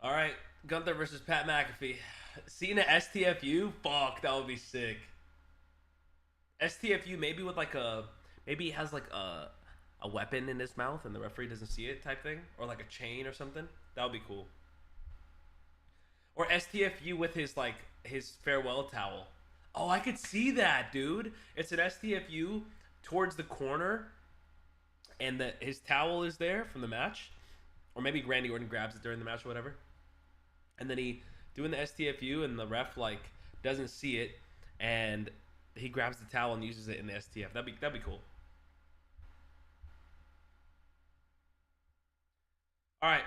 All right, Gunther versus Pat McAfee. Cena STFU? Fuck, that would be sick. STFU maybe with like maybe he has like a weapon in his mouth and the referee doesn't see it type thing, or like a chain or something. That would be cool. Or STFU with his farewell towel. Oh, I could see that, dude. It's an STFU towards the corner, and his towel is there from the match, or maybe Randy Orton grabs it during the match or whatever. And then he doing the STFU and the ref doesn't see it, and he grabs the towel and uses it in the STF. That'd be cool. All right,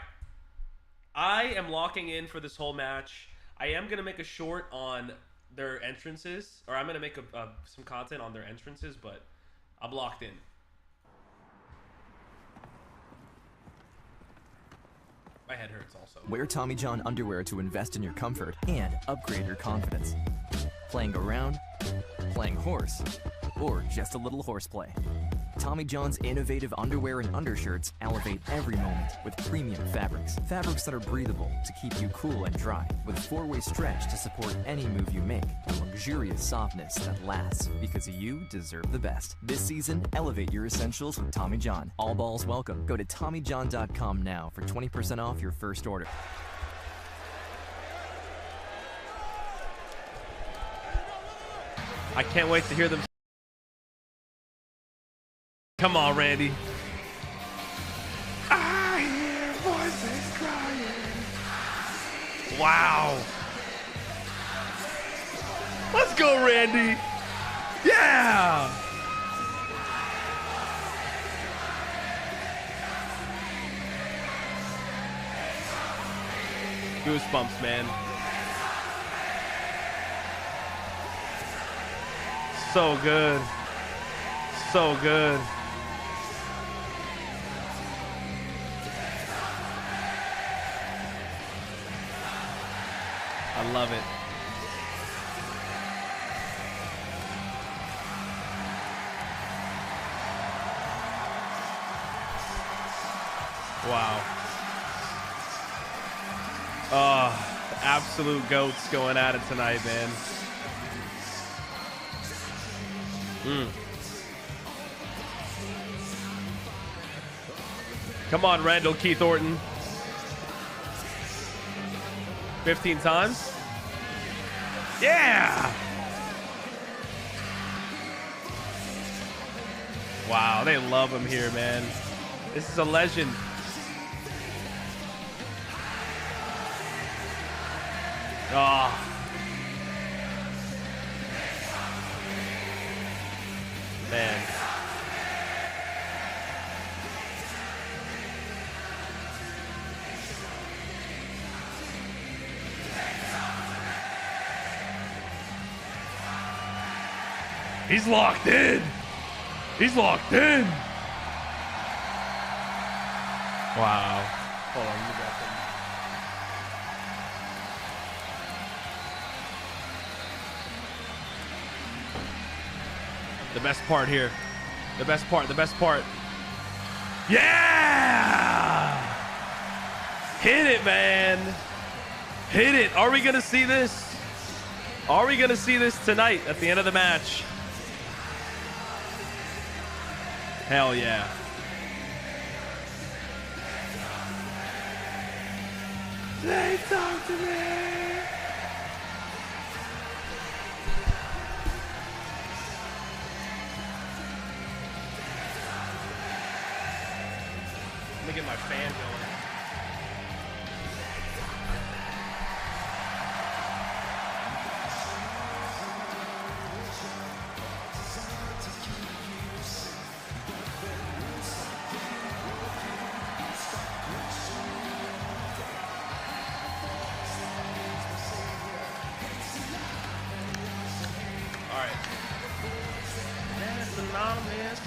I am locking in for this whole match. I am gonna make a short on their entrances, or I'm gonna make some content on their entrances, but I'm locked in. My head hurts also. Wear Tommy John underwear to invest in your comfort and upgrade your confidence. Playing around, playing horse, or just a little horseplay. Tommy John's innovative underwear and undershirts elevate every moment with premium fabrics. Fabrics that are breathable to keep you cool and dry, with a 4-way stretch to support any move you make, and luxurious softness that lasts, because you deserve the best. This season, elevate your essentials with Tommy John. All balls welcome. Go to TommyJohn.com now for 20% off your first order. I can't wait to hear them. Come on, Randy. I hear voices crying. Wow. Let's go, Randy. Yeah. Goosebumps, man. So good. So good. I love it. Wow. Oh, absolute goats going at it tonight, man. Come on, Randall Keith Orton. 15 times. Yeah. Wow, they love him here, man. This is a legend. Oh. Man. He's locked in. He's locked in. Wow. Hold on, you got them. The best part here. The best part, the best part. Yeah! Hit it, man. Hit it. Are we going to see this? Are we going to see this tonight at the end of the match? Hell yeah. They talk to me. Let me get my fan going. All right. That's anonymous.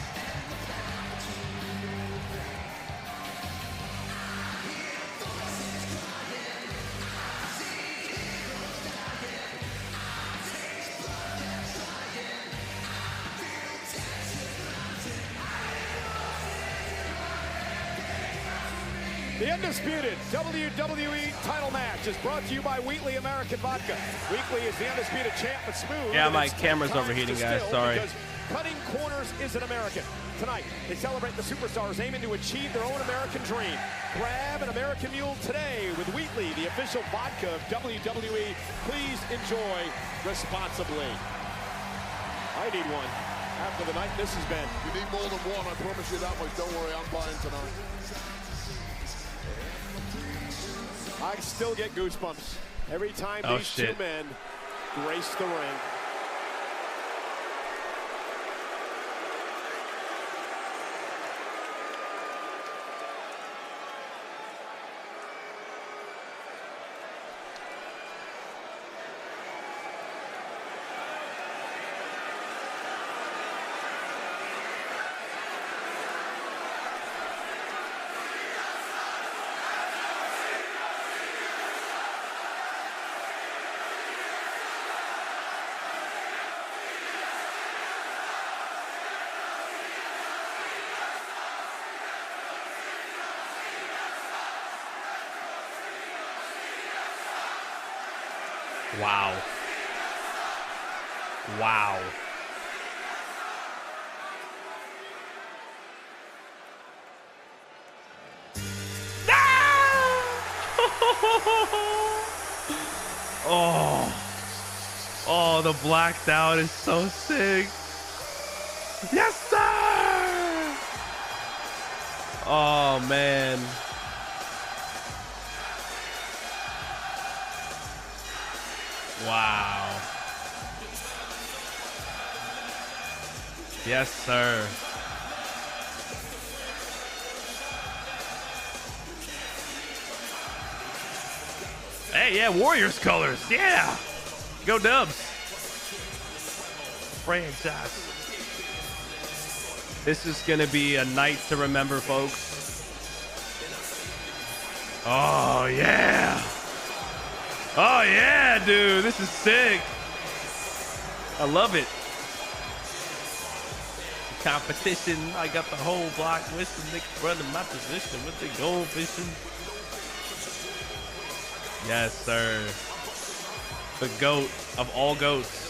The Undisputed WWE title match is brought to you by Wheatley American Vodka. Wheatley is the Undisputed champ, but smooth. Yeah, my camera's overheating, guys. Sorry. Cutting corners is an American. Tonight, they celebrate the superstars aiming to achieve their own American dream. Grab an American Mule today with Wheatley, the official vodka of WWE. Please enjoy responsibly. I need one. After the night this has been. You need more than one, I promise you that much. Don't worry, I'm buying tonight. I still get goosebumps every time these two men grace the ring. Wow. Wow. Oh. Oh, the blacked out is so sick. Yes, sir! Oh, man. Wow. Yes, sir. Hey, yeah, Warriors colors. Yeah. Go Dubs. Franchise. This is going to be a night to remember, folks. Oh, yeah. Oh, yeah, dude. This is sick. I love it. Competition. I got the whole block wishing they could run in my position with the gold fishing. Yes, sir. The GOAT of all goats.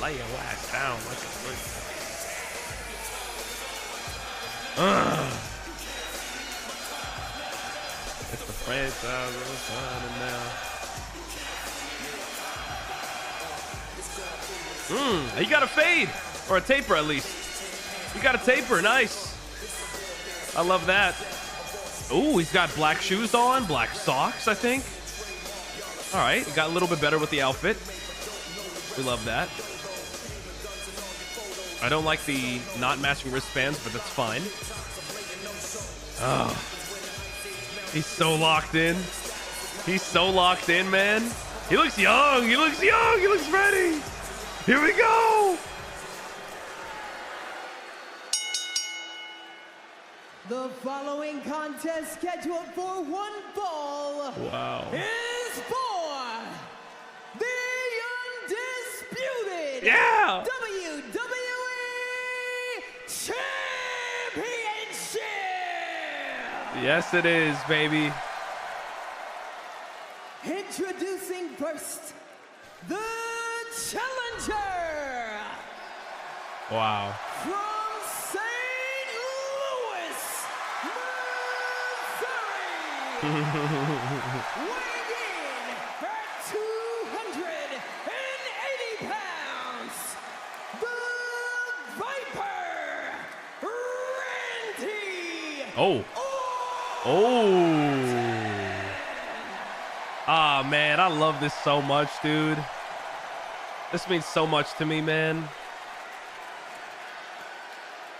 Lay your ass down like a brick. It's the franchise of the time now. You got a fade or a taper at least. You got a taper, nice. I love that. Ooh, he's got black shoes on, black socks, I think. All right, he got a little bit better with the outfit. We love that. I don't like the not matching wristbands, but that's fine. Oh, he's so locked in. He's so locked in, man. He looks young. He looks young. He looks ready. Here we go. The following contest scheduled for one fall is for the Undisputed WWE Championship! Yes, it is, baby. Introducing first, the challenger! Wow. From St. Louis, Missouri, weighing in at 280 pounds, the Viper, Randy. Oh. Ah, man, I love this so much, dude. This means so much to me, man.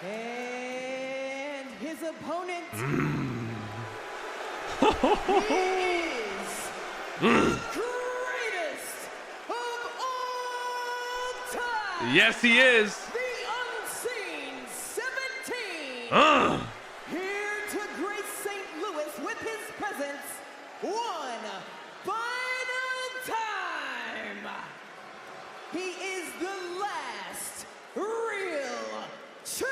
And his opponent, he is the greatest of all time. Yes, he is. The Unseen 17. Here to grace St. Louis with his presence one final time. He is the last real champion.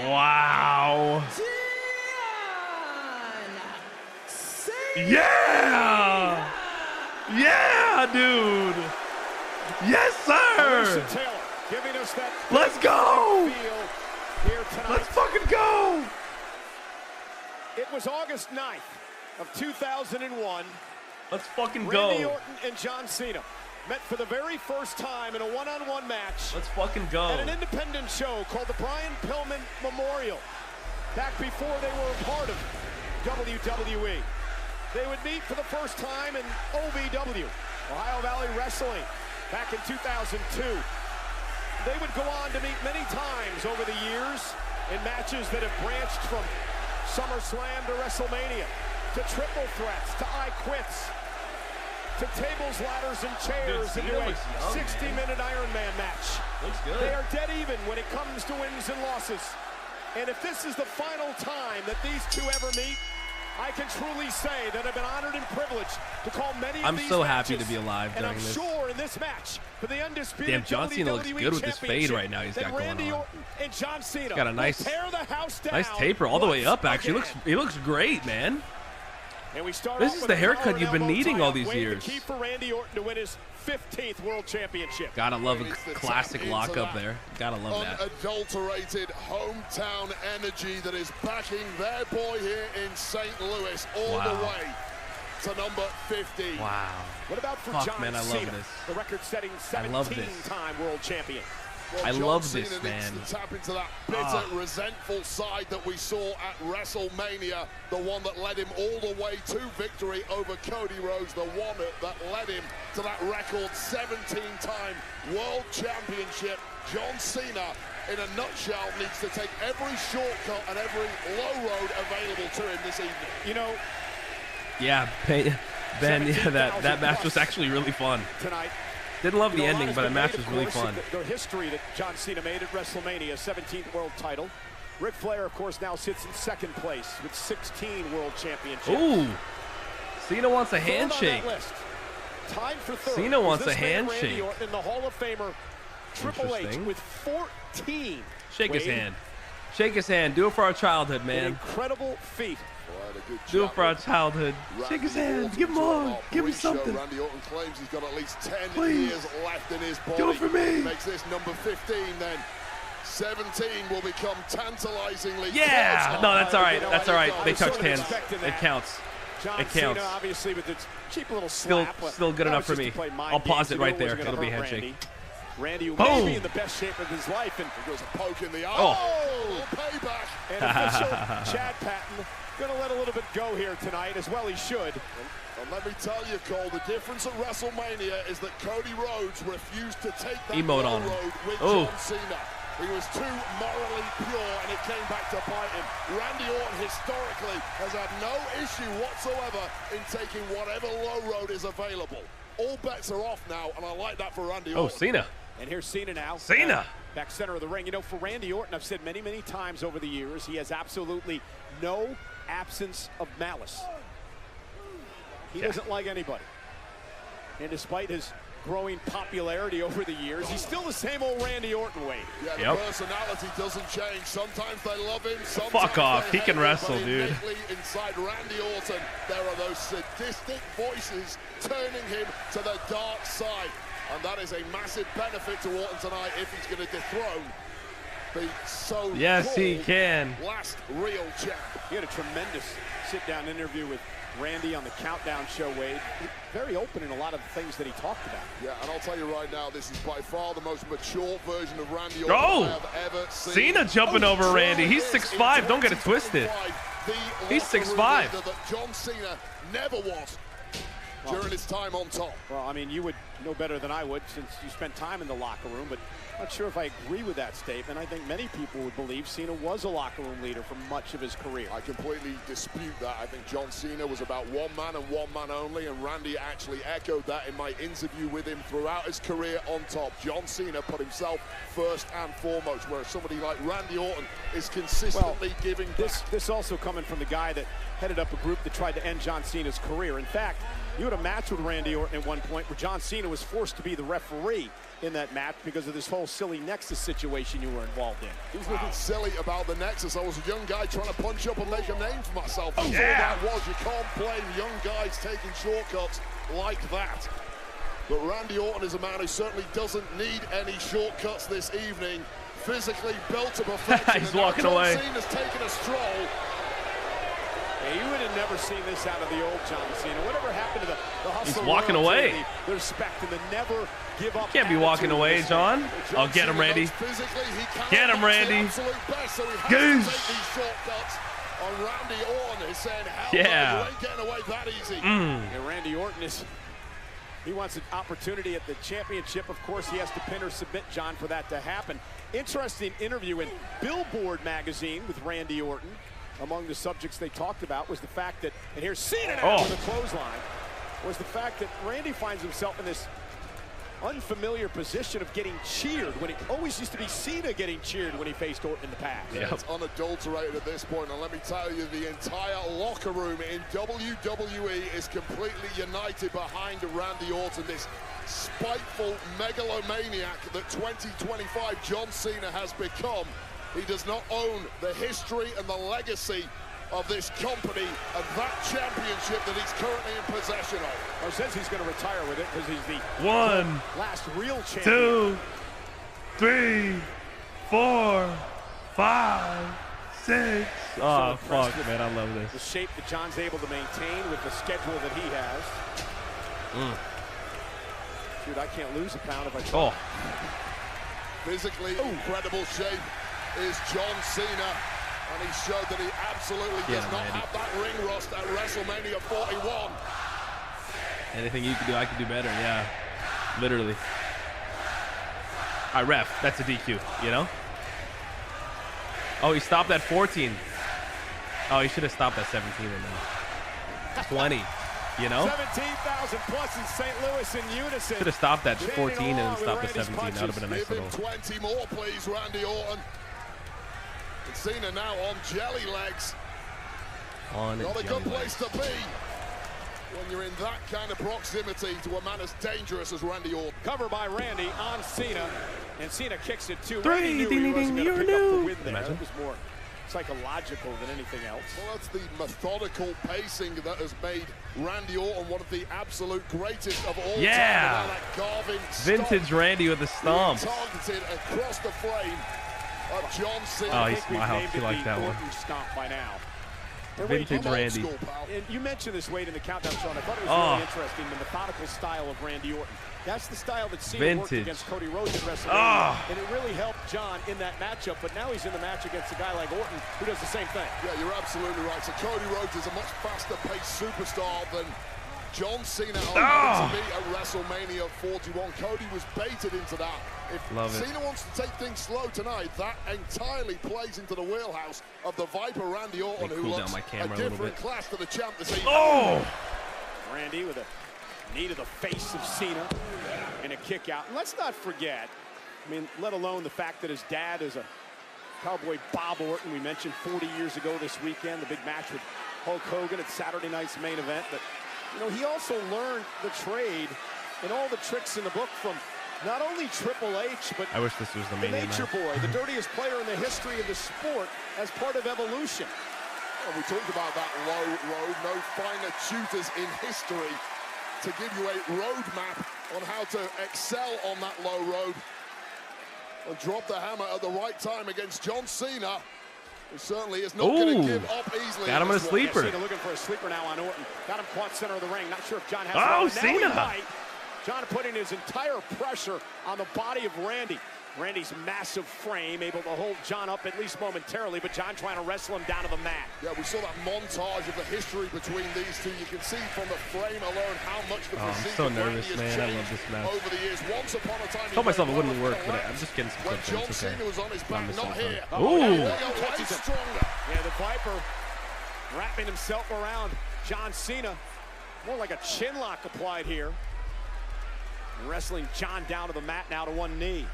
Wow. Yeah. Yeah, dude. Yes, sir. Giving us that Let's go. Here tonight. Let's fucking go. It was August 9th of 2001. Let's fucking go. Randy Orton and John Cena met for the very first time in a one-on-one match. Let's fucking go. At an independent show called the Brian Pillman Memorial. Back before they were a part of WWE. They would meet for the first time in OVW, Ohio Valley Wrestling, back in 2002. They would go on to meet many times over the years in matches that have branched from SummerSlam to WrestleMania, to triple threats, to I Quits, to tables, ladders, and chairs, into a 60-minute Iron Man match. Looks good. They are dead even when it comes to wins and losses. And if this is the final time that these two ever meet, I can truly say that I've been honored and privileged to call many of I'm these so matches, happy to be alive and during I'm this. sure in this match for the undisputed Damn, John Cena looks WWE good with this fade right now. He's got going Randy on. Orton and John Cena He's got a nice, tear the house down nice taper all the way up. Actually, again. he looks great, man. And we start This off is with the a haircut collar you've been and elbow needing tie-up, all these waiting years. to keep for Randy Orton to win his 15th World Championship. Gotta love a classic lockup there. Gotta love that. Unadulterated hometown energy that is backing their boy here in St. Louis all the way to number 50. Wow. What about for Fuck, John man, I love Cena, this. the record-setting I love this. 17-time world champion? Well, I John love Cena this, needs man. to tap into that bitter, resentful side that we saw at WrestleMania, the one that led him all the way to victory over Cody Rhodes, the one that led him to that record 17-time world championship. John Cena, in a nutshell, needs to take every shortcut and every low road available to him this evening. You know, yeah, Ben, yeah, that match was actually really fun. Tonight. Didn't love the ending, but the match was really fun. The history that John Cena made at WrestleMania, 17th world title. Ric Flair, of course, now sits in second place with 16 world championships. Ooh, Cena wants a handshake. Time for third. Cena wants a Randy handshake. Orton and the Hall of Famer Triple H with 14. Shake his hand. Shake his hand. Do it for our childhood, man. An incredible feat. Do it for our childhood. Shake his hand. Give him more. Give him something. Randy Orton claims he's got at least 10 Please. years left in his body. Do it for me. Makes this number 15 then. 17 will become tantalizingly Yeah. No, that's all right. You know, That's all right. They sort touched of hands. expecting It that. counts. John It counts. Cena, obviously, with its cheap little Still slap. good That enough was for just me. to play mind I'll pause games. it You knew right there. wasn't gonna It'll be a hurt handshake. Randy who Boom. may be in the best shape of his life, and there goes a poke in the eye. Oh, payback. And official Chad Patton going to let a little bit go here tonight, as well he should. And let me tell you, Cole, the difference at WrestleMania is that Cody Rhodes refused to take that Emote low on him. road with Oh. John Cena. He was too morally pure, and it came back to bite him. Randy Orton, historically, has had no issue whatsoever in taking whatever low road is available. All bets are off now, and I like that for Randy Orton. Oh, Cena. And here's Cena now. Cena. Back center of the ring. You know, for Randy Orton, I've said many, many times over the years, he has absolutely no absence of malice. He doesn't like anybody. And despite his growing popularity over the years, he's still the same old Randy Orton, Wade. Yeah, the personality doesn't change. Sometimes they love him, sometimes Fuck off. they He can hate him, wrestle, but dude. innately inside Randy Orton, there are those sadistic voices turning him to the dark side. And that is a massive benefit to Orton tonight if he's going to dethrone the so-called Yes, he can. last real champ. He had a tremendous sit-down interview with Randy on the Countdown show, Wade. Very open in a lot of the things that he talked about. Yeah, and I'll tell you right now, this is by far the most mature version of Randy Orton I have ever seen. Cena jumping over Randy. He's 6'5". Don't get it twisted. He's 6'5". That John Cena never was during his time on top. Well, I mean, you would know better than I would since you spent time in the locker room, but I'm not sure if I agree with that statement. I think many people would believe Cena was a locker room leader for much of his career. I completely dispute that. I think John Cena was about one man and one man only, and Randy actually echoed that in my interview with him throughout his career on top. John Cena put himself first and foremost, whereas somebody like Randy Orton is consistently giving back. This also coming from the guy that headed up a group that tried to end John Cena's career. In fact, you had a match with Randy Orton at one point where John Cena was forced to be the referee in that match because of this whole silly Nexus situation you were involved in. There's nothing silly about the Nexus. I was a young guy trying to punch up and make a name for myself. That's all that was. You can't blame young guys taking shortcuts like that. But Randy Orton is a man who certainly doesn't need any shortcuts this evening. Physically built to perfection. He's walking away. John Cena's taking a stroll. Yeah, you would have never seen this out of the old John Cena. Whatever happened to the hustle? He's walking away. The respect and the never give up. Can't be walking away, John. Oh, get him, Randy. Get him, Randy. Goose. On Randy Orton is saying, hell yeah. no, you ain't getting away that easy. And Randy Orton he wants an opportunity at the championship. Of course, he has to pin or submit John for that to happen. Interesting interview in Billboard magazine with Randy Orton. Among the subjects they talked about was the fact that, and here's Cena now with a clothesline, was the fact that Randy finds himself in this unfamiliar position of getting cheered when he always used to be Cena getting cheered when he faced Orton in the past. Yeah, it's unadulterated at this point, and let me tell you, the entire locker room in WWE is completely united behind Randy Orton, this spiteful megalomaniac that 2025 John Cena has become. He does not own the history and the legacy of this company and that championship that he's currently in possession of. Or says he's going to retire with it because he's the last real champion. 2, 3, 4, 5, 6. Oh, fuck, man, I love this. The shape that John's able to maintain with the schedule that he has. Dude, I can't lose a pound if I try. Physically incredible shape is John Cena. And he showed that he absolutely does not have that ring rust at WrestleMania 41. Anything you can do, I can do better. Yeah, literally. All right, ref, that's a DQ, you know? Oh, he stopped at 14. Oh, he should have stopped at 17 and then 20, you know? 17,000 plus in St. Louis in unison. Should have stopped at 14 and then stopped at 17. That would have been a nice little. 20 more, please, Randy Orton. And Cena now on jelly legs. Not a good place to be when you're in that kind of proximity to a man as dangerous as Randy Orton. Cover by Randy on Cena, and Cena kicks it too. 3, ding, ding, you're new. It was more psychological than anything else. Well, that's the methodical pacing that has made Randy Orton one of the absolute greatest of all time. Yeah, vintage Randy with the stomp. Targeted across the frame of John Cena. Oh, he smiled. He liked that one. Stomp by now. Vintage Randy. And you mentioned this, Wade, in the countdown, Sean. I thought it was really interesting, the methodical style of Randy Orton. That's the style that Cena worked against Cody Rhodes at WrestleMania. And it really helped John in that matchup, but now he's in the match against a guy like Orton who does the same thing. Yeah, you're absolutely right. So Cody Rhodes is a much faster-paced superstar than John Cena to be at WrestleMania 41. Cody was baited into that. If Cena wants to take things slow tonight, that entirely plays into the wheelhouse of the Viper Randy Orton, who looks a different class to the champ this evening. Randy with a knee to the face of Cena and a kick out. And let's not forget, I mean, let alone the fact that his dad is a Cowboy Bob Orton. We mentioned 40 years ago this weekend, the big match with Hulk Hogan at Saturday night's main event. But, you know, he also learned the trade and all the tricks in the book from not only Triple H, but I wish this was the Nature Boy, the dirtiest player in the history of the sport as part of Evolution. Well, we talked about that low road, no finer tutors in history to give you a roadmap on how to excel on that low road and drop the hammer at the right time against John Cena, who certainly is not going to give up easily. Got him in a sleeper. Cena looking for a sleeper now on Orton. Got him caught center of the ring. Not sure if John has Cena! John putting his entire pressure on the body of Randy. Randy's massive frame able to hold John up at least momentarily, but John trying to wrestle him down to the mat. Yeah, we saw that montage of the history between these two. You can see from the frame alone how much the physique I'm so nervous, has man. I love changed this match. over the years. Once upon a time, I told myself it wouldn't work, but I'm just getting some when clips. John Cena was on his back, not here. Ooh! Stronger. Yeah, the Viper wrapping himself around John Cena. More like a chin lock applied here. Wrestling John down to the mat now to one knee.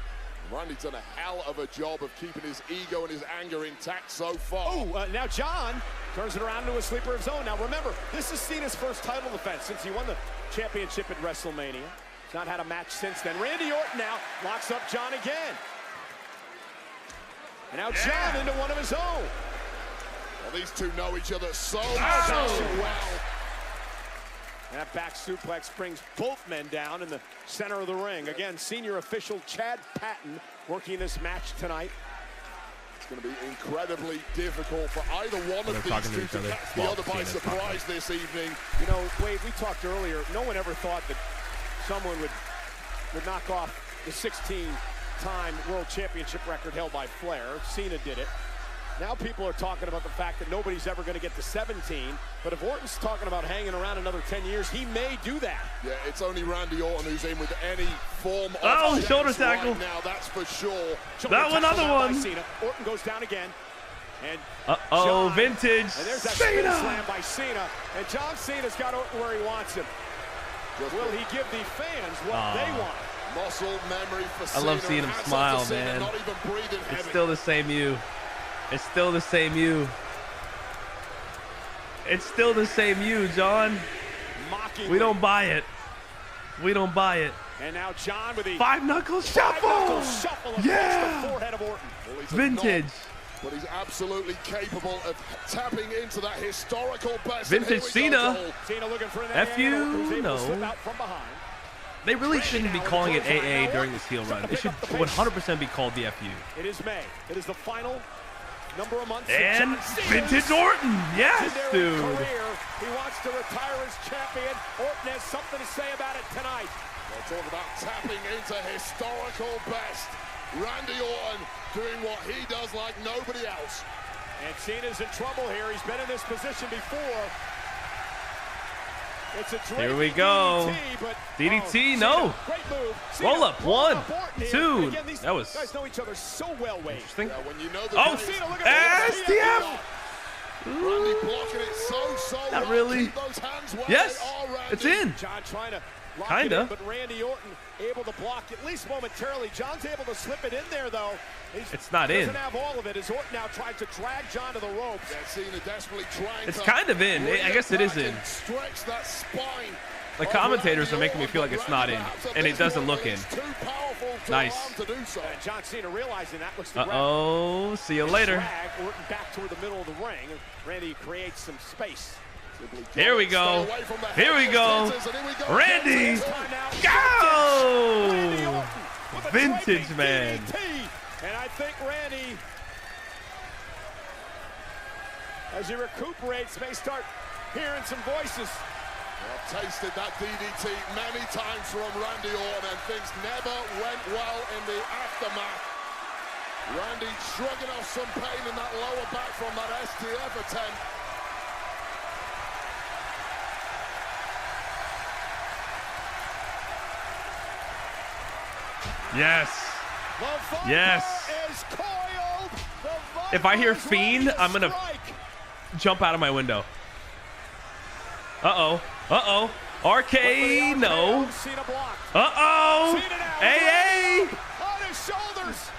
Randy's done a hell of a job of keeping his ego and his anger intact so far. Now John turns it around to a sleeper of his own. Now remember, this is Cena's first title defense since he won the championship at WrestleMania. He's not had a match since then. Randy Orton now locks up John again. And now John into one of his own. Well, these two know each other so well. And that back suplex brings both men down in the center of the ring. Again, senior official Chad Patton working this match tonight. It's going to be incredibly difficult for either one of these two to catch the other by surprise this evening. You know, Wade, we talked earlier, no one ever thought that someone would knock off the 16-time world championship record held by Flair. Cena did it. Now people are talking about the fact that nobody's ever going to get to 17, but if Orton's talking about hanging around another 10 years, he may do that. Yeah, it's only Randy Orton who's in with any form of shoulder tackle. Right now, that's for sure. Another one. Cena. Orton goes down again. And vintage and there's that Cena. Slam by Cena. And John Cena's got Orton where he wants him. Will he give the fans what they want? Muscle memory for I love Cena. seeing him Hats smile, off to Cena, man. not even breathing It's heavy. still the same you. It's still the same you. It's still the same you, John. We don't buy it. We don't buy it. And now John with the five knuckle shuffle. Yeah. The forehead of Orton. Well, he's Vintage. not, but he's absolutely capable of tapping into that historical best. Vintage Cena. Cena looking for an F you, who's able to slip no. out from behind. They really shouldn't be calling it AA during this heel run. It should 100% be called the FU. It is May. It is the final number of months. And Vintage Orton. Yes, dude. He wants to retire as champion. Orton has something to say about it tonight. We'll talk about tapping into historical best. Randy Orton doing what he does like nobody else. And Cena's in trouble here. He's been in this position before. It's a Here we go. DDT, no. Great move. Roll up, 1, 2. Again, these That was guys know each other so well, Wade. interesting. Yeah, when you know the Oh, Cena, look STF. Randy blocking it so Not well. really. Keep those hands where Yes, they are, Randy. it's in. John trying to lock Kinda. it in, but Randy Orton able to block at least momentarily. John's able to slip it in there, though. It's not in. Doesn't have all of it as Orton now tries to drag John to the ropes. Yeah, Cena desperately trying It's to kind of in. I guess it is in. stretch that spine. The commentators are making me feel like it's not in, and it doesn't look in. Nice. John Cena realizing that looks Uh-oh. See you later. drag Orton back toward the middle of the ring. Randy creates some space. Here we go. Here we go. Randy. Go! Vintage man. And I think Randy, as he recuperates, may start hearing some voices. I've tasted that DDT many times from Randy Orton, and things never went well in the aftermath. Randy shrugging off some pain in that lower back from that STF attempt. Yes. Yes. If I hear Fiend, I'm going to jump out of my window. Uh-oh. Uh-oh. RK, no. Uh-oh. AA. On his shoulders.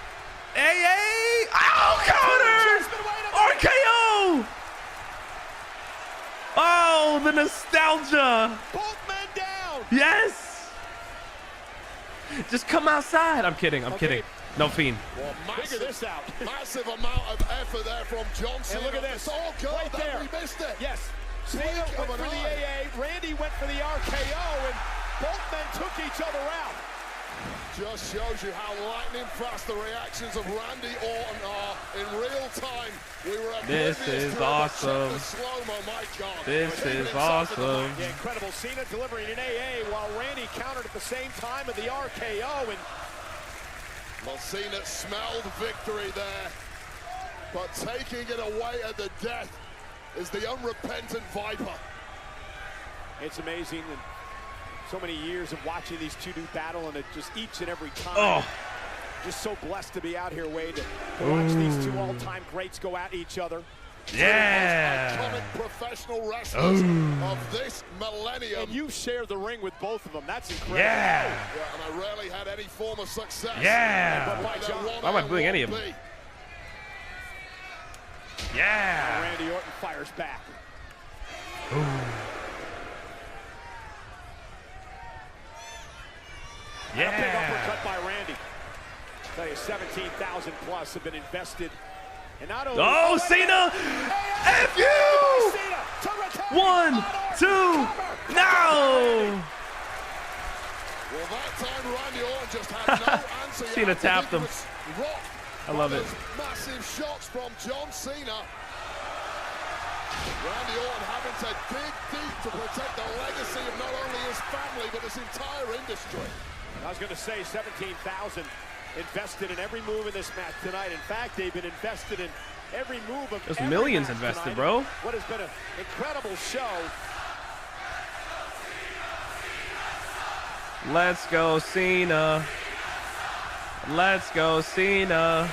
AA. Oh, counter. RKO. Oh, the nostalgia. Both men down. Yes. Just come outside. I'm kidding. I'm kidding. No Fiend. Well, Figure this out. Massive amount of effort there from John Cena. And look at this. It's all good. Right there. We missed it. Yes. Cena went for the AA. Randy went for the RKO, and both men took each other out. Just shows you how lightning fast the reactions of Randy Orton are in real time. We were This is awesome. This is awesome. Yeah, incredible. Cena delivering an AA while Randy countered at the same time with the RKO. And well, Cena smelled victory there, but taking it away at the death is the unrepentant Viper. It's amazing. And so many years of watching these two do battle, and it just each and every time. Oh. Just so blessed to be out here, Wade, to watch these two all-time greats go at each other. Yeah. Iconic professional wrestlers of this millennium. And you share the ring with both of them. That's incredible. Yeah. And I rarely had any form of success. Yeah. Why am I booing any of them? Yeah. Randy Orton fires back. Ooh. Yeah. And a big uppercut by Randy. I tell you, 17,000 plus have been invested. And not only Cena! F you! 1, 2, no! Well, that time Randy Orton just had no answer. Cena tapped him. I love it. Massive shots from John Cena. Randy Orton having to dig deep to protect the legacy of not only his family, but his entire industry. I was going to say 17,000 invested in every move in this match tonight. In fact, they've been invested in every move of There's millions invested, tonight. bro. What has been an incredible show. Let's go, Cena. Let's go, Cena.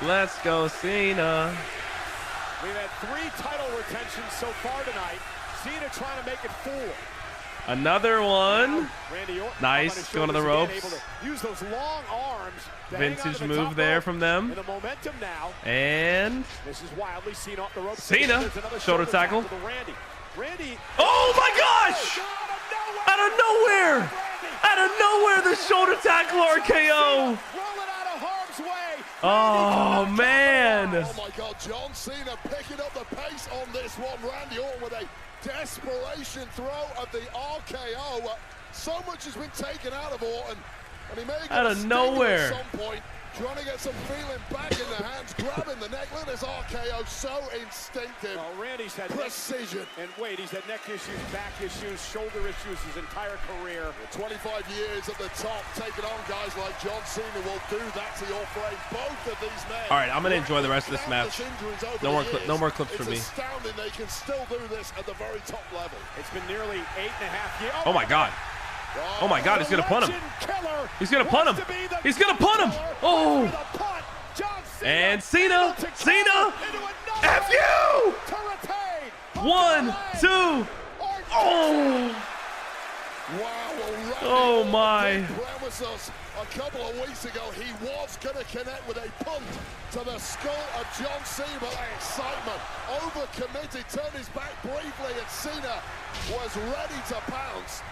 Let's go, Cena. We've had 3 title retentions so far tonight. Cena trying to make it 4. Another one. Randy Orton Nice. Going to the ropes. Able to use those long arms to Vintage move there from them. And the momentum now. And this is wildly seen off the ropes. Cena. Shoulder tackle. Randy. Oh my gosh! Out of nowhere! Out of nowhere, the shoulder tackle RKO. Oh man! Oh my God, John Cena picking up the pace on this one. Randy Orton with a desperation throw of the RKO. So much has been taken out of Orton, and he may get out of nowhere. At some point, trying to get some feeling back in the hands, grabbing the neck. Look at this RKO, so instinctive. Well, Randy's had precision. And wait, he's had neck issues, back issues, shoulder issues his entire career. 25 years at the top, taking on guys like John Cena will do that to your frame. Both of these men. All right, I'm gonna enjoy the rest of this match. No more clips for me. It's astounding they can still do this at the very top level. It's been nearly 8.5 years. Oh my God. Oh my God, he's gonna punt him. He's gonna punt him. He's gonna punt him. Oh. And Cena. F you. 1, 2. Oh. Oh my. Promised us a couple of weeks ago he was going to connect with a punt to the skull of John Cena. But that excitement, overcommitted, turned his back briefly, and Cena was ready to pounce.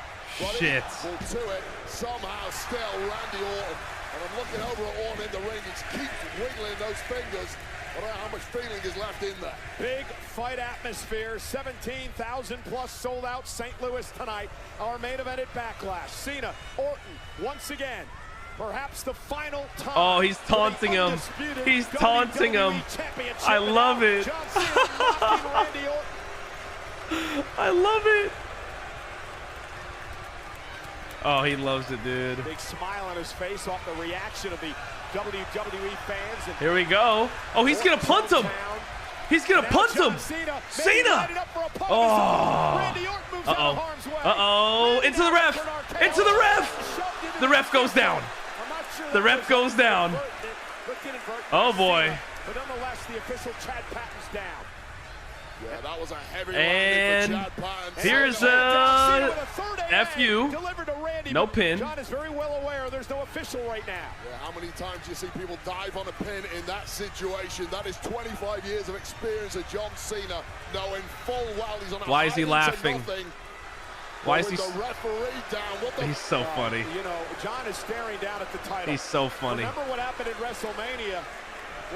But shit. To it, somehow still Randy Orton. And I'm looking over at Orton in the ring. He keeps wiggling those fingers. I don't know how much feeling is left in there. Big fight atmosphere. 17,000 plus sold out St. Louis tonight. Our main event at Backlash. Cena, Orton, once again. Perhaps the final time. Oh, he's taunting him. He's taunting him. I love it. John Cena knocking Randy Orton. I love it. Oh, he loves it, dude. Big smile on his face off the reaction of the WWE fans. And here we go. Oh, he's going to punt him. He's going to punt him. Cena. Oh. Uh-oh. Into the ref. Into the ref. The ref goes down. The ref goes down. Oh, boy. But nonetheless, the official Chad Patton's down. Yeah, that was a heavy and here's FU. No pin. John is very well aware there's no official right now. Yeah, how many times do you see people dive on a pin in that situation? That is 25 years of experience of John Cena, knowing full well he's on a Why is he laughing? Why is he? The referee down. He's so funny. You know, John is staring down at the title. He's so funny. Remember what happened at WrestleMania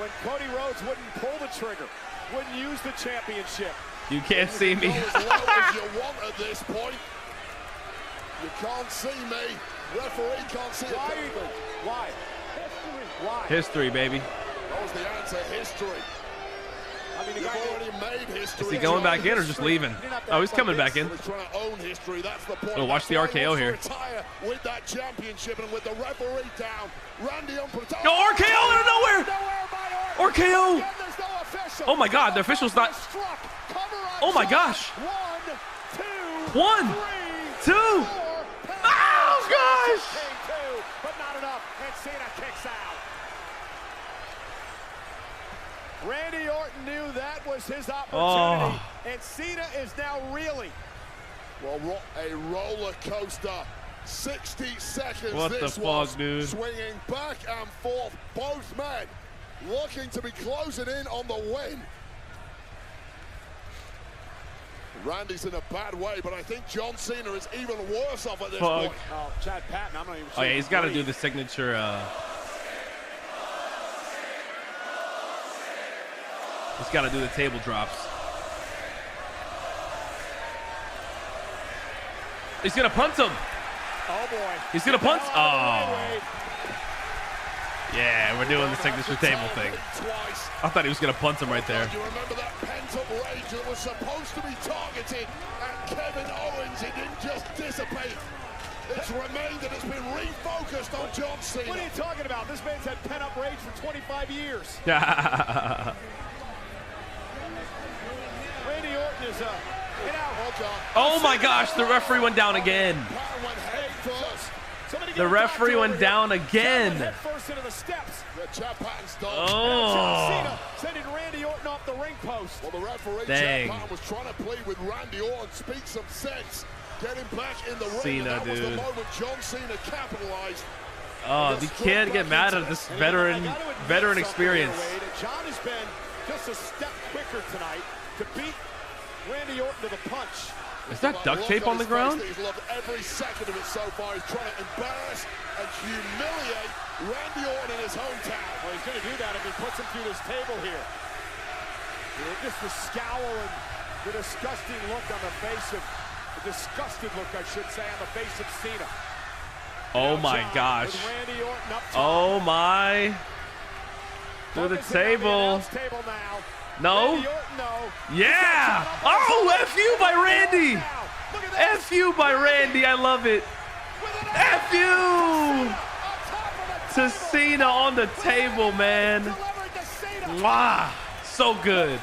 when Cody Rhodes wouldn't pull the trigger? Wouldn't use the championship. You can't see me. As low as you want at this point. You can't see me. Referee can't see it. Why? Why? History, baby. That was the answer. History. I mean, you've already made history. Is he going back in or just leaving? Oh, he's coming back in. He's trying to own history. That's the point. Oh, watch the RKO here. Retire with that championship and with the referee down. Randy on protect. No, RKO out of nowhere. RKO. Oh my God, the official's not. Oh my gosh. 1, 2. Oh gosh. But not enough. And Cena kicks out. Randy Orton knew that was his opportunity. And Cena is now reeling. Well, a roller coaster. 60 seconds. What the fuck, dude? Swinging back and forth. Both men looking to be closing in on the win. Randy's in a bad way, but I think John Cena is even worse off at this point. Oh, Chad Patton, I'm not even sure. Oh, yeah, he's got to do the signature. He's got to do the table drops. He's going to punt him. Oh, boy. He's going to punt. Oh. Yeah, we're doing the signature table thing. I thought he was going to punt him right there. You remember that pent-up rage that was supposed to be targeted at Kevin Owens? It didn't just dissipate. It's remained and it's been refocused on John Cena. What are you talking about? This man's had pent-up rage for 25 years. Randy Orton is oh my gosh, the referee went down again. The referee went down again. Oh. Sending Randy Orton off the ring post. Well, the referee, Dang. Chad Patton, was trying to plead with Randy Orton, speak some sense Getting back in the ring. Cena, That was the dude. moment John Cena capitalized. Oh, you can't get mad at this veteran experience. John has been just a step quicker tonight to beat Randy Orton to the punch. Is that duct tape on the ground? He's loved every second of it so far. He's trying to embarrass and humiliate Randy Orton in his hometown. Well, he's going to do that if he puts him through this table here. Just the scowl and the disgusting look on the face of, the disgusted look, I should say, on the face of Cena. Oh my gosh. Oh my. Through the table. No. Yeah. Oh, F you by Randy. F you by Randy. I love it. F you to Cena on the table, man. Wow. So good.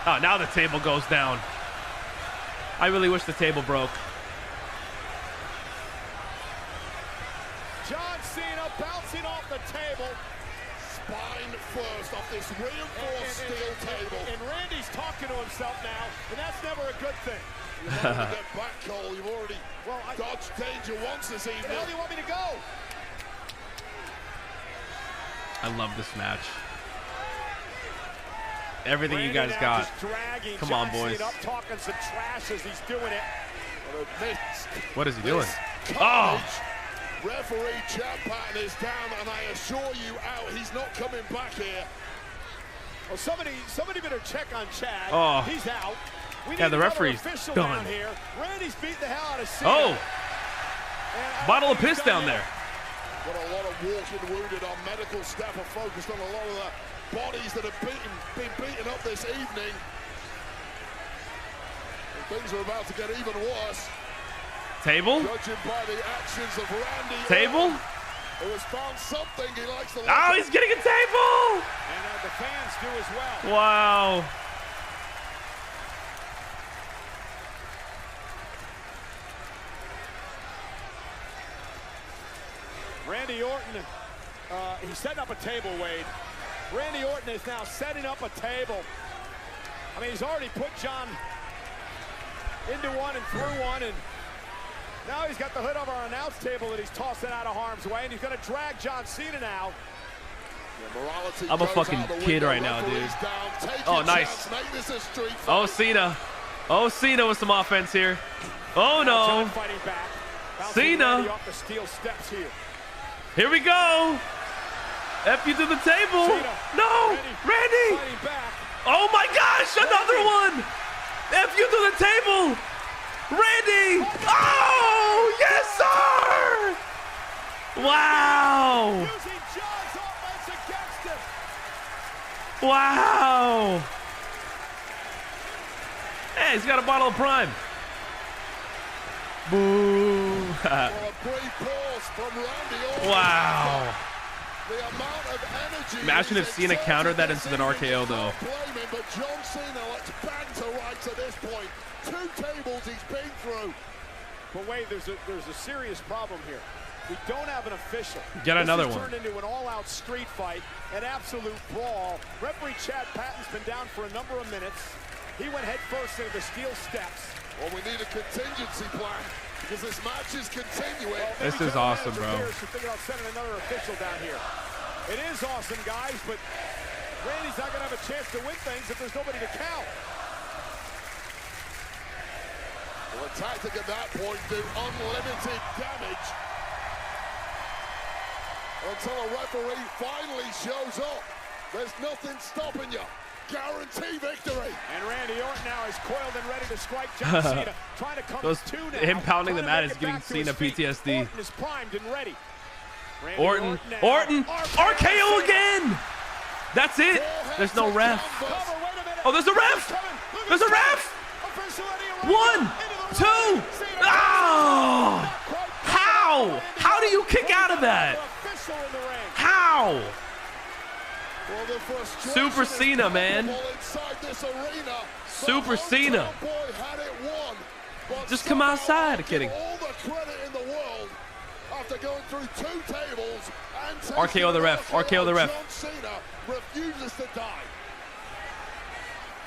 Oh, now the table goes down. I really wish the table broke. John Cena bouncing off the table. Spine first off this reinforced steel table. And Randy's talking to himself now, and that's never a good thing. You've already get back, Cole. You've already dodged danger once this evening. Where the hell do you want me to go? I love this match. Everything you guys got. Come on, boys. Up, talking some trash as he's doing it. What is he doing? Oh! Referee Chad Patton is down, and I assure you, out. He's not coming back here. Well, somebody better check on Chad. Oh. He's out. We Yeah, need the referee's official done. Down here. Randy's beating the hell out of Cena. Oh! Bottle of piss down there. Got a lot of walking wounded. Our medical staff are focused on a lot of the bodies that have been beaten up this evening. And things are about to get even worse. Table? Judging by the actions of Randy. Table? Who has found something he likes to look Oh, at. he's getting a table! And the fans do as well. Wow. Randy Orton, he's setting up a table, Wade. Randy Orton is now setting up a table. I mean, he's already put John into one and through one, and now he's got the hood of our announce table that he's tossing out of harm's way, and he's going to drag John Cena now. I'm a fucking kid right now, dude. Oh, nice. Oh, Cena. Oh, Cena with some offense here. Oh, no. Cena. Here we go. F you to the table. No. Randy. Oh, my gosh. Another one. F you to the table. Randy. Oh, yes, sir. Wow. Wow. Hey, he's got a bottle of Prime. Boo. Wow. Imagine if Cena countered that into an RKO, though. But John Cena lets banter right to this point. 2 tables he's been through. But wait, there's a serious problem here. We don't have an official. Get another one. This has turned into an all-out street fight, an absolute brawl. Referee Chad Patton's been down for a number of minutes. He went head first into the steel steps. Well, we need a contingency plan because this match is continuing. Well, this is awesome, bro. Thinking about sending another official down here. It is awesome, guys, but Randy's not going to have a chance to win things if there's nobody to count. Well, a tactic at that point do unlimited damage until a referee finally shows up. There's nothing stopping you. Guarantee victory. And Randy Orton now is coiled and ready to strike John Cena. Trying to come to now. Him pounding the mat is giving Cena PTSD. Orton is primed and ready. Orton. RKO again. That's it. There's no ref. Oh, there's a ref. There's a ref. 1, 2. Oh! How? How do you kick out of that? How? Super Cena, man. Super Cena. Just come outside. I'm kidding. RKO the ref. RKO the ref.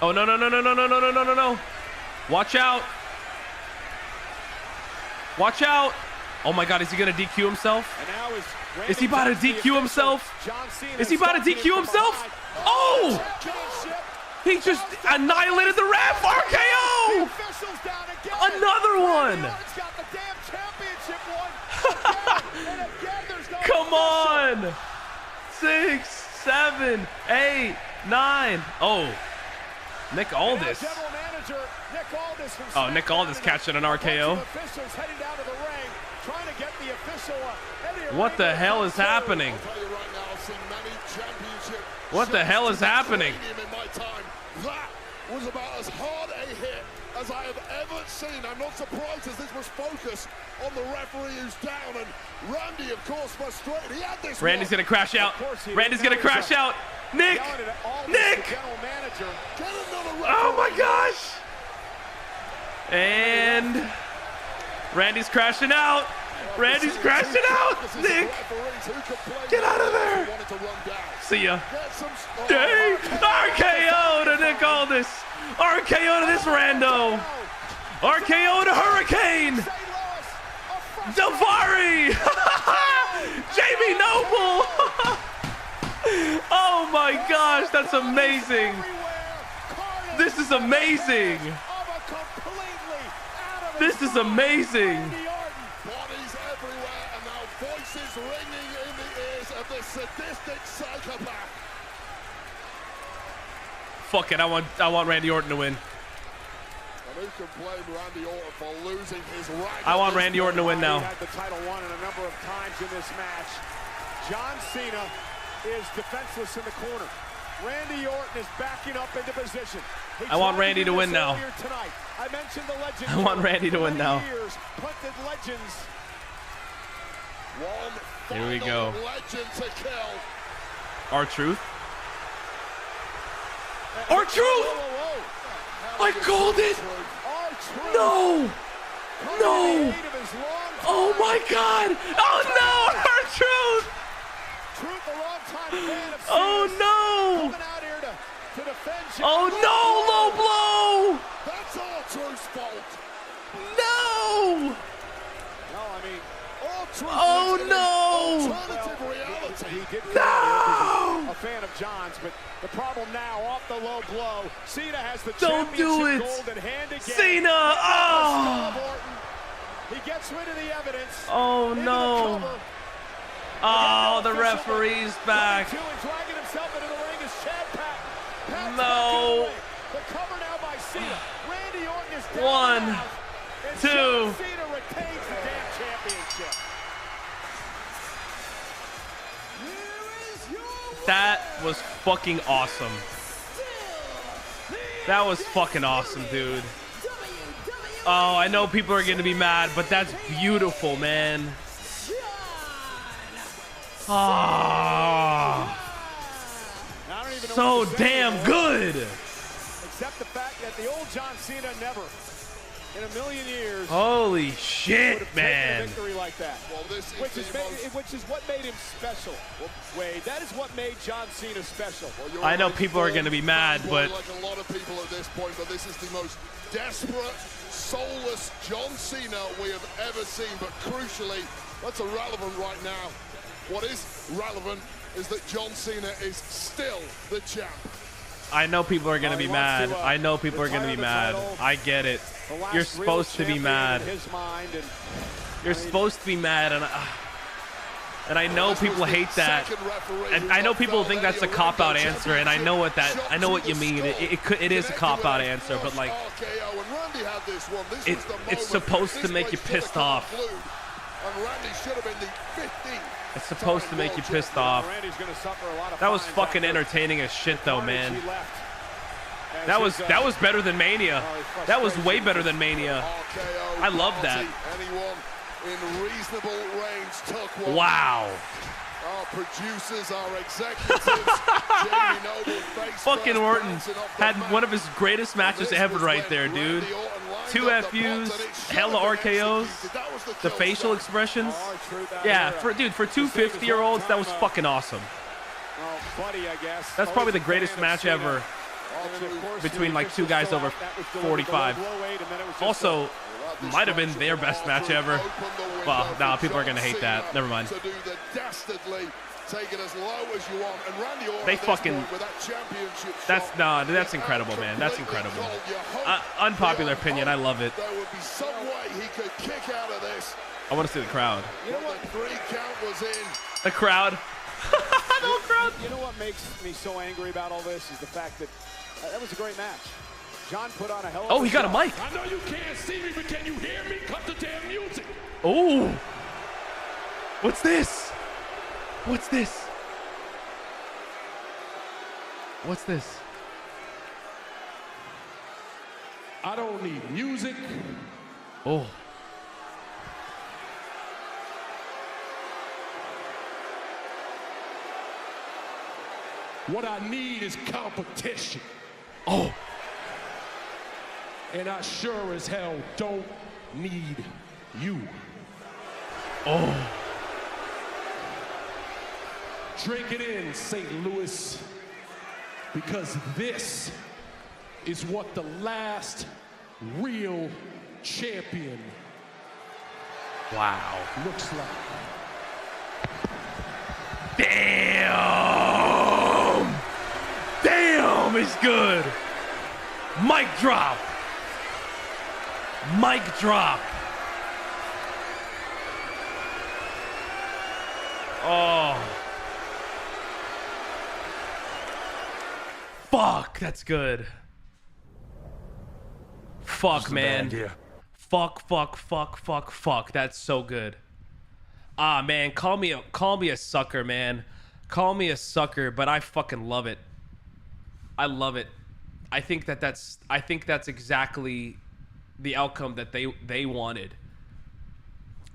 Oh, no. Watch out. Watch out. Oh my God, is he gonna DQ himself? Is he about to DQ himself? Is he about to DQ himself? Oh! He just annihilated the ref. RKO! Another one. Come on. 6, 7, 8, 9. Oh, Nick Aldis. Oh, Nick Aldis catching an RKO. What the hell is happening? What the hell is happening? That was about as hard a hit as I have ever seen. I'm not surprised as this was focused on the referee who's down, and Randy, of course, frustrated. He had this. Randy's gonna crash out. Randy's gonna crash out. Nick! Nick! Oh my gosh! And Randy's crashing out. Randy's crashing out. Nick, get out of there. See ya. Dang! RKO to Nick Aldis. RKO to this rando. RKO to Hurricane. Davari. Jamie Noble. Oh my gosh, that's amazing. This is amazing. This is amazing. Bodies everywhere, and now voices ringing in the ears of the sadistic psychopath. Fuck it, I want Randy Orton to win. And who can blame Randy Orton for losing his rag? I want Randy Orton to win now. He had the title won in a number of times in this match. John Cena is defenseless in the corner. Randy Orton is backing up into position. I want Randy to win now. I mentioned the legend. I want Randy to win now. Punted legends. Here we go. Legend to kill. R-Truth. R-Truth! I called it! No! No! Oh my God! Oh no! R-Truth! Oh no! Oh no! Low blow! That's R-Truth's fault. No! No, I mean, R-Truth. Oh no! Alternative reality. No! A fan of John's, but the problem now off the low blow. Cena has the Don't do it! gold in hand again. Cena! Oh! He gets rid of the evidence. Oh no! Oh, the referee's back. No. The cover now by Cena. Randy Orton is One, down now. And two. Cena retains the damn championship. That was fucking awesome. That was fucking awesome, dude. Oh, I know people are gonna be mad, but that's beautiful, man. Ah, so damn good. Except the fact that the old John Cena never, in a million years, holy shit, man. A victory like that. Well, this is which is what made him special. Wade, that is what made John Cena special. Well, I know people are gonna be mad, but like a lot of people at this point, but this is the most desperate, soulless John Cena we have ever seen. But crucially, that's irrelevant right now. What is relevant is that John Cena is still the champ. I know people are gonna be mad. I know people are gonna be mad. I get it. You're supposed to be mad. You're supposed to be mad, and I know people hate that, and I know people think that's a cop-out answer, and I know what you mean. It is a cop-out answer, but like, it's supposed to make you pissed off. It's supposed to make you pissed off. That was fucking entertaining as shit, though, man. That was better than Mania. That was way better than Mania. I love that. In reasonable range took one. Wow. Our producers, our executives, Jamie Noble, fucking Orton had one of his greatest matches ever right there, dude. 2 FUs, hella RKOs, the facial expressions. Yeah, for two 50-year-olds, that was fucking awesome. That's probably the greatest match ever. between like two guys over 45. Also, might have been their best match ever. Well, nah, people are gonna hate that. Never mind. Take it as low as you want. And Randy Orton, they fucking, with that championship that's shot, nah, that's incredible, man. That's incredible. Unpopular opinion, I love it. There would be some way he could kick out of this. I want to see the crowd. You know what? The 3 count was in. The crowd. The whole crowd. You know what makes me so angry about all this is the fact that that was a great match. John put on a hell of a he got a mic. I know you can't see me, but can you hear me? Cut the damn music. Oh. What's this? What's this? What's this? I don't need music. Oh. What I need is competition. Oh. And I sure as hell don't need you. Oh. Drink it in, St. Louis, because this is what the last real champion looks like. Damn! Damn, it's good. Mic drop. Mic drop. Oh. Fuck, that's good. Fuck, man. Fuck. That's so good. Ah, man, call me a sucker, man. Call me a sucker, but I fucking love it. I love it. I think that's exactly the outcome that they wanted.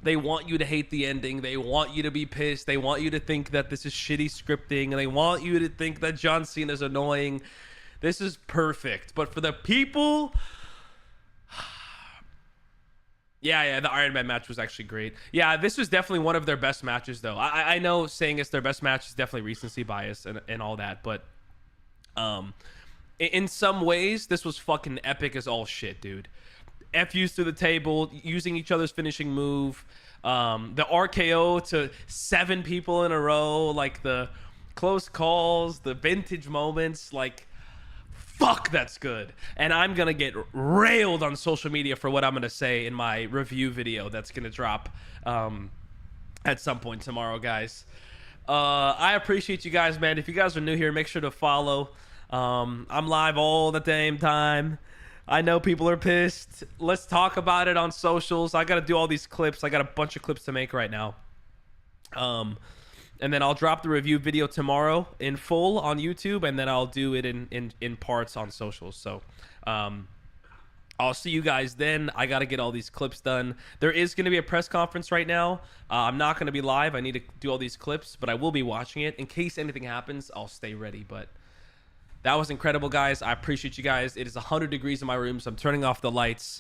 They want you to hate the ending. They want you to be pissed. They want you to think that this is shitty scripting. And they want you to think that John Cena is annoying. This is perfect. But for the people... Yeah, the Iron Man match was actually great. Yeah, this was definitely one of their best matches, though. I know saying it's their best match is definitely recency bias and all that. But in some ways, this was fucking epic as all shit, dude. FUs to the table, using each other's finishing move, the RKO to 7 people in a row, like the close calls, the vintage moments, like, fuck, that's good. And I'm gonna get railed on social media for what I'm gonna say in my review video that's gonna drop at some point tomorrow, guys. I appreciate you guys, man. If you guys are new here, make sure to follow. I'm live all the damn time. I know people are pissed. Let's talk about it on socials. I got to do all these clips. I got a bunch of clips to make right now. And then I'll drop the review video tomorrow in full on YouTube, and then I'll do it in parts on socials. So I'll see you guys then. I got to get all these clips done. There is going to be a press conference right now. I'm not going to be live. I need to do all these clips, but I will be watching it. In case anything happens, I'll stay ready. But that was incredible, guys. I appreciate you guys. It is 100 degrees in my room, so I'm turning off the lights.